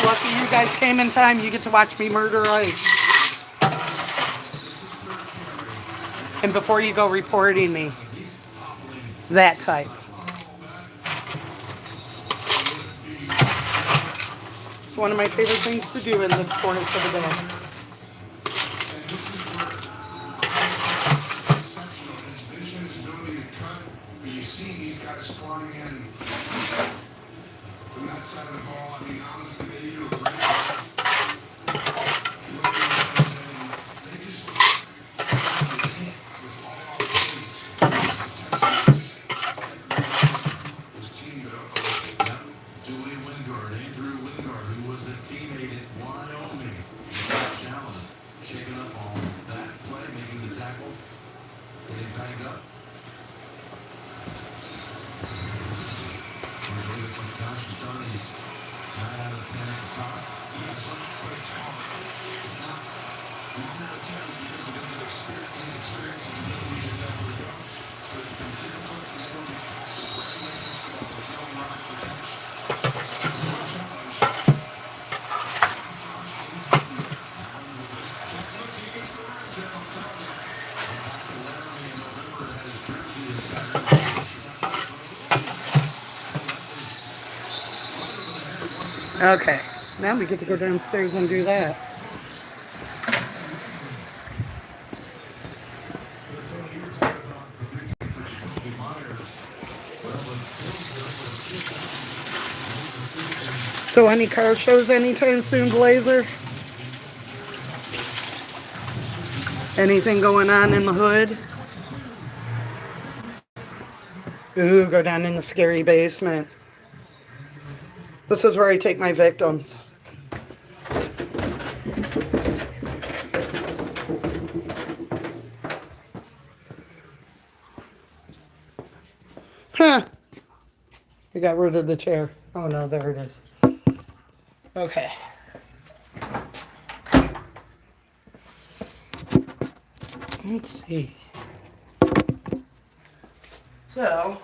Lucky you guys came in time. You get to watch me murder Ice. And before you go reporting me, that type. It's one of my favorite things to do in the course of the day. You see these guys flying in from that side of the ball. I mean, honestly, they do a great job. They just with all our pace. Was teamed up. Yep. Dewey Wingard, Andrew Wingard, who was a teammate at Wyoming. He's Allen, shaking up on that play, making the tackle, getting banged up. From Josh is done, he's 9 out of 10 at the top. Yes, but it's hard. It's not 9 out of 10 is because of his experience. His experience is Okay, now we get to go downstairs and do that. So any car shows anytime soon, Blazer? Anything going on in the hood? Ooh, go down in the scary basement. This is where I take my victims. Huh. I got rid of the chair. Oh no, there it is. Okay. Let's see. So,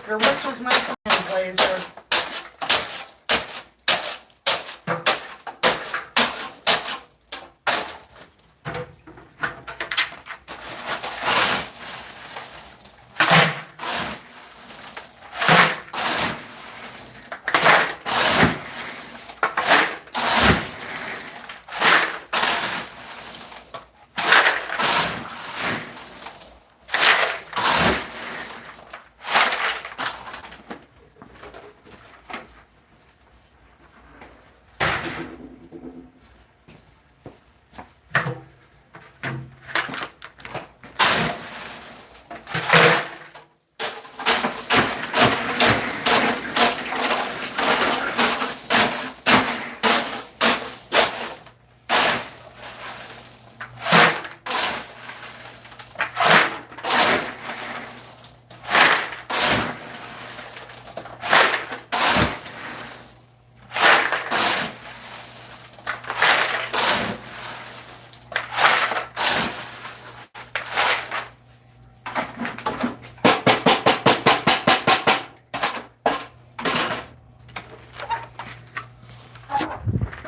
your wish was my command, Blazer.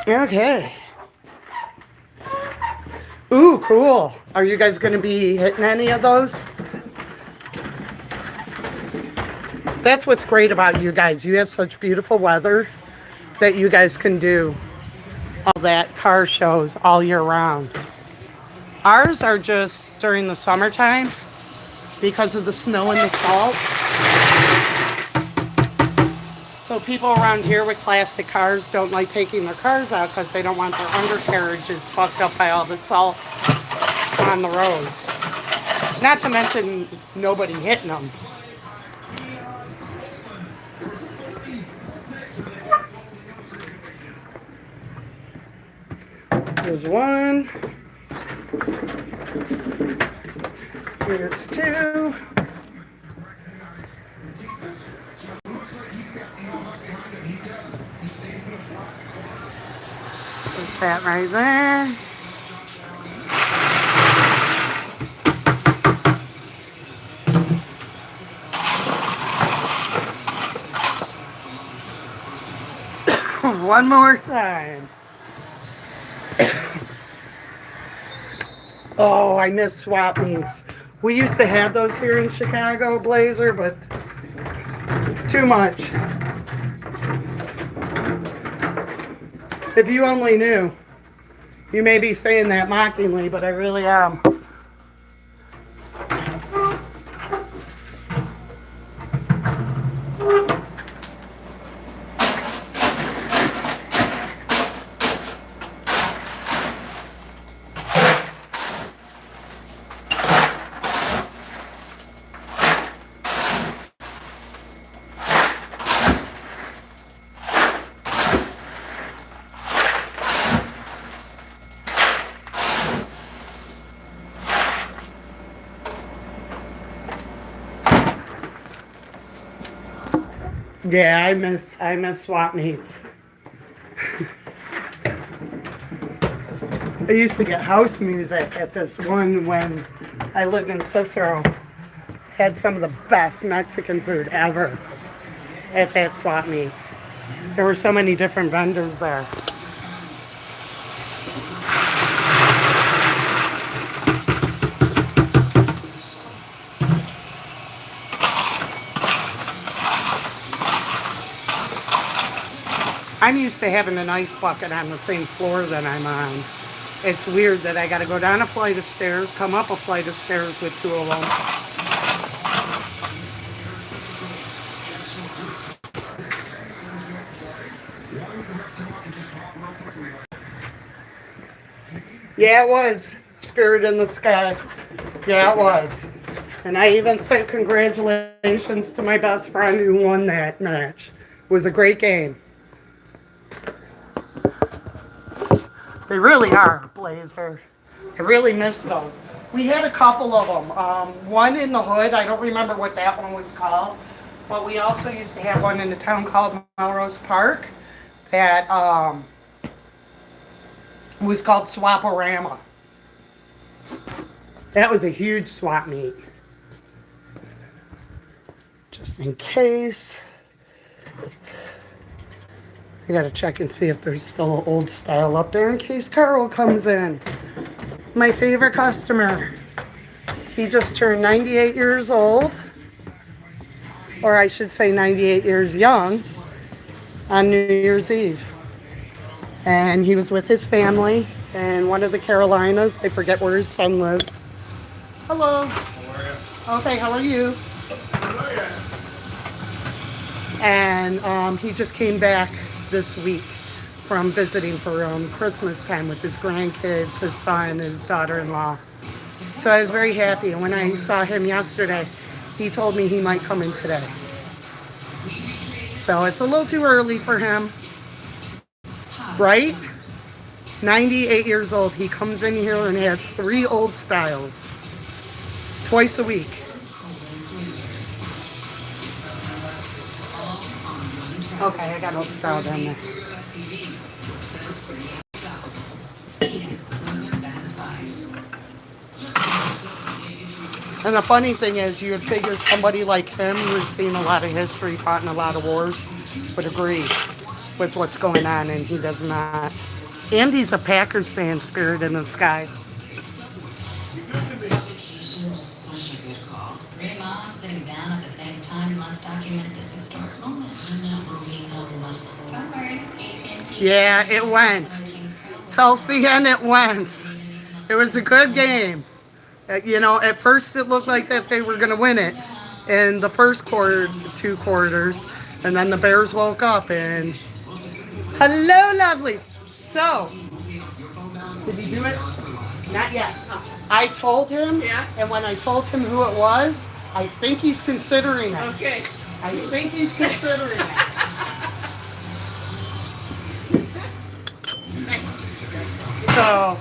Okay. Ooh, cool. Are you guys going to be hitting any of those? That's what's great about you guys. You have such beautiful weather that you guys can do all that car shows all year round. Ours are just during the summertime because of the snow and the salt. So people around here with classic cars don't like taking their cars out because they don't want their undercarriages fucked up by all the salt on the roads. Not to mention nobody hitting them. Here's one. Here's two. Put that right there. One more time. Oh, I miss swap meets. We used to have those here in Chicago, Blazer, but too much. If you only knew. You may be saying that mockingly, but I really am. Yeah, I miss swap meets. I used to get house music at this one when I lived in Cicero. Had some of the best Mexican food ever at that swap meet. There were so many different vendors there. I'm used to having an ice bucket on the same floor that I'm on. It's weird that I got to go down a flight of stairs, come up a flight of stairs with two of them. Yeah, it was. Spirit in the Sky. Yeah, it was. And I even sent congratulations to my best friend who won that match. It was a great game. They really are a blazer. I really miss those. We had a couple of them. One in the hood. I don't remember what that one was called. But we also used to have one in a town called Melrose Park that was called Swaporama. That was a huge swap meet. Just in case. I gotta check and see if there's still an old style up there in case Carl comes in. My favorite customer. He just turned 98 years old. Or I should say 98 years young on New Year's Eve. And he was with his family in one of the Carolinas. I forget where his son lives. Hello. How are you? Okay, how are you? And he just came back this week from visiting for Christmas time with his grandkids, his son, his daughter-in-law. So I was very happy. And when I saw him yesterday, he told me he might come in today. So it's a little too early for him, right? 98 years old. He comes in here and has 3 old styles twice a week. Okay, I got old style down there. And the funny thing is, you would figure somebody like him who's seen a lot of history, fought in a lot of wars, would agree with what's going on, and he does not. And he's a Packers fan, Spirit in the Sky. Such a good call. 3 moms sitting down at the same time must document this historic moment. I'm not moving a muscle. Don't worry, AT&T. Yeah, it went. Tell CN it went. It was a good game. You know, at first it looked like that they were going to win it in the first quarter, 2 quarters, and then the Bears woke up and hello, lovelies. So, did he do it? Not yet. I told him, and when I told him who it was, I think he's considering it. Okay. I think he's considering it. So,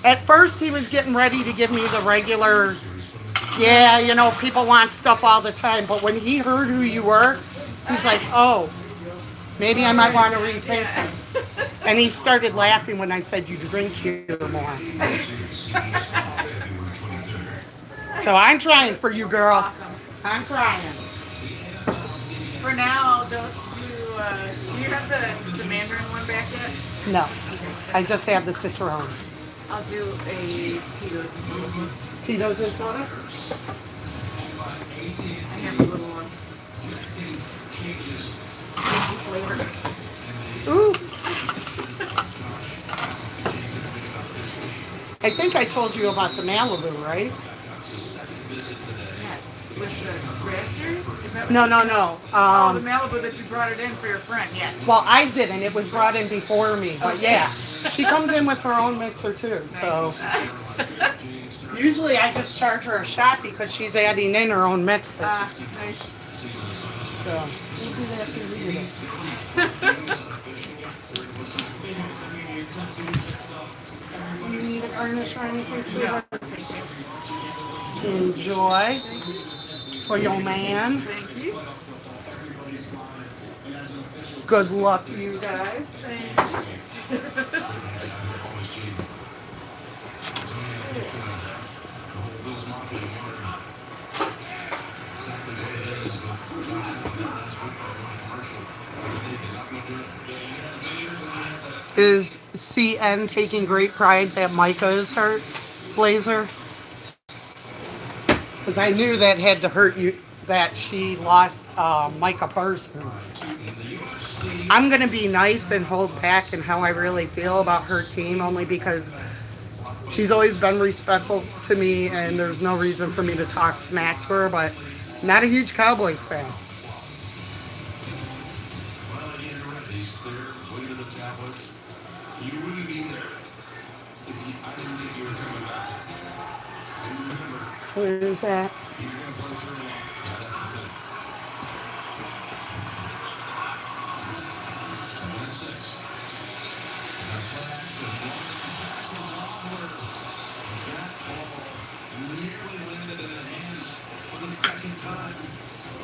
at first he was getting ready to give me the regular, yeah, you know, people want stuff all the time. But when he heard who you were, he's like, oh, maybe I might want to retake this. And he started laughing when I said you drink here more. So I'm trying for you, girl. Awesome. I'm trying. For now, do you have the Mandarin one back yet? No, I just have the Citroen. I'll do a Tito's. Tito's and soda? I have a little one. Ooh. I think I told you about the Malibu, right? Yes. With the raptor? Is that what No. the Malibu that you brought it in for your friend, yes. Well, I didn't. It was brought in before me. But yeah, she comes in with her own mixer too. So usually I just charge her a shot because she's adding in her own mixer. Nice. So we'll do that till we get it. You need a garnish or anything, sweetheart? Enjoy for your man. Thank you. Good luck to you guys. exactly what it is, but touching on that last week, I went to commercial. They did not look good. Is CN taking great pride that Micah is hurt, Blazer? Because I knew that had to hurt you, that she lost Micah Parsons. I'm going to be nice and hold back in how I really feel about her team, only because she's always been respectful to me, and there's no reason for me to talk smack to her, but not a huge Cowboys fan. Well, you're right. He's there, way to the tablet. You wouldn't be there if I didn't think you were coming back. And remember, Where is that? he's going to play through long. Yeah, that's the thing. 7-6. That play action. Robinson pass to Robert. That ball nearly landed in the hands for the second time.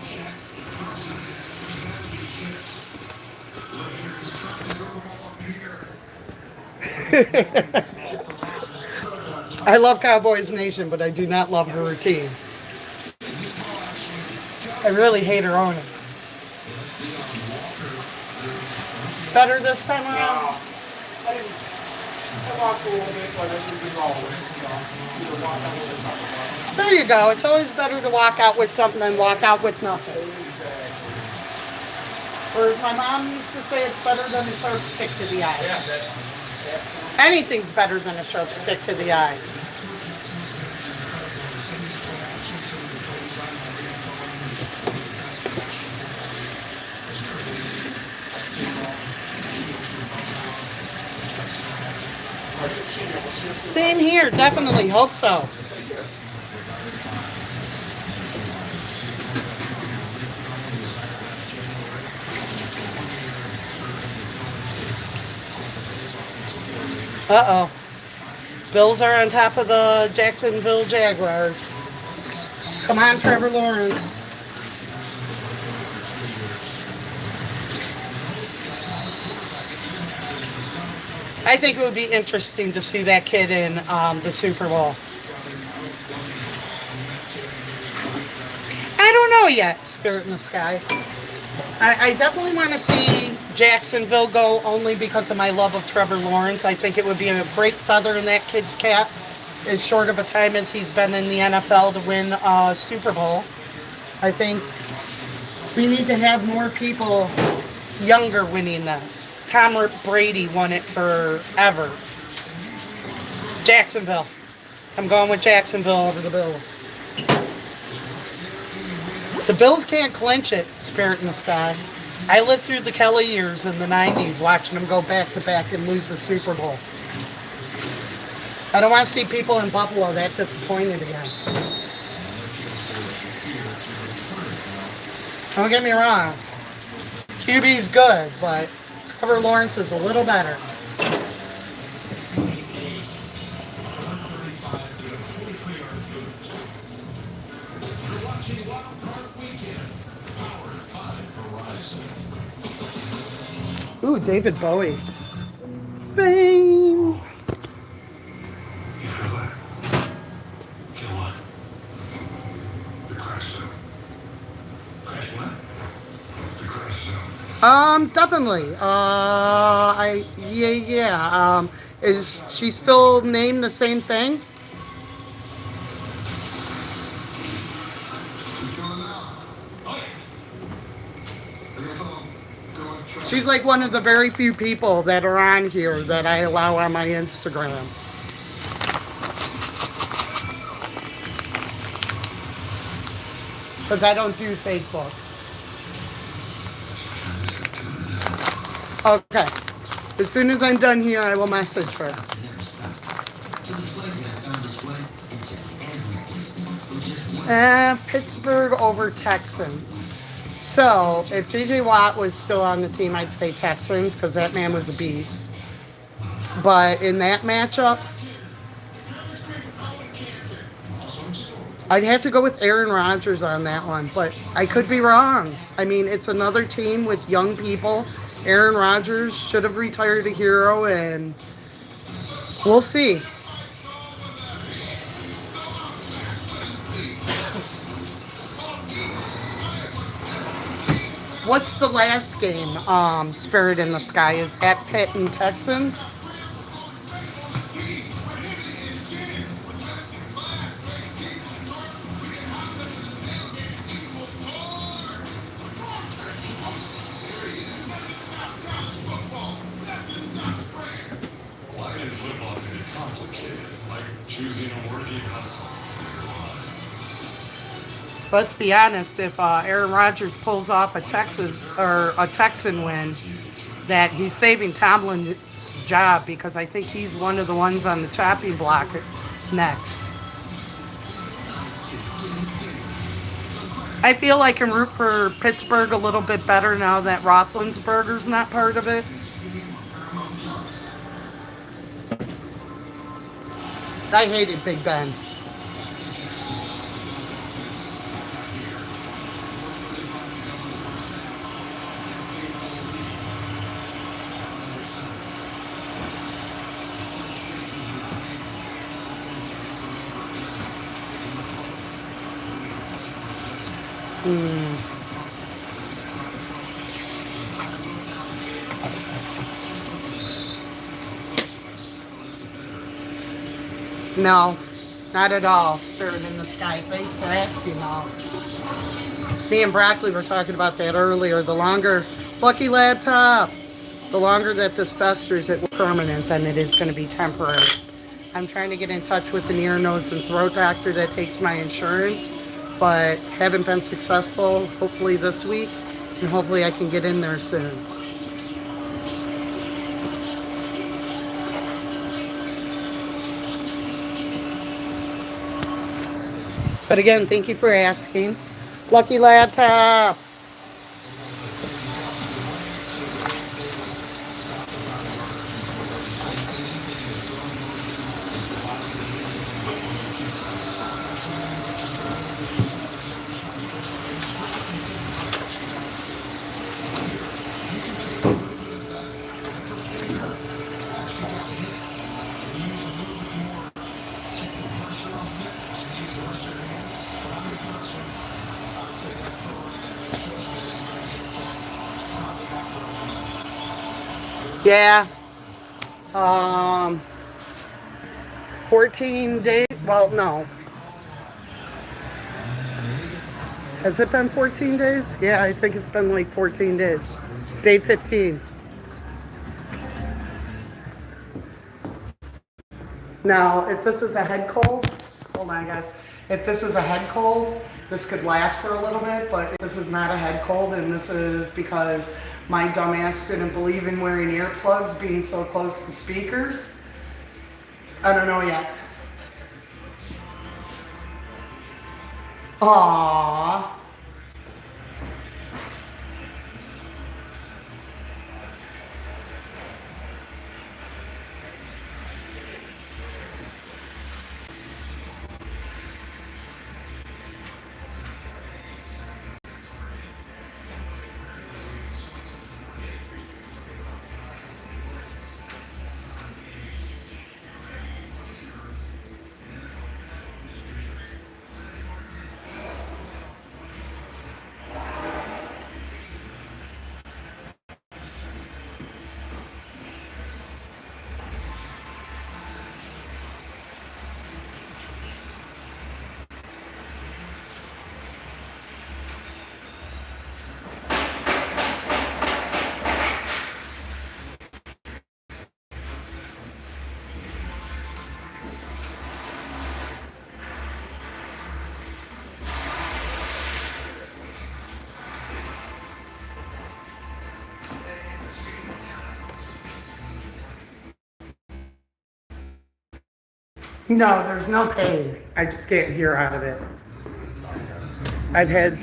Jack Thompson's. There's got to be chips. Right here is trying to throw the ball up here. I love Cowboys Nation, but I do not love her team. I really hate her owner. Better this time around? I walked a little bit, but I think it's always, There you go. It's always better to walk out with something than walk out with nothing. Or as my mom used to say, it's better than a sharp stick to the eye. Anything's better than a sharp stick to the eye. Same here, definitely. Hope so. Uh-oh. Bills are on top of the Jacksonville Jaguars. Come on, Trevor Lawrence. I think it would be interesting to see that kid in the Super Bowl. I don't know yet, Spirit in the Sky. I definitely want to see Jacksonville go only because of my love of Trevor Lawrence. I think it would be a great feather in that kid's cap as short of a time as he's been in the NFL to win a Super Bowl. I think we need to have more people younger winning this. Tom Brady won it forever. Jacksonville. I'm going with Jacksonville over the Bills. The Bills can't clinch it, Spirit in the Sky. I lived through the Kelly years in the 90s watching them go back-to-back and lose the Super Bowl. I don't want to see people in Buffalo that disappointed again. Don't get me wrong. QB's good, but Trevor Lawrence is a little better. Ooh, David Bowie. Fame. You feel that? Feel what? The crash zone. Crash what? The crash zone. Definitely. Is she still named the same thing? You feeling now? Oh, yeah. I guess I'll go and try. She's like one of the very few people that are on here that I allow on my Instagram. Because I don't do Facebook. Okay. As soon as I'm done here, I will message her. Pittsburgh over Texans. So, if J.J. Watt was still on the team, I'd say Texans, because that man was a beast. But in that matchup, I'd have to go with Aaron Rodgers on that one, but I could be wrong. I mean, it's another team with young people. Aaron Rodgers should have retired a hero, and we'll see. What's the last game? Spirit in the Sky. Is that Pitt and Texans? Life in football can be complicated, like choosing a worthy hustle. Let's be honest. If Aaron Rodgers pulls off a Texas or a Texan win, that he's saving Tomlin's job because I think he's one of the ones on the chopping block next. I feel I can root for Pittsburgh a little bit better now that Roethlisberger's not part of it. I hated Big Ben. No, not at all. Spirit in the Sky. Thanks for asking, though. Me and Broccoli were talking about that earlier. The longer, Lucky Laptop, the longer that this festers, it will be permanent than it is going to be temporary. I'm trying to get in touch with an ear, nose, and throat doctor that takes my insurance, but haven't been successful. Hopefully this week, and hopefully I can get in there soon. But again, thank you for asking. Lucky Laptop. Yeah. 14 days. Well, no. Has it been 14 days? Yeah, I think it's been like 14 days. Day 15. Now, if this is a head cold, hold on, guys. If this is a head cold, this could last for a little bit, but if this is not a head cold, and this is because my dumbass didn't believe in wearing earplugs being so close to speakers, I don't know yet. Aww. No, there's no pain. I just can't hear out of it. I've had.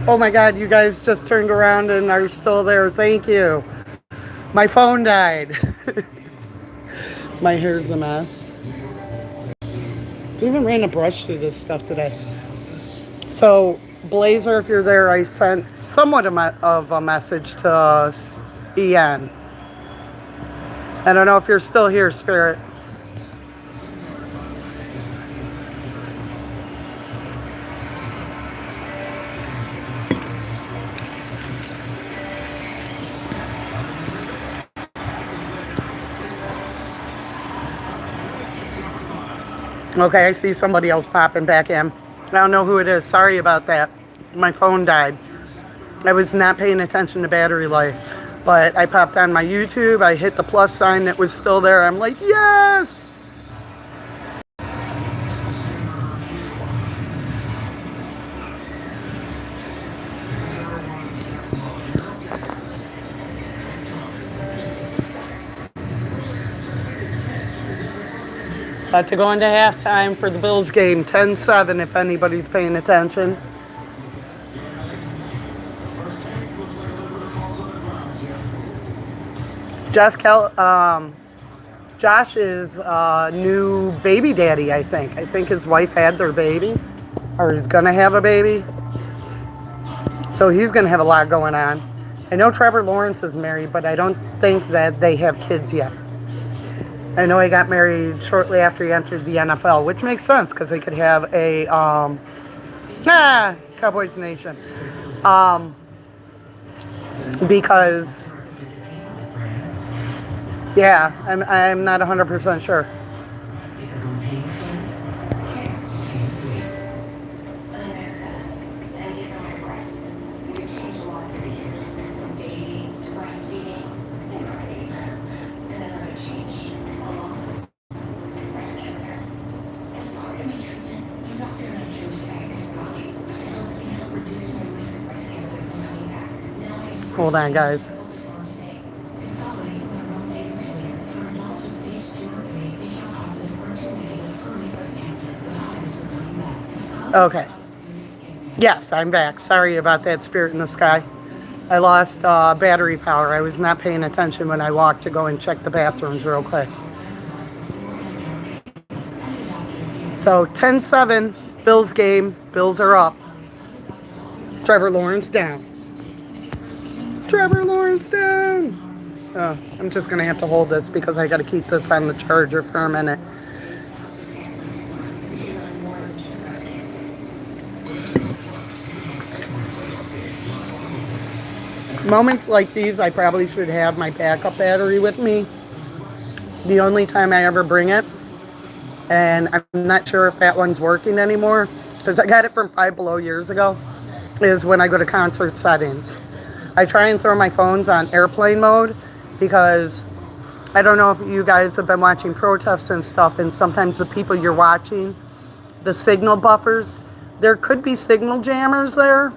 Oh my God, you guys just turned around and are still there. Thank you. My phone died. My hair's a mess. I even ran a brush through this stuff today. So, Blazer, if you're there, I sent somewhat of a message to Ian. I don't know if you're still here, Spirit. Okay, I see somebody else popping back in. I don't know who it is. Sorry about that. My phone died. I was not paying attention to battery life. But I popped on my YouTube. I hit the plus sign that was still there. I'm like, yes! About to go into halftime for the Bills game. 10-7 if anybody's paying attention. Josh is new baby daddy, I think. I think his wife had their baby, or he's going to have a baby. So he's going to have a lot going on. I know Trevor Lawrence is married, but I don't think that they have kids yet. I know he got married shortly after he entered the NFL, which makes sense because they could have a, Cowboys Nation. Because, yeah, I'm not 100% sure. Hold on, guys. Okay. Yes, I'm back. Sorry about that, Spirit in the Sky. I lost battery power. I was not paying attention when I walked to go and check the bathrooms real quick. So 10-7, Bills game. Bills are up. Trevor Lawrence down. Trevor Lawrence down. Oh, I'm just going to have to hold this because I got to keep this on the charger for a minute. Moments like these, I probably should have my backup battery with me. The only time I ever bring it, and I'm not sure if that one's working anymore, because I got it from Five Below years ago, is when I go to concert settings. I try and throw my phones on airplane mode because I don't know if you guys have been watching protests and stuff, and sometimes the people you're watching, the signal buffers, there could be signal jammers there,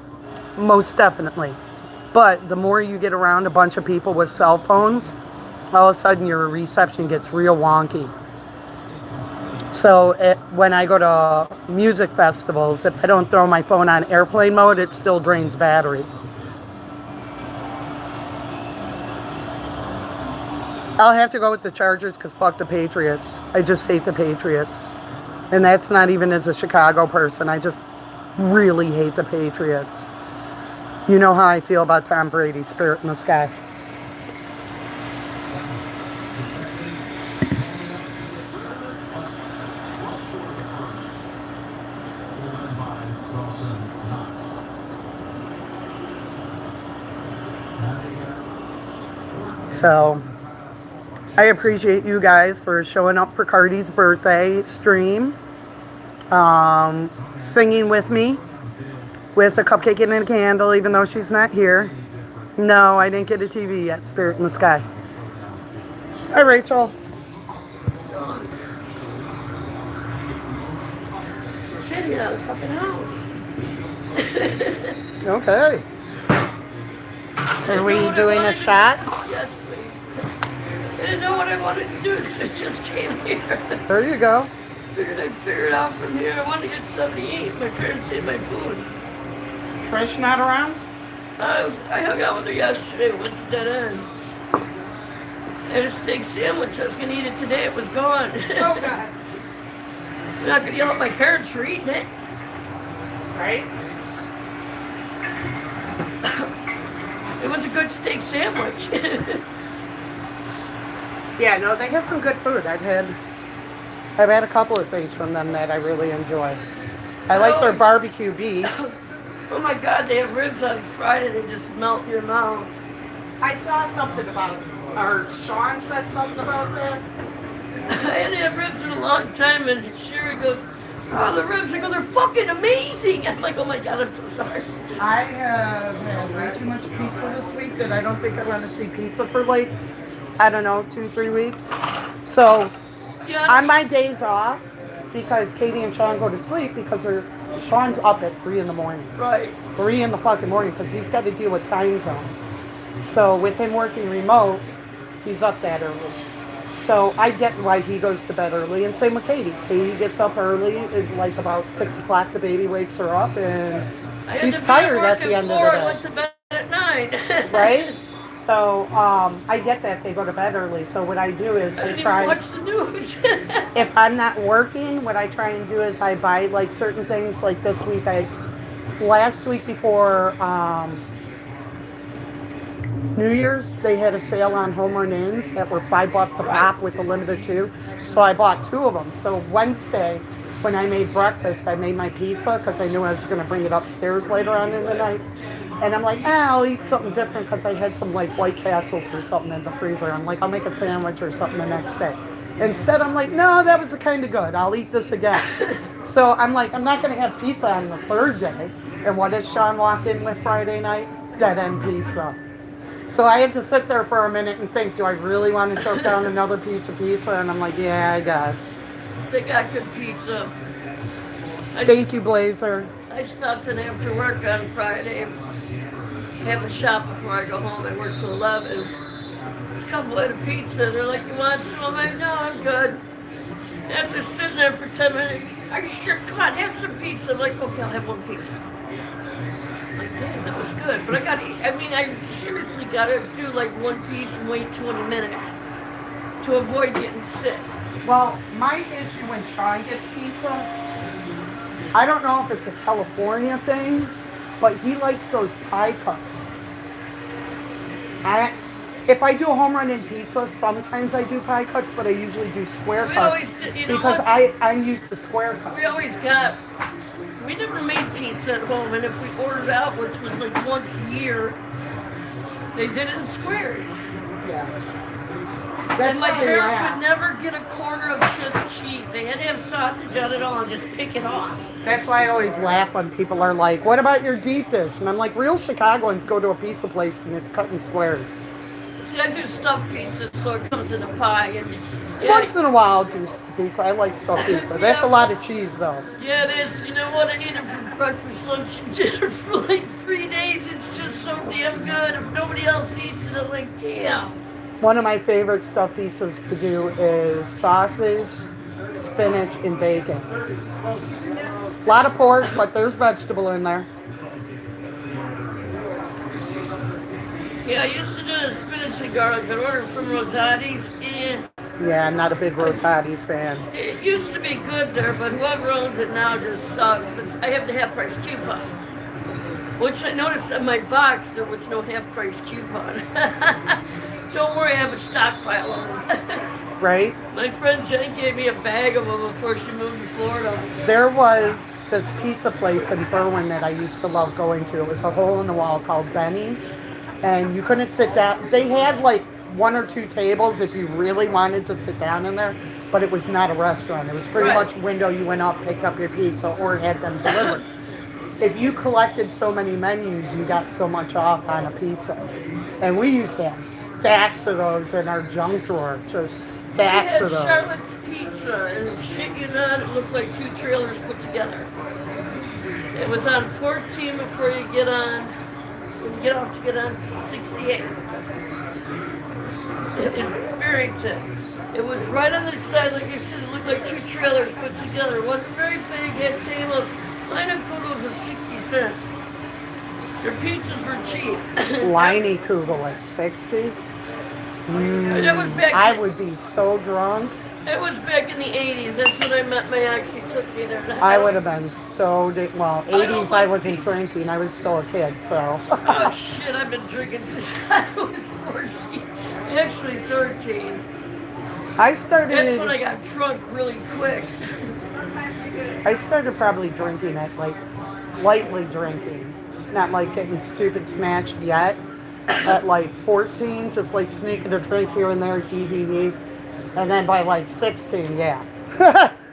most definitely. But the more you get around a bunch of people with cell phones, all of a sudden your reception gets real wonky. So when I go to music festivals, if I don't throw my phone on airplane mode, it still drains battery. I'll have to go with the Chargers because fuck the Patriots. I just hate the Patriots. And that's not even as a Chicago person. I just really hate the Patriots. You know how I feel about Tom Brady, Spirit in the Sky. So, I appreciate you guys for showing up for Cardi's birthday stream. Singing with me. With a cupcake and a candle, even though she's not here. No, I didn't get a TV yet, Spirit in the Sky. Hi, Rachel. Can't get out of the fucking house. Okay. Are we doing a shot? Yes, please. I didn't know what I wanted to do, so I just came here. There you go. Figured I'd figure it out from here. I wanted to get something to eat. My parents ate my food. Trish not around? I hung out with her yesterday, went to dead end. I had a steak sandwich. I was going to eat it today. It was gone. Oh, God. I'm not going to yell at my parents for eating it. Right? It was a good steak sandwich. Yeah, no, they have some good food. I've had a couple of things from them that I really enjoy. I like their barbecue beef. Oh my God, they have ribs on Friday. They just melt in your mouth. I saw something about it. Or Sean said something about that. I hadn't had ribs in a long time, and Sherry goes, "Oh, the ribs." I go, "They're fucking amazing." I'm like, "Oh my god, I'm so sorry." I have had way too much pizza this week that I don't think I want to see pizza for like, I don't know, 2, 3 weeks. So Yeah. on my days off, because Katie and Sean go to sleep because Sean's up at 3 in the morning. Right. 3 in the fucking morning because he's got to deal with time zones. So with him working remote, he's up that early. So I get why he goes to bed early, and same with Katie. Katie gets up early, like about 6 o'clock. The baby wakes her up, and she's tired at the end of the I day. went to bed at 9. Right? So I get that they go to bed early. So what I do is I I didn't try. even watch the news. If I'm not working, what I try and do is I buy like certain things. Like this week, last week before New Year's, they had a sale on home run ins that were $5 a pop with a limited 2. So I bought 2 of them. So Wednesday, when I made breakfast, I made my pizza because I knew I was going to bring it upstairs later on in the night. And I'm like, I'll eat something different because I had some like White Castles or something in the freezer. I'm like, I'll make a sandwich or something the next day. Instead, I'm like, no, that was kind of good. I'll eat this again. So I'm like, I'm not going to have pizza on the 3rd day. And what does Sean walk in with Friday night? Dead end pizza. So I had to sit there for a minute and think, do I really want to choke down another piece of pizza? And I'm like, yeah, I guess. They got good pizza. Thank you, Blazer. I stopped in after work on Friday. Have a shop before I go home. I work till 11. Just a couple of pizza. They're like, "You want some?" I'm like, "No, I'm good." After sitting there for 10 minutes, "Are you sure? Come on, have some pizza." I'm like, "Okay, I'll have one piece." I'm like, damn, that was good. But I seriously gotta do like one piece and wait 20 minutes to avoid getting sick. Well, my issue when Sean gets pizza, I don't know if it's a California thing, but he likes those pie cups. If I do a home run in pizza, sometimes I do pie cuts, but I usually do square cuts because I'm used to square cuts. We never made pizza at home, and if we ordered out, which was like once a year, they did it in squares. Yeah. And my parents would never get a corner of just cheese. They had to have sausage on it all and just pick it off. That's why I always laugh when people are like, what about your deep dish? And I'm like, real Chicagoans go to a pizza place and it's cut in squares. See, I do stuffed pizza, so it comes in a pie. And once in a while, I'll do pizza. I like stuffed pizza. That's a lot of cheese, though. Yeah, it is. You know what? I need it for breakfast, lunch, and dinner for like 3 days. It's just so damn good. If nobody else eats it, I'm like, damn. One of my favorite stuffed pizzas to do is sausage, spinach, and bacon. A lot of pork, but there's vegetable in there. Yeah, I used to do the spinach and garlic. I ordered from Rosati's. Yeah, I'm not a big Rosati's fan. It used to be good there, but whoever owns it now just sucks. But I have the half-price coupons, which I noticed on my box there was no half-price coupon. Don't worry, I have a stockpile of them. Right? My friend Jen gave me a bag of them before she moved to Florida. There was this pizza place in Berwyn that I used to love going to. It was a hole in the wall called Benny's. And you couldn't sit down. They had like 1 or 2 tables if you really wanted to sit down in there, but it was not a restaurant. It was pretty much a window. You went up, picked up your pizza, or had them delivered. If you collected so many menus, you got so much off on a pizza. And we used to have stacks of those in our junk drawer, just stacks of those. We had Charlotte's Pizza, and shit you not, it looked like 2 trailers put together. It was on 14 before you get on. You get off to get on 68 in Barrington. It was right on the side, like you said, it looked like 2 trailers put together. It wasn't very big, had tables. Line Kugels was 60 cents. Their pizzas were cheap. Liney Kugel at 60? That was back I would be so drunk. It was back in the 80s. That's when I met my ex. He took me there. I would have been so... 80s I wasn't drinking. I was still a kid, so... Oh, shit. I've been drinking since I was 14. Actually, 13. I started... That's when I got drunk really quick. I started probably drinking at, like, lightly drinking. Not, like, getting stupid snatched yet. At, like, 14, just, like, sneaking a drink here and there, hee. And then by like 16, yeah.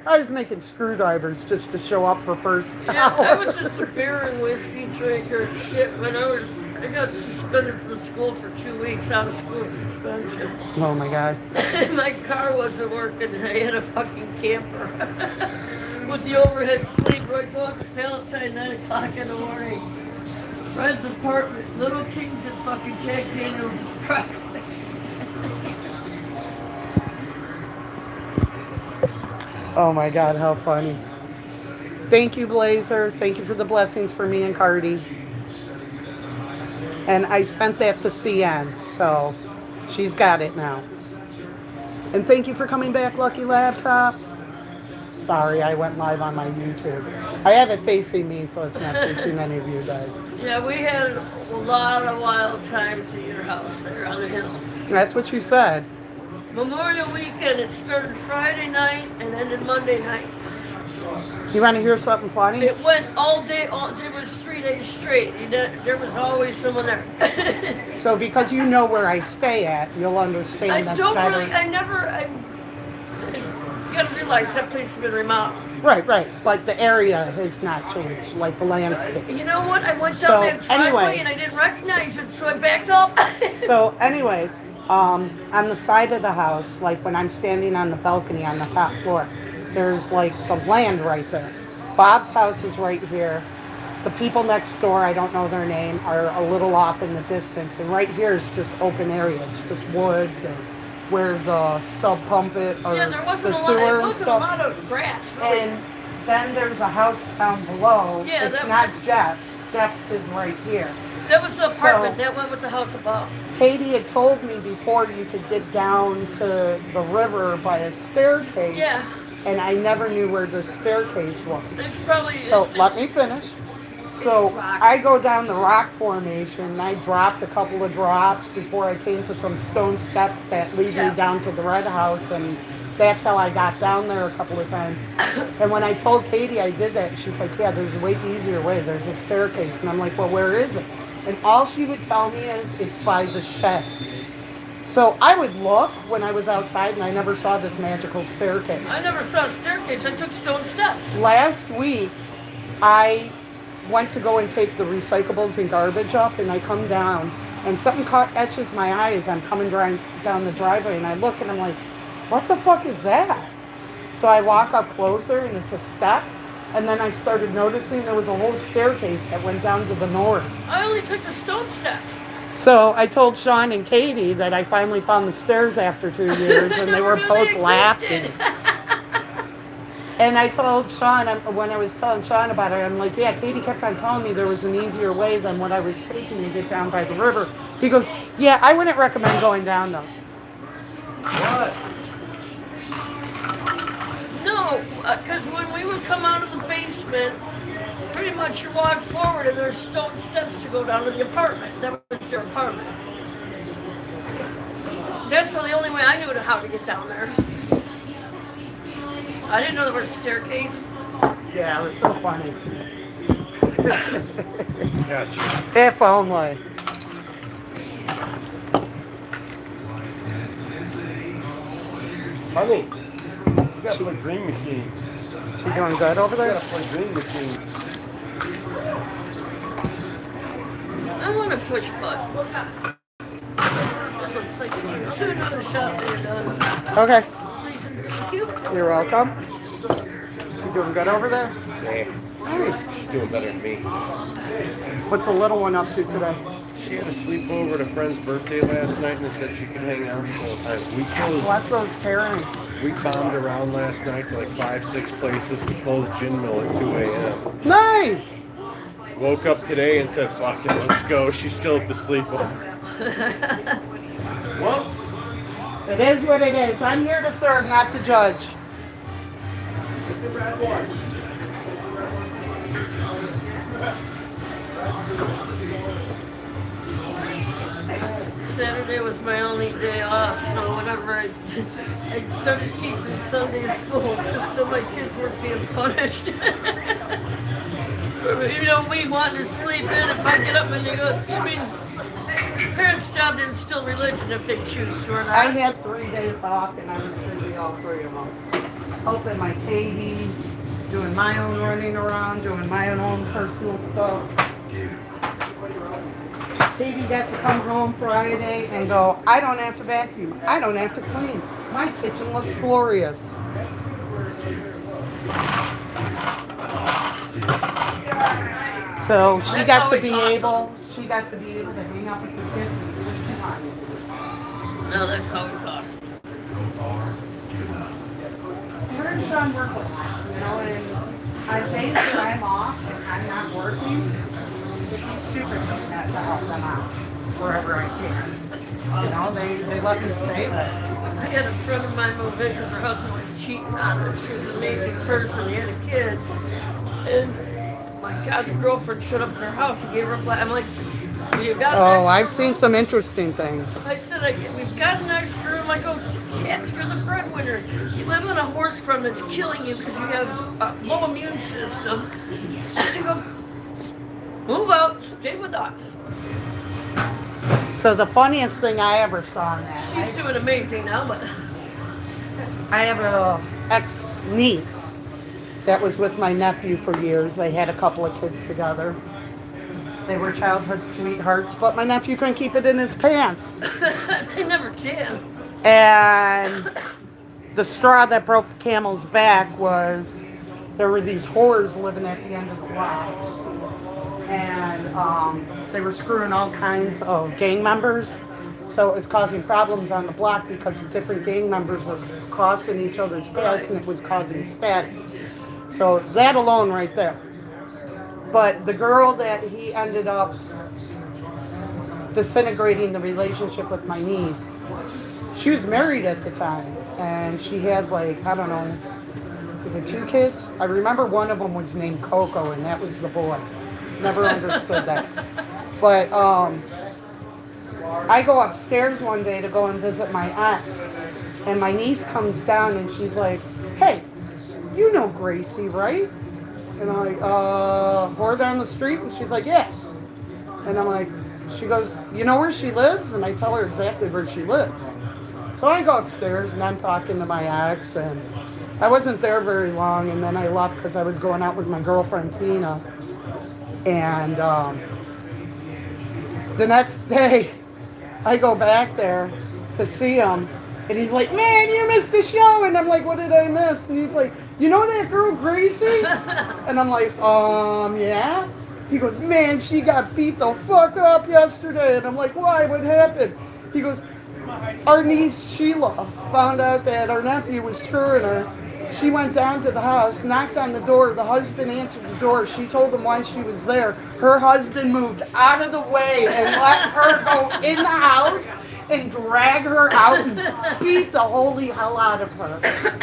I was making screwdrivers just to show up for first Yeah, I hour. was just a beer and whiskey drinker. Shit, I got suspended from school for 2 weeks, out of school suspension. Oh my God. My car wasn't working and I had a fucking camper. With the overhead sleep right going to Palatine, 9 o'clock in the morning. Friend's apartment, Little Kings and fucking Jack Daniels breakfast. Oh my God, how funny. Thank you, Blazer. Thank you for the blessings for me and Cardi. And I sent that to CN, so she's got it now. And thank you for coming back, Lucky Laptop. Sorry, I went live on my YouTube. I have it facing me, so it's not facing any of you guys. Yeah, we had a lot of wild times at your house there on the hill. That's what you said. Memorial weekend, it started Friday night and ended Monday night. You want to hear something funny? It went all day, it was 3 days straight. There was always someone there. So because you know where I stay at, you'll understand this better. You gotta realize that place has been remodeled. Right. But the area has not changed, like the landscape. You know what? I went down that driveway and I didn't recognize it, so I backed up. So anyway, on the side of the house, like when I'm standing on the balcony on the top floor, there's like some land right there. Bob's house is right here. The people next door, I don't know their name, are a little off in the distance. And right here is just open area. It's just woods and where the sub pump it or Yeah, there wasn't the a lot. sewer It and wasn't stuff. a lot of grass. Really. And then there's a house down below. Yeah, it's that- not Jeff's. Jeff's is right here. That was the apartment So- that went with the house above. Katie had told me before you could get down to the river by a staircase. Yeah. And I never knew where the staircase was. It's probably. So let me finish. So rocks. I go down the rock formation and I dropped a couple of drops before I came to some stone steps that lead Yeah. me down to the red house, and that's how I got down there a couple of times. And when I told Katie I did that, she's like, yeah, there's a way easier way. There's a staircase. And I'm like, well, where is it? And all she would tell me is it's by the shed. So I would look when I was outside and I never saw this magical staircase. I never saw a staircase. I took stone steps. Last week, I went to go and take the recyclables and garbage up, and I come down, and something etches my eye as I'm coming down the driveway, and I look, and I'm like, what the fuck is that? So I walk up closer, and it's a step, and then I started noticing there was a whole staircase that went down to the north. I only took the stone steps. So I told Sean and Katie that I finally found the stairs after 2 years, and they were Never both really laughing. existed. And I told Sean, when I was telling Sean about it, I'm like, yeah, Katie kept on telling me there was an easier way than what I was taking to get down by the river. He goes, yeah, I wouldn't recommend going down those. What? No, because when we would come out of the basement, pretty much you walk forward and there's stone steps to go down to the apartment. That was your apartment. That's the only way I knew how to get down there. I didn't know there was a staircase. Yeah, it was so funny. Gotcha. If only. Honey, you gotta play Green Machine. You doing good over You there? gotta play Green Machine. I want to push buttons. That looks like I'll do another shot when you're done. Okay, Please and thank you. you're welcome. You doing good over there? Yeah. Nice. She's doing better than me. What's the little one up to today? She had a sleepover at a friend's birthday last night and said she could hang out the whole time. Bless those parents. We bombed around last night to like 5-6 places. We closed Gin Mill at 2 a.m. Nice. Woke up today and said, fuck it, let's go. She's still at the sleepover. Well, it is what it is. I'm here to serve, not to judge. Saturday was my only day off, so whenever I started teaching Sunday school, just so my kids weren't being punished. You know, me wanting to sleep in, if I get up and they go, I mean, parents' job allowed to instill religion if they choose to or not. I had 3 days off and I was busy all 3 of them. Helping my Katie, doing my own running around, doing my own personal stuff. Katie got to come home Friday and go, I don't have to vacuum. I don't have to clean. My kitchen looks glorious. So she That's got to always be awesome. able to hang out with the kids and do what she wanted. No, that's always awesome. Go far, give up. Her and Sean work with me, you know, and on days that I'm off and I'm not working, it'd be stupid for me not to help them out wherever I can. You know, they let me stay there. I had a friend of mine move in because her husband was cheating on her. She was an amazing person. He had a kid. And my God, the girlfriend showed up in her house and gave her a flat. I'm like, you got Oh, an I've extra seen room? some interesting things. I said, we've got an extra room. I go, Kathy, you're the breadwinner. You live on a horse farm that's killing you because you have a low immune system. And I go, move out, stay with us. So the funniest thing I ever saw in that, She's doing amazing now, but I have a ex-niece that was with my nephew for years. They had a couple of kids together. They were childhood sweethearts, but my nephew couldn't keep it in his pants. they never can. And the straw that broke the camel's back was there were these whores living at the end of the block. And they were screwing all kinds of gang members. So it was causing problems on the block because the different gang members were crossing each other's paths and it was causing static. So that alone right there. But the girl that he ended up disintegrating the relationship with my niece, she was married at the time. And she had like, I don't know, was it 2 kids? I remember one of them was named Coco and that was the boy. Never understood that. But I go upstairs one day to go and visit my ex. And my niece comes down and she's like, hey, you know Gracie, right? And I'm like, whore down the street? And she's like, yeah. And I'm like, she goes, you know where she lives? And I tell her exactly where she lives. So I go upstairs and I'm talking to my ex and I wasn't there very long and then I left because I was going out with my girlfriend Tina. And the next day I go back there to see him and he's like, man, you missed the show. And I'm like, what did I miss? And he's like, you know that girl Gracie? And I'm like, yeah. He goes, man, she got beat the fuck up yesterday. And I'm like, why? What happened? He goes, our niece Sheila found out that our nephew was screwing her. She went down to the house, knocked on the door. The husband answered the door. She told him why she was there. Her husband moved out of the way and let her go in the house and drag her out and beat the holy hell out of her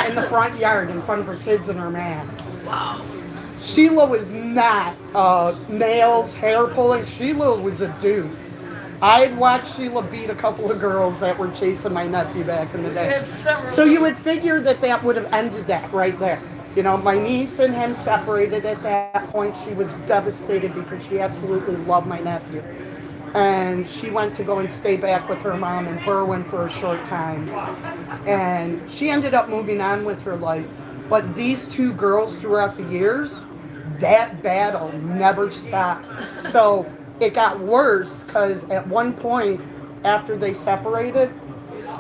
in the front yard in front of her kids and her man. Wow. Sheila was not nails, hair pulling. Sheila was a dude. I'd watched Sheila beat a couple of girls that were chasing my nephew back in the day. So you would figure that would have ended that right there. You know, my niece and him separated at that point. She was devastated because she absolutely loved my nephew. And she went to go and stay back with her mom in Berwyn for a short time. And she ended up moving on with her life. But these 2 girls throughout the years, that battle never stopped. So it got worse because at one point after they separated,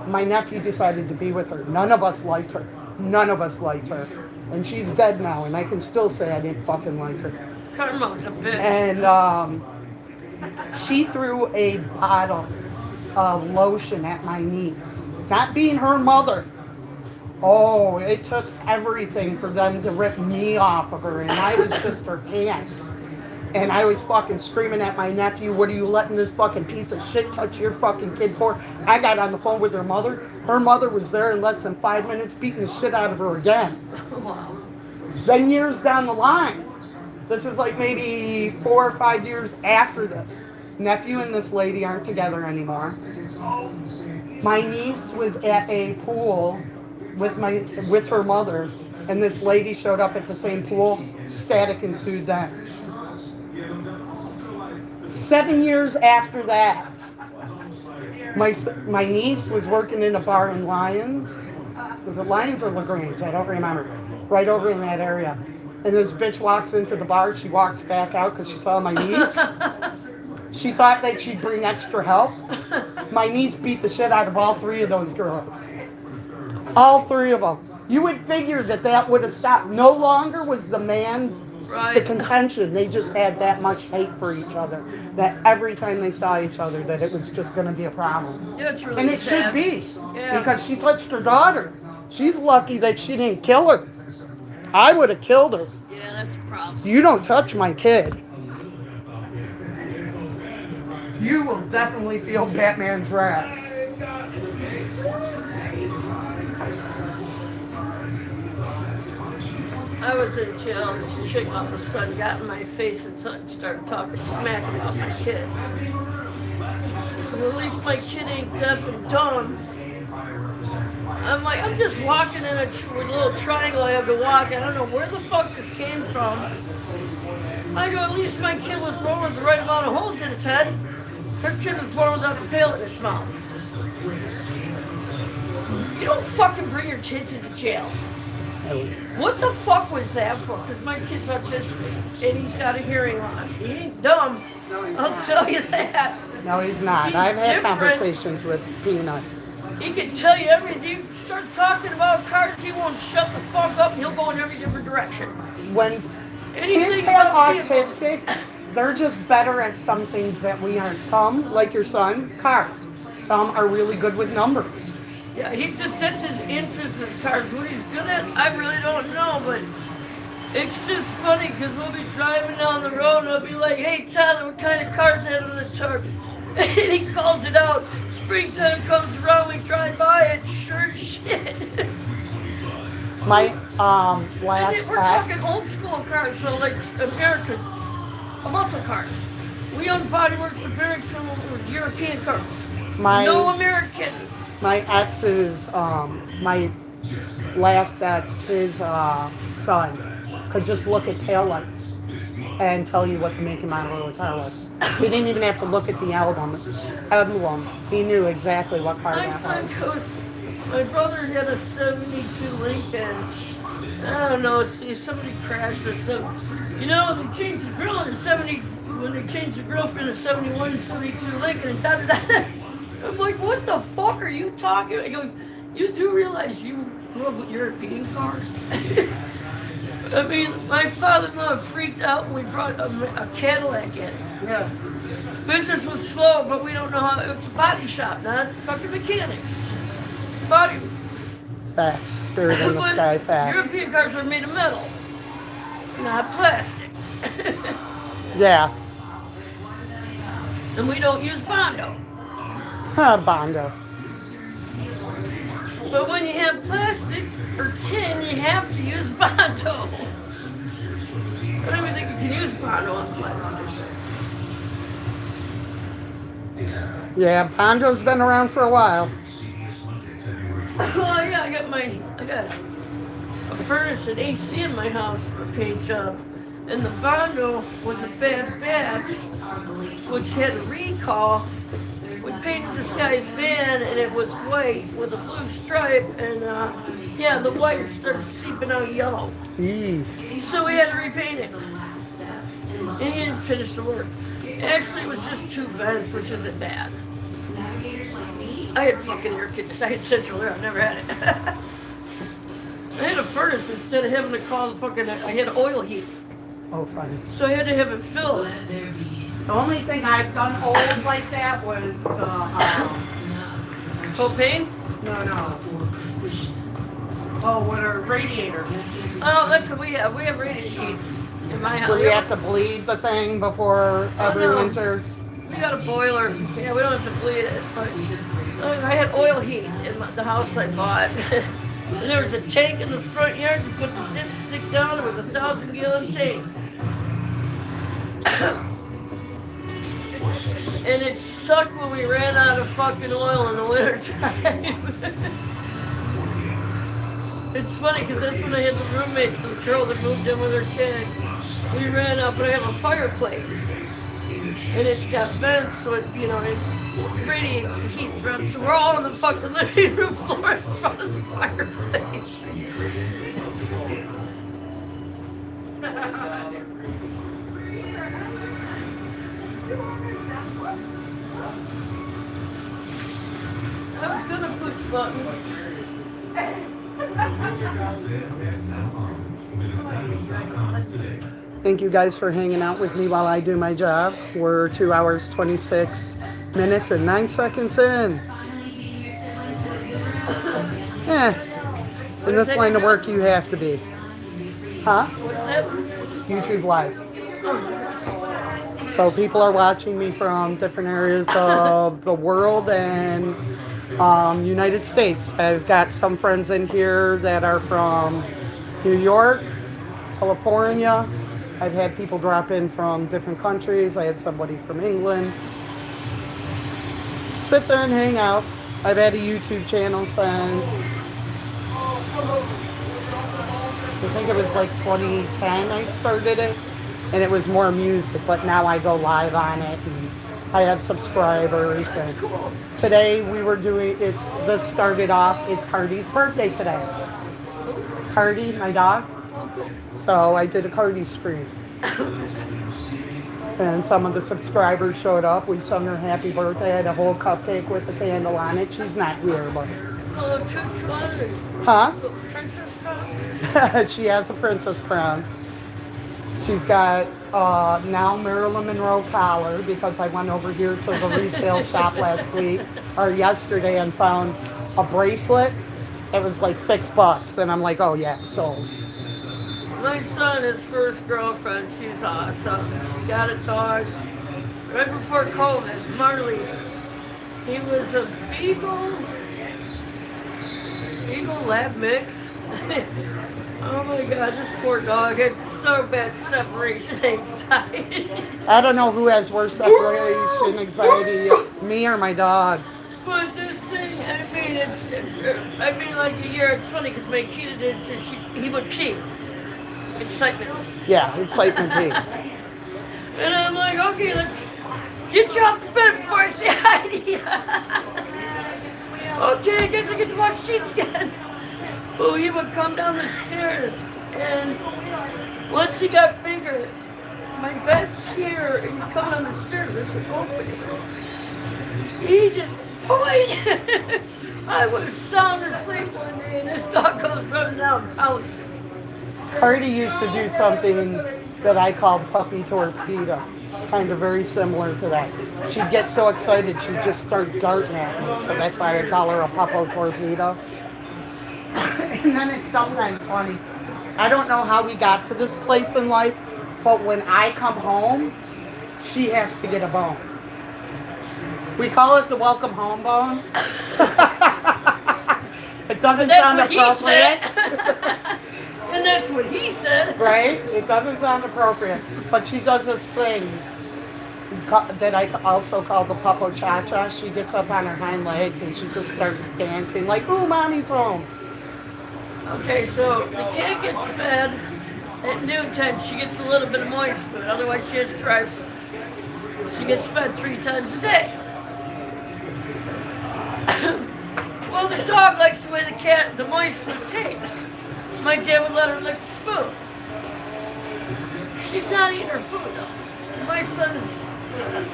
my nephew decided to be with her. None of us liked her. None of us liked her. And she's dead now, and I can still say I didn't fucking like her. Karma's a bitch. And she threw a bottle of lotion at my niece. Not being her mother. Oh, it took everything for them to rip me off of her, and I was just her aunt. And I was fucking screaming at my nephew, what are you letting this fucking piece of shit touch your fucking kid for? I got on the phone with her mother. Her mother was there in less than 5 minutes beating the shit out of her again. Wow. Then years down the line, this is like maybe 4 or 5 years after this, nephew and this lady aren't together anymore. My niece was at a pool with her mother, and this lady showed up at the same pool. Static ensued then. 7 years after that, My niece was working in a bar in Lyons. Was it Lyons or LaGrange? I don't remember. Right over in that area. And this bitch walks into the bar. She walks back out because she saw my niece. She thought that she'd bring extra help. My niece beat the shit out of all three of those girls. All three of them. You would figure that that would have stopped. No longer was the man Right. the contention. They just had that much hate for each other. That every time they saw each other, that it was just going to be a problem. Yeah, it's really And it sad. should be. Yeah. Because she touched her daughter. She's lucky that she didn't kill her. I would have killed her. Yeah, that's a problem. You don't touch my kid. You will definitely feel Batman's wrath. I was in jail. This chick all of a sudden got in my face and started talking smack about my kid. Well, at least my kid ain't deaf and dumb. I'm like, I'm just walking in a little triangle I have to walk. I don't know where the fuck this came from. I go, at least my kid was born with the right amount of holes in its head. Her kid was born without a pail in its mouth. You don't fucking bring your kids into jail. What the fuck was that for? Because my kid's autistic and he's got a hearing loss. He ain't dumb. No, he's I'll not. tell you that. No, he's not. He's I've had different. conversations with Peanut. He can tell you everything. You start talking about cars, he won't shut the fuck up. He'll go in every different direction. When Anything kids have about vehicles. autistic, they're just better at some things that we aren't. Some, like your son, cars. Some are really good with numbers. Yeah, that's his interest in cars. What he's good at, I really don't know, but it's just funny because we'll be driving down the road and I'll be like, hey Tyler, what kind of car's that on the truck? And he calls it out. Springtime comes around, we drive by it, sure as shit. My last We're talking old school cars, so like American muscle cars. We own Bodyworks American European cars. No American. My ex's, my last ex, his son, could just look at taillights and tell you what the make and model of the car was. He didn't even have to look at the album. He knew exactly what car My that son was. goes, my brother had a 72 Lincoln. I don't know, see, somebody crashed or something. You know, they changed the grill in the 70, when they changed the grill from the 71 to 72 Lincoln and da-da-da. I'm like, what the fuck are you talking about? I go, you do realize you grew up with European cars? I mean, my father-in-law freaked out when we brought a Cadillac in. Yeah. Business was slow, but we don't know how. It's a body shop, not fucking mechanics. Body. Facts. Spirit in the But sky facts. European cars are made of metal, not plastic. Yeah. And we don't use Bondo. Bondo. But when you have plastic or tin, you have to use Bondo. I don't even think you can use Bondo on plastic. Yeah, Bondo's been around for a while. Oh yeah, I got a furnace and AC in my house for a paint job. And the Bondo was a bad batch, which had a recall. We painted this guy's van and it was white with a blue stripe and yeah, the white started seeping out yellow. So we had to repaint it. And he didn't finish the work. Actually, it was just two vents, which isn't bad. I had fucking air conditioning. I had central air. I've never had it. I had a furnace instead of having to call the fucking. I had oil heat. Oh, funny. So I had to have it filled. The only thing I've done old like that was the Propane? no. Oh, what are radiators? Oh, that's what we have. We have radiator heat in my house. Where you have to bleed the thing before every no. winter. We got a boiler. Yeah, we don't have to bleed it. But I had oil heat in the house I bought. And there was a tank in the front yard. You put the dipstick down. It was a 1,000-gallon tank. And it sucked when we ran out of fucking oil in the wintertime. It's funny because that's when I had the roommate, the girl that moved in with her kid. We ran out, but I have a fireplace. And it's got vents, so it, it radiates heat throughout. So we're all on the fucking living room floor in front of the fireplace. I was gonna push buttons. Thank you guys for hanging out with me while I do my job. We're 2 hours, 26 minutes, and 9 seconds in. In this line of work, you have to be. Huh? What's that? YouTube Live. So people are watching me from different areas of the world and United States. I've got some friends in here that are from New York, California. I've had people drop in from different countries. I had somebody from England. Sit there and hang out. I've had a YouTube channel since, I think it was like 2010 I started it. And it was more music, but now I go live on it and I have subscribers. And today we were doing, this started off, it's Cardi's birthday today. Cardi, my dog. So I did a Cardi stream. And some of the subscribers showed up. We sung her happy birthday. I had a whole cupcake with a candle on it. She's not here, but. Huh? She has a princess crown. She's got now Marilyn Monroe collar because I went over here to the resale shop last week or yesterday and found a bracelet. It was like $6, and I'm like, oh yeah, sold. My son, his first girlfriend, she's awesome. He got a dog right before COVID, Marley. He was a Beagle Lab mix. Oh my God, this poor dog had so bad separation anxiety. I don't know who has worse separation anxiety, me or my dog. But this thing, I mean, like a year. It's funny because my Kita did. He would pee. Excitement. Yeah, excitement pee. And I'm like, okay, let's get you off the bed before I say hi to you. Okay, I guess I get to watch Sheets again. Well, he would come down the stairs, and once he got bigger, my bed's here, and he'd come down the stairs. I said, open it. He just pointed. I was sound asleep one day, and this dog goes running down and pounces. Cardi used to do something that I called puppy torpedo, kind of very similar to that. She'd get so excited, she'd just start darting at me, so that's why I call her a puppo torpedo. And then it's sometimes funny. I don't know how we got to this place in life, but when I come home, she has to get a bone. We call it the welcome home bone. It doesn't sound appropriate. And that's what he said. Right? It doesn't sound appropriate. But she does this thing that I also call the Puppo Cha-Cha. She gets up on her hind legs and she just starts dancing like, ooh, mommy's home. Okay, so the kid gets fed at noontime. She gets a little bit of moist food. Otherwise, she has dry food. She gets fed 3 times a day. Well, the dog likes the way the moist food tastes. My dad would let her lick the spoon. She's not eating her food, though. My son,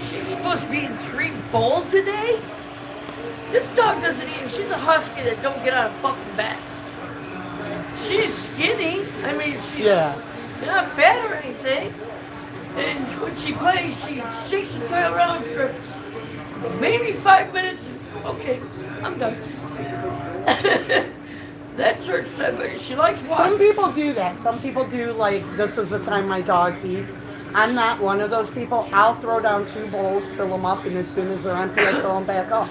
she's supposed to be eating 3 bowls a day? This dog doesn't eat. She's a husky that don't get out of fucking bed. She's skinny. I mean, she's not fat or anything. And when she plays, she shakes the toy around for maybe 5 minutes. Okay, I'm done. That's her excitement. She likes watching. Some people do that. Some people do, like, this is the time my dog eats. I'm not one of those people. I'll throw down 2 bowls, fill them up, and as soon as they're empty, I fill them back up.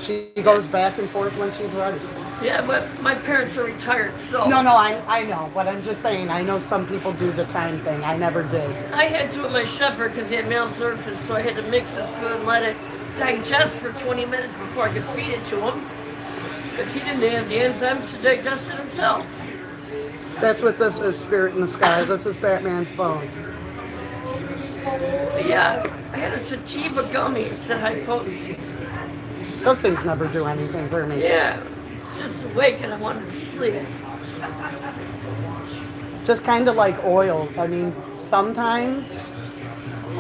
She goes back and forth when she's ready. Yeah, but my parents are retired, so... No, I know, but I'm just saying, I know some people do the time thing. I never did. I had to with my shepherd because he had malabsorption, so I had to mix his food and let it digest for 20 minutes before I could feed it to him. Because he didn't have the enzymes to digest it himself. That's what this is, Spirit in the Sky. This is Batman's bone. Yeah, I had a sativa gummy. It said high potency. Those things never do anything for me. Yeah, just awake and I wanted to sleep. Just kind of like oils. I mean, sometimes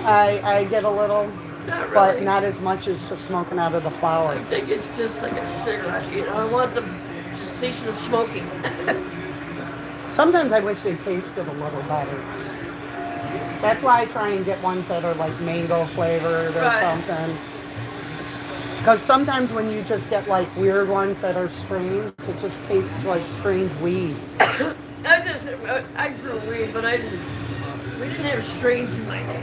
I get a little, Not really. but not as much as just smoking out of the flower. I think it's just like a cigarette, you know. I want the sensation of smoking. Sometimes I wish they tasted a little better. That's why I try and get ones that are like mango flavored or Right. something. Because sometimes when you just get like weird ones that are strange, it just tastes like strange weed. I grew weed, but we didn't have strains in my day.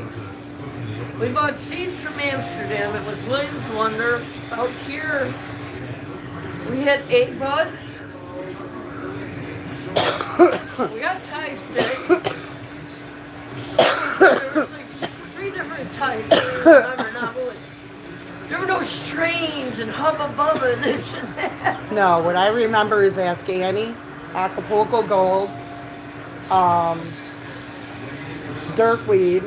We bought seeds from Amsterdam. It was Williams Wonder. Out here, we had 8 bud. We got Thai stick. There was like 3 different types. I remember not really. There were no strains and hubba bubba and this and that. No, what I remember is Afghani, Acapulco Gold, Dirtweed,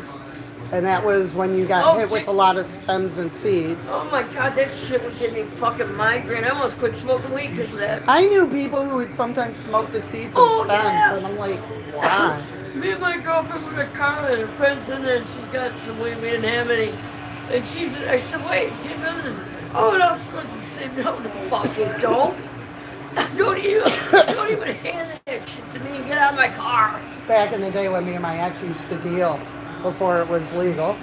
and that was when you got hit with a lot of stems and seeds. Oh my god, that shit would give me fucking migraine. I almost quit smoking weed because of that. I knew people who would sometimes smoke the seeds and stems, and I'm like, why? Me and my girlfriend were in the car and her friend's in there and she's got some weed. We didn't have any. And I said, wait, give me this. Oh, and I was supposed to say, no, the fuck you don't. Don't even hand that shit to me and get out of my car. Back in the day when me and my ex used to deal, before it was legal,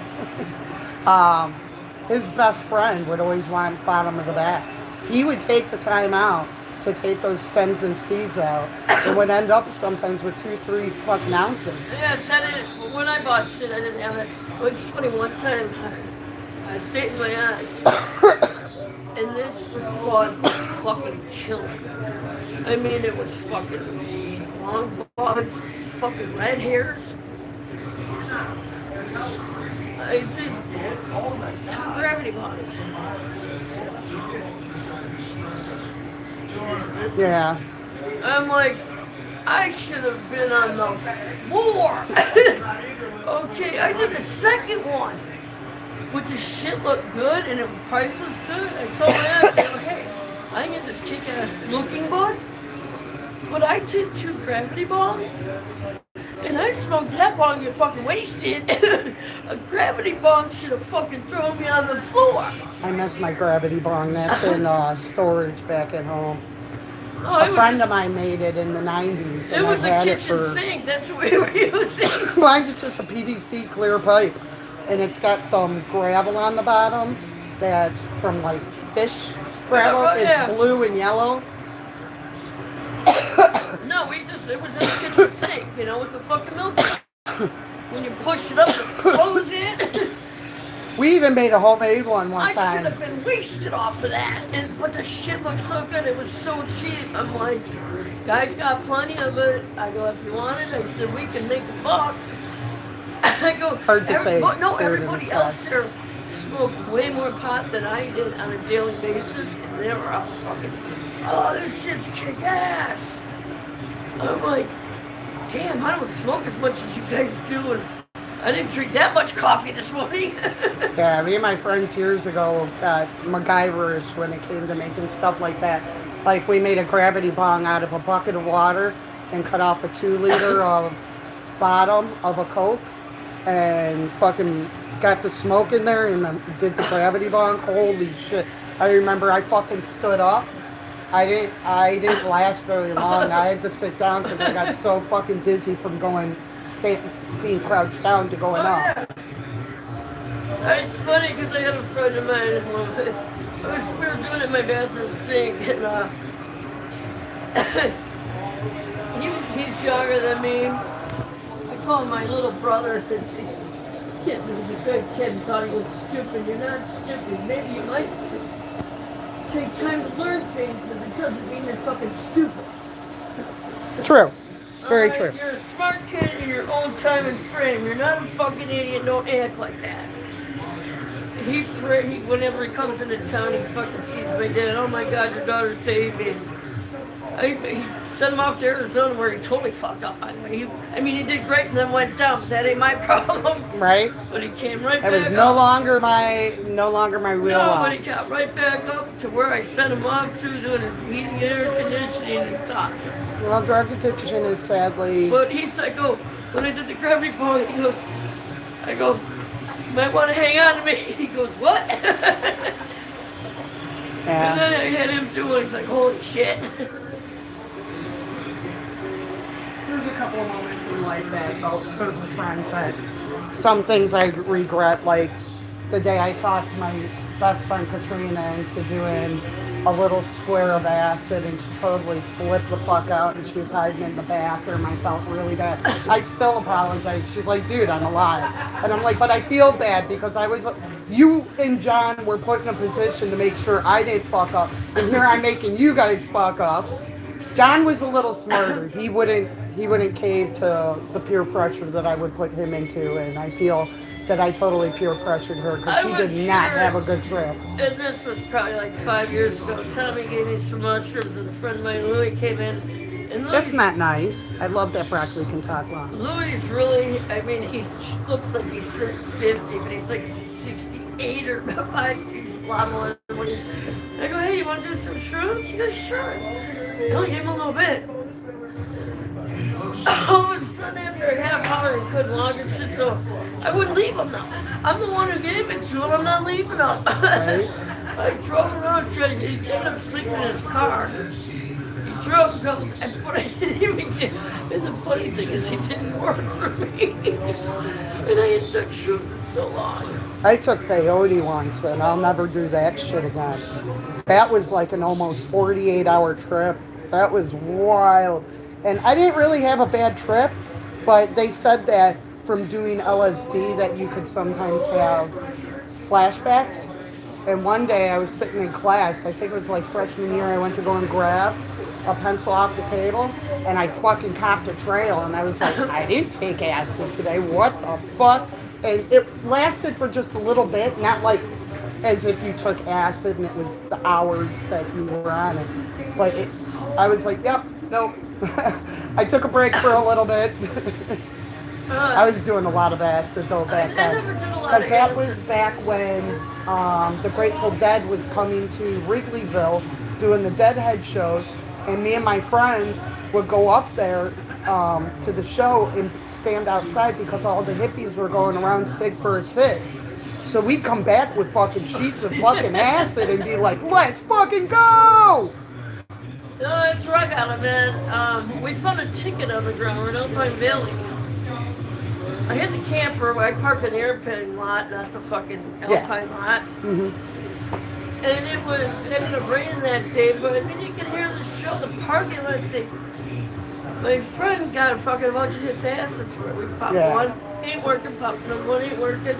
his best friend would always want bottom of the bag. He would take the time out to take those stems and seeds out. It would end up sometimes with 2-3 fucking ounces. Yes, when I bought shit, I didn't have it. Well, it's funny, one time, I stayed in my eyes, and this bud fucking killed me. I mean, it was fucking long buds, fucking red hairs. I did 2 gravity bonds. Yeah. I'm like, I should have been on the floor. Okay, I did the second one. But the shit looked good and the price was good. I told my ass, hey, I can get this kick-ass looking bud. But I took 2 gravity bombs and I smoked that bong and get fucking wasted. A gravity bong should have fucking thrown me on the floor. I miss my gravity bong. That's in storage back at home. Oh, A friend of mine made it in the 90s. It was a kitchen sink. That's what we were using. Mine's just a PVC clear pipe. And it's got some gravel on the bottom that's from like fish gravel. Yeah. It's blue and yellow. No, it was in the kitchen sink, you know, with the fucking milk. When you push it up, it close it. We even made a homemade one I time. should have been wasted off of that. But the shit looked so good. It was so cheap. I'm like, guys got plenty of it. I go, if you want it, I said, we can make a buck. I go, Hard to say. Everybody else there smoked way more pot than I did on a daily basis. And they were all fucking, oh, this shit's kick-ass. I'm like, damn, I don't smoke as much as you guys do. And I didn't drink that much coffee this morning. Yeah, me and my friends years ago got MacGyverish when it came to making stuff like that. Like we made a gravity bong out of a bucket of water and cut off a 2-liter of bottom of a Coke and fucking got the smoke in there and did the gravity bong. Holy shit. I remember I fucking stood up. I didn't last very long. I had to sit down because I got so fucking dizzy from being crouched down to going up. It's funny because I had a friend of mine. We were doing it in my bathroom sink, and he's younger than me. I call him my little brother because he was a good kid and thought he was stupid. You're not stupid. Maybe you might take time to learn things, but it doesn't mean you're fucking stupid. True. Very true. You're a smart kid in your own time and frame. You're not a fucking idiot. Don't act like that. Whenever he comes into town, he fucking sees my dad. Oh my God, your daughter saved me. I sent him off to Arizona where he totally fucked up. He did great and then went down, but that ain't my problem. Right? But he came right It back was up. no longer my wheel No, well. but he got right back up to where I sent him off to doing his heating and air conditioning. It's awesome. Well, drug addiction is sadly. But he's like, oh, when I did the gravity ball, he goes, I go, you might want to hang on to me. He goes, what? Yeah. And then I had him do it. He's like, holy shit. There's a couple of moments in life that certain friends that some things I regret, like the day I talked my best friend Katrina into doing a little square of acid and she totally flipped the fuck out and she was hiding in the bathroom. I felt really bad. I still apologize. She's like, dude, I'm alive. And I'm like, but I feel bad because you and John were put in a position to make sure I didn't fuck up. And here I'm making you guys fuck up. John was a little smarter. He wouldn't cave to the peer pressure that I would put him into, and I feel that I totally peer pressured her because she did not have a good trip. And this was probably like 5 years ago. Tommy gave me some mushrooms, and a friend of mine, Louie, came in. And That's not nice. I love that broccoli can talk long. Louis really, he looks like he's 50, but he's like 68 or he's a lot more than what he's. I go, hey, you want to do some shrooms? She goes, sure. I only gave him a little bit. All of a sudden, after a half hour, he couldn't longer shit, so I wouldn't leave him now. I'm the one who gave it to him. I'm not leaving him. Right? I drove around, he ended up sleeping in his car. He threw up a couple times, but I didn't even get. And the funny thing is, he didn't work for me. And I hadn't took shrooms in so long. I took peyote once, and I'll never do that shit again. That was like an almost 48-hour trip. That was wild. And I didn't really have a bad trip, but they said that from doing LSD that you could sometimes have flashbacks. And one day I was sitting in class, I think it was like freshman year, I went to go and grab a pencil off the table, and I fucking copped a trail, and I was like, I didn't take acid today, what the fuck? And it lasted for just a little bit, not like as if you took acid and it was the hours that you were on it. But I was like, yep, nope. I took a break for a little bit. I was doing a lot of acid though back then. Because that was back when the Grateful Dead was coming to Wrigleyville doing the Deadhead shows, and me and my friends would go up there to the show and stand outside because all the hippies were going around sig for a cig. So we'd come back with fucking sheets of fucking acid and be like, let's fucking go! No, it's rock out, man. We found a ticket on the ground. We're in Alpine Valley. I had the camper where I parked in the airplane lot, not the fucking Alpine lot. Mm-hmm. And it ended up raining that day, but you can hear the show, the parking lot say, my friend got a fucking bunch of hits acid for it. We popped one, ain't working, popped another one, ain't working.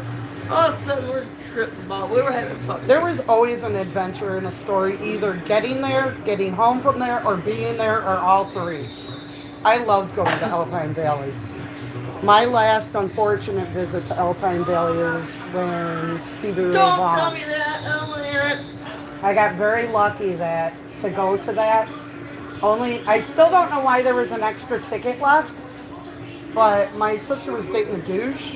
All of a sudden, we're tripping ball. We were having fun. There was always an adventure in a story, either getting there, getting home from there, or being there, or all three. I loved going to Alpine Valley. My last unfortunate visit to Alpine Valley is when Stevie Ray Don't Vaughan. tell me that. I don't want to hear it. I got very lucky to go to that. Only, I still don't know why there was an extra ticket left, but my sister was dating a douche,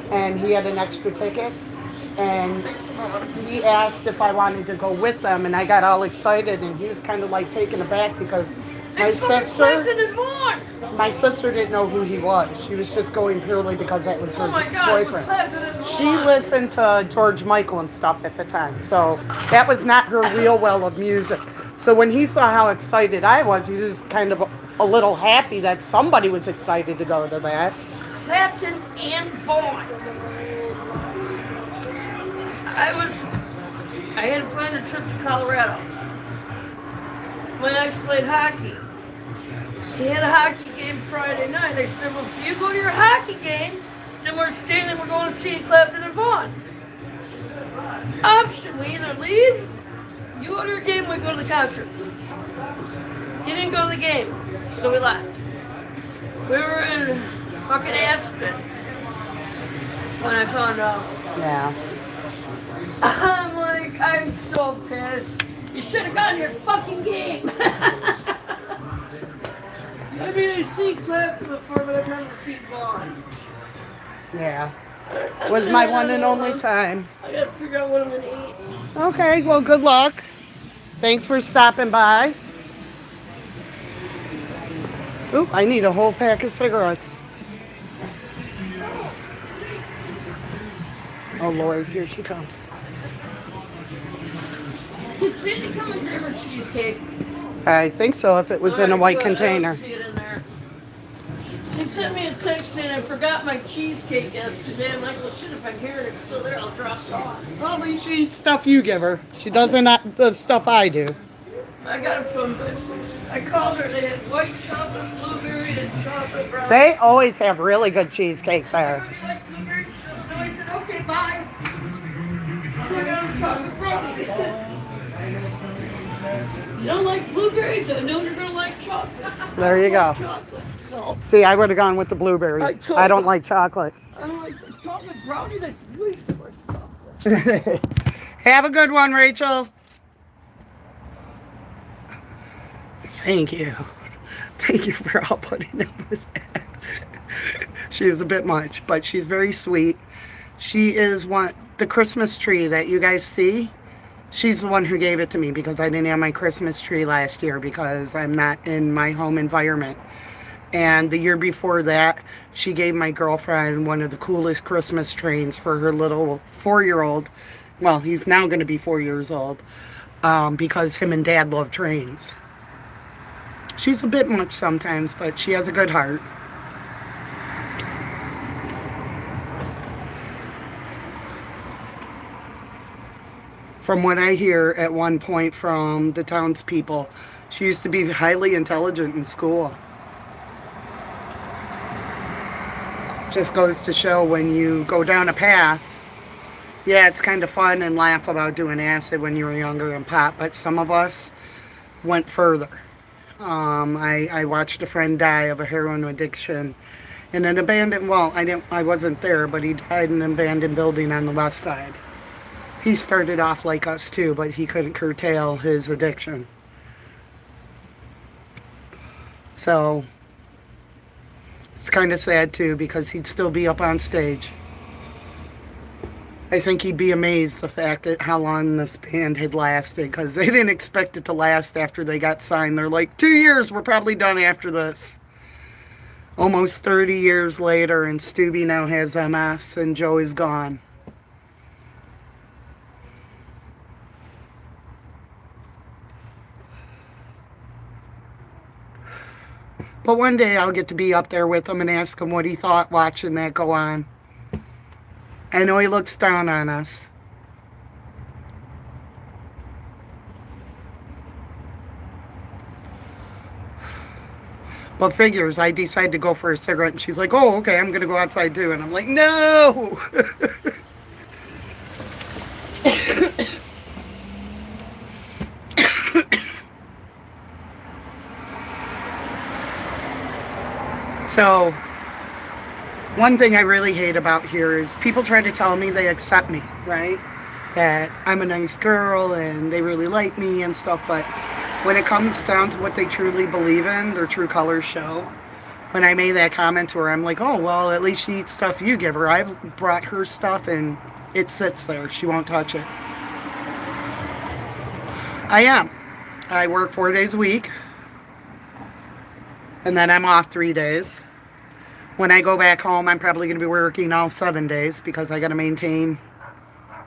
and he had an extra ticket, and he asked if I wanted to go with them, and I got all excited, and he was kind of like taken aback because my sister didn't know who he was. She was just going purely because that was her boyfriend. She listened to George Michael and stuff at the time, so that was not her real well of music. So when he saw how excited I was, he was kind of a little happy that somebody was excited to go to that. Clapton and Vaughn. I had planned a trip to Colorado. My ex played hockey. He had a hockey game Friday night. I said, well, if you go to your hockey game, then we're staying and we're going to see Clapton and Vaughn. Option, we either leave, you go to your game, we go to the concert. He didn't go to the game, so we left. We were in fucking Aspen when I found out. Yeah. I'm like, I'm so pissed. You should have gone to your fucking game. mean, I've seen Clapton before, but I've never seen Vaughn. Yeah. Was my one and only time. I gotta figure out what I'm gonna eat. Okay, well, good luck. Thanks for stopping by. Oop, I need a whole pack of cigarettes. Oh, Lord, here she comes. Did Cindy come and grab her cheesecake? I think so, if it was in a white Good, container. I don't see it in there. She sent me a text saying I forgot my cheesecake yesterday. I'm like, well, shit, if I'm here and it's still there, I'll drop it off. Well, at least she eats stuff you give her. She doesn't not the stuff I do. I got it from, I called her, they had white chocolate, blueberry, and chocolate brown. They always have really good cheesecake there. I like blueberries, so I said, okay, bye. So I got her chocolate brownie. You don't like blueberries? I know you're gonna like chocolate. There you go. Chocolate. So See, I would have gone with the blueberries. I don't like chocolate. I don't like the chocolate brownie. That's way too much chocolate. Have a good one, Rachel. Thank you. Thank you for all putting up with that. She is a bit much, but she's very sweet. She is the Christmas tree that you guys see. She's the one who gave it to me because I didn't have my Christmas tree last year because I'm not in my home environment. And the year before that, she gave my girlfriend one of the coolest Christmas trains for her little 4-year-old. Well, he's now going to be 4 years old because him and Dad love trains. She's a bit much sometimes, but she has a good heart. From what I hear at one point from the townspeople, she used to be highly intelligent in school. Just goes to show when you go down a path, yeah, it's kind of fun and laugh about doing acid when you were younger and pot, but some of us went further. I watched a friend die of a heroin addiction in an abandoned, well, I wasn't there, but he died in an abandoned building on the west side. He started off like us too, but he couldn't curtail his addiction. So it's kind of sad too because he'd still be up on stage. I think he'd be amazed the fact that how long this band had lasted because they didn't expect it to last after they got signed. They're like, 2 years, we're probably done after this. Almost 30 years later, and Stubby now has MS and Joe is gone. But one day I'll get to be up there with him and ask him what he thought watching that go on. I know he looks down on us. But figures, I decide to go for a cigarette and she's like, oh, okay, I'm going to go outside too. And I'm like, no! So, one thing I really hate about here is people try to tell me they accept me, right? That I'm a nice girl and they really like me and stuff, but when it comes down to what they truly believe in, their true colors show. When I made that comment to her, I'm like, oh, well, at least she eats stuff you give her. I've brought her stuff and it sits there. She won't touch it. I am. I work 4 days a week. And then I'm off 3 days. When I go back home, I'm probably going to be working all 7 days because I got to maintain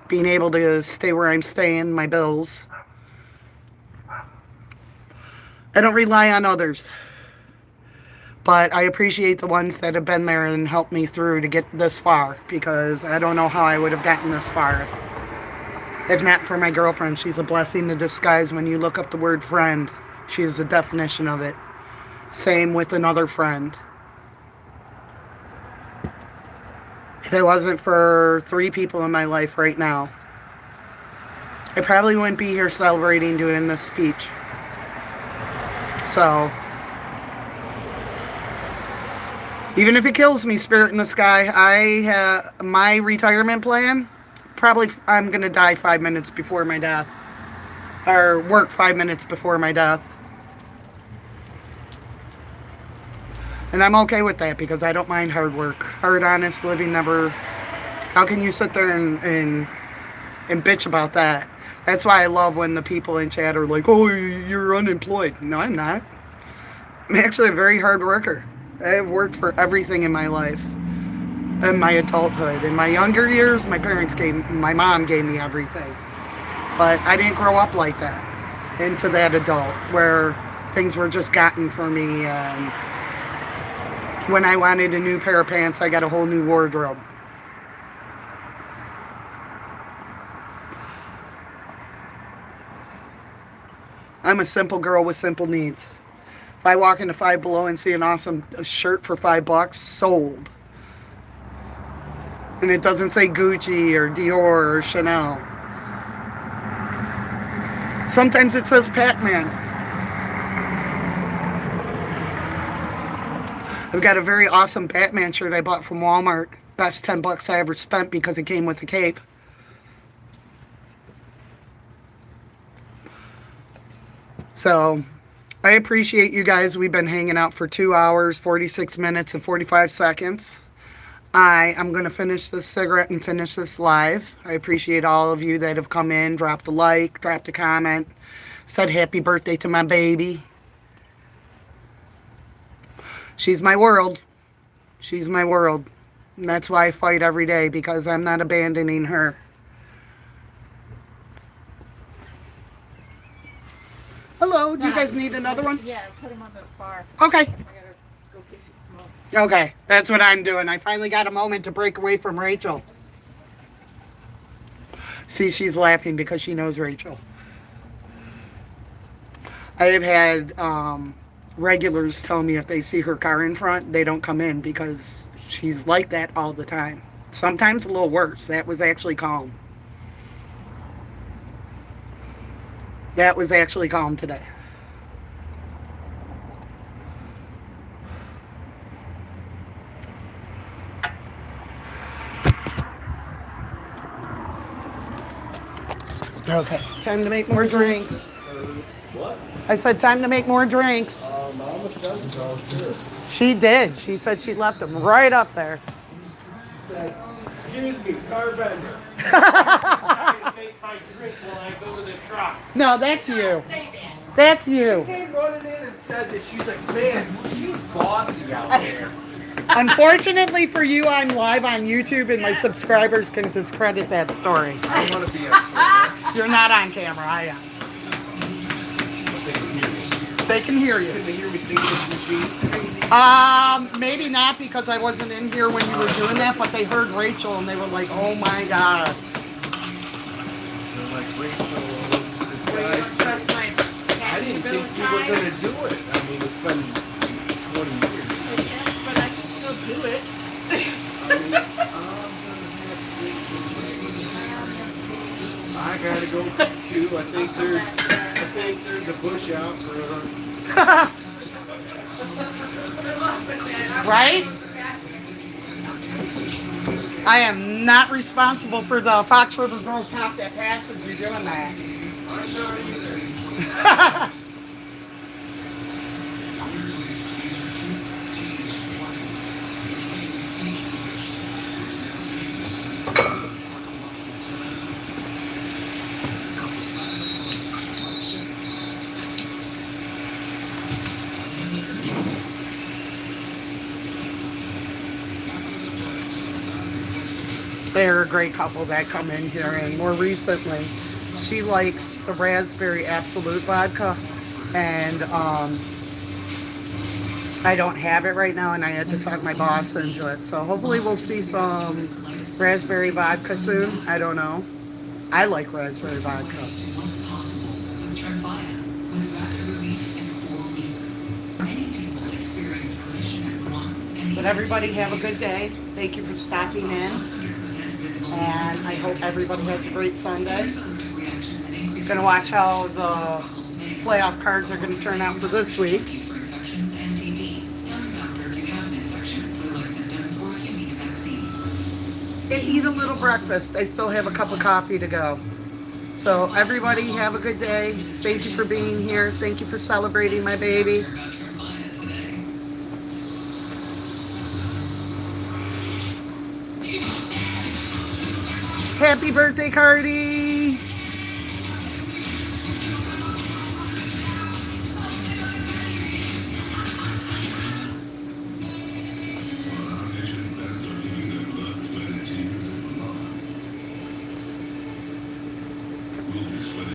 being able to stay where I'm staying, my bills. I don't rely on others. But I appreciate the ones that have been there and helped me through to get this far because I don't know how I would have gotten this far if not for my girlfriend. She's a blessing in disguise. When you look up the word friend, she's the definition of it. Same with another friend. If it wasn't for 3 people in my life right now, I probably wouldn't be here celebrating doing this speech. So, even if it kills me, spirit in the sky, I have my retirement plan. Probably I'm going to die 5 minutes before my death. Or work 5 minutes before my death. And I'm okay with that because I don't mind hard work. Hard, honest living never... How can you sit there and bitch about that? That's why I love when the people in chat are like, oh, you're unemployed. No, I'm not. I'm actually a very hard worker. I have worked for everything in my life. In my adulthood. In my younger years, my mom gave me everything. But I didn't grow up like that. Into that adult where things were just gotten for me. And when I wanted a new pair of pants, I got a whole new wardrobe. I'm a simple girl with simple needs. If I walk into Five Below and see an awesome shirt for $5, sold. And it doesn't say Gucci or Dior or Chanel. Sometimes it says Pac-Man. I've got a very awesome Batman shirt I bought from Walmart. Best $10 I ever spent because it came with a cape. So, I appreciate you guys. We've been hanging out for 2 hours, 46 minutes, and 45 seconds. I am going to finish this cigarette and finish this live. I appreciate all of you that have come in, dropped a like, dropped a comment, said happy birthday to my baby. She's my world. She's my world. And that's why I fight every day, because I'm not abandoning her. Hello, do you guys need another one? Yeah, put them on the bar. Okay. I gotta go get you smoke. Okay, that's what I'm doing. I finally got a moment to break away from Rachel. See, she's laughing because she knows Rachel. I have had regulars tell me if they see her car in front, they don't come in because she's like that all the time. Sometimes a little worse. That was actually calm. That was actually calm today. Okay, time to make more drinks. What? I said time to make more drinks. Mama said so, sure. She did. She said she left them right up there. Said, excuse me, Carbender. I can make my drink while I go to the truck. No, that's you. That's you. She came running in and said that she's like, man, she's bossy out there. Unfortunately for you, I'm live on YouTube and my subscribers can discredit that story. I want to be on camera. You're not on camera, I am. They can hear you. Can they hear me sing this machine? Maybe not because I wasn't in here when you were doing that, but they heard Rachel and they were like, oh my God. They're like, Rachel, this guy. I didn't think you were going to do it. I mean, it's been 20 years. But I can still do it. I gotta go too. I think there's a bush out further. Right? I am not responsible for the Fox River Girls Cop that passes you doing that. They're a great couple that come in here, and more recently, she likes the raspberry absolute vodka, and I don't have it right now, and I had to talk my boss into it. So hopefully we'll see some raspberry vodka soon. I don't know. I like raspberry vodka. What's possible with Tremfya with rapid relief in 4 weeks. Many people experience remission at 1 and But everybody have a good day. Thank you for stopping in. And I hope everybody has a great Sunday. Going to watch how the playoff cards are going to turn out for this week. And eat a little breakfast. I still have a cup of coffee to go. So everybody have a good day. Thank you for being here. Thank you for celebrating my baby. Happy birthday, Cardi.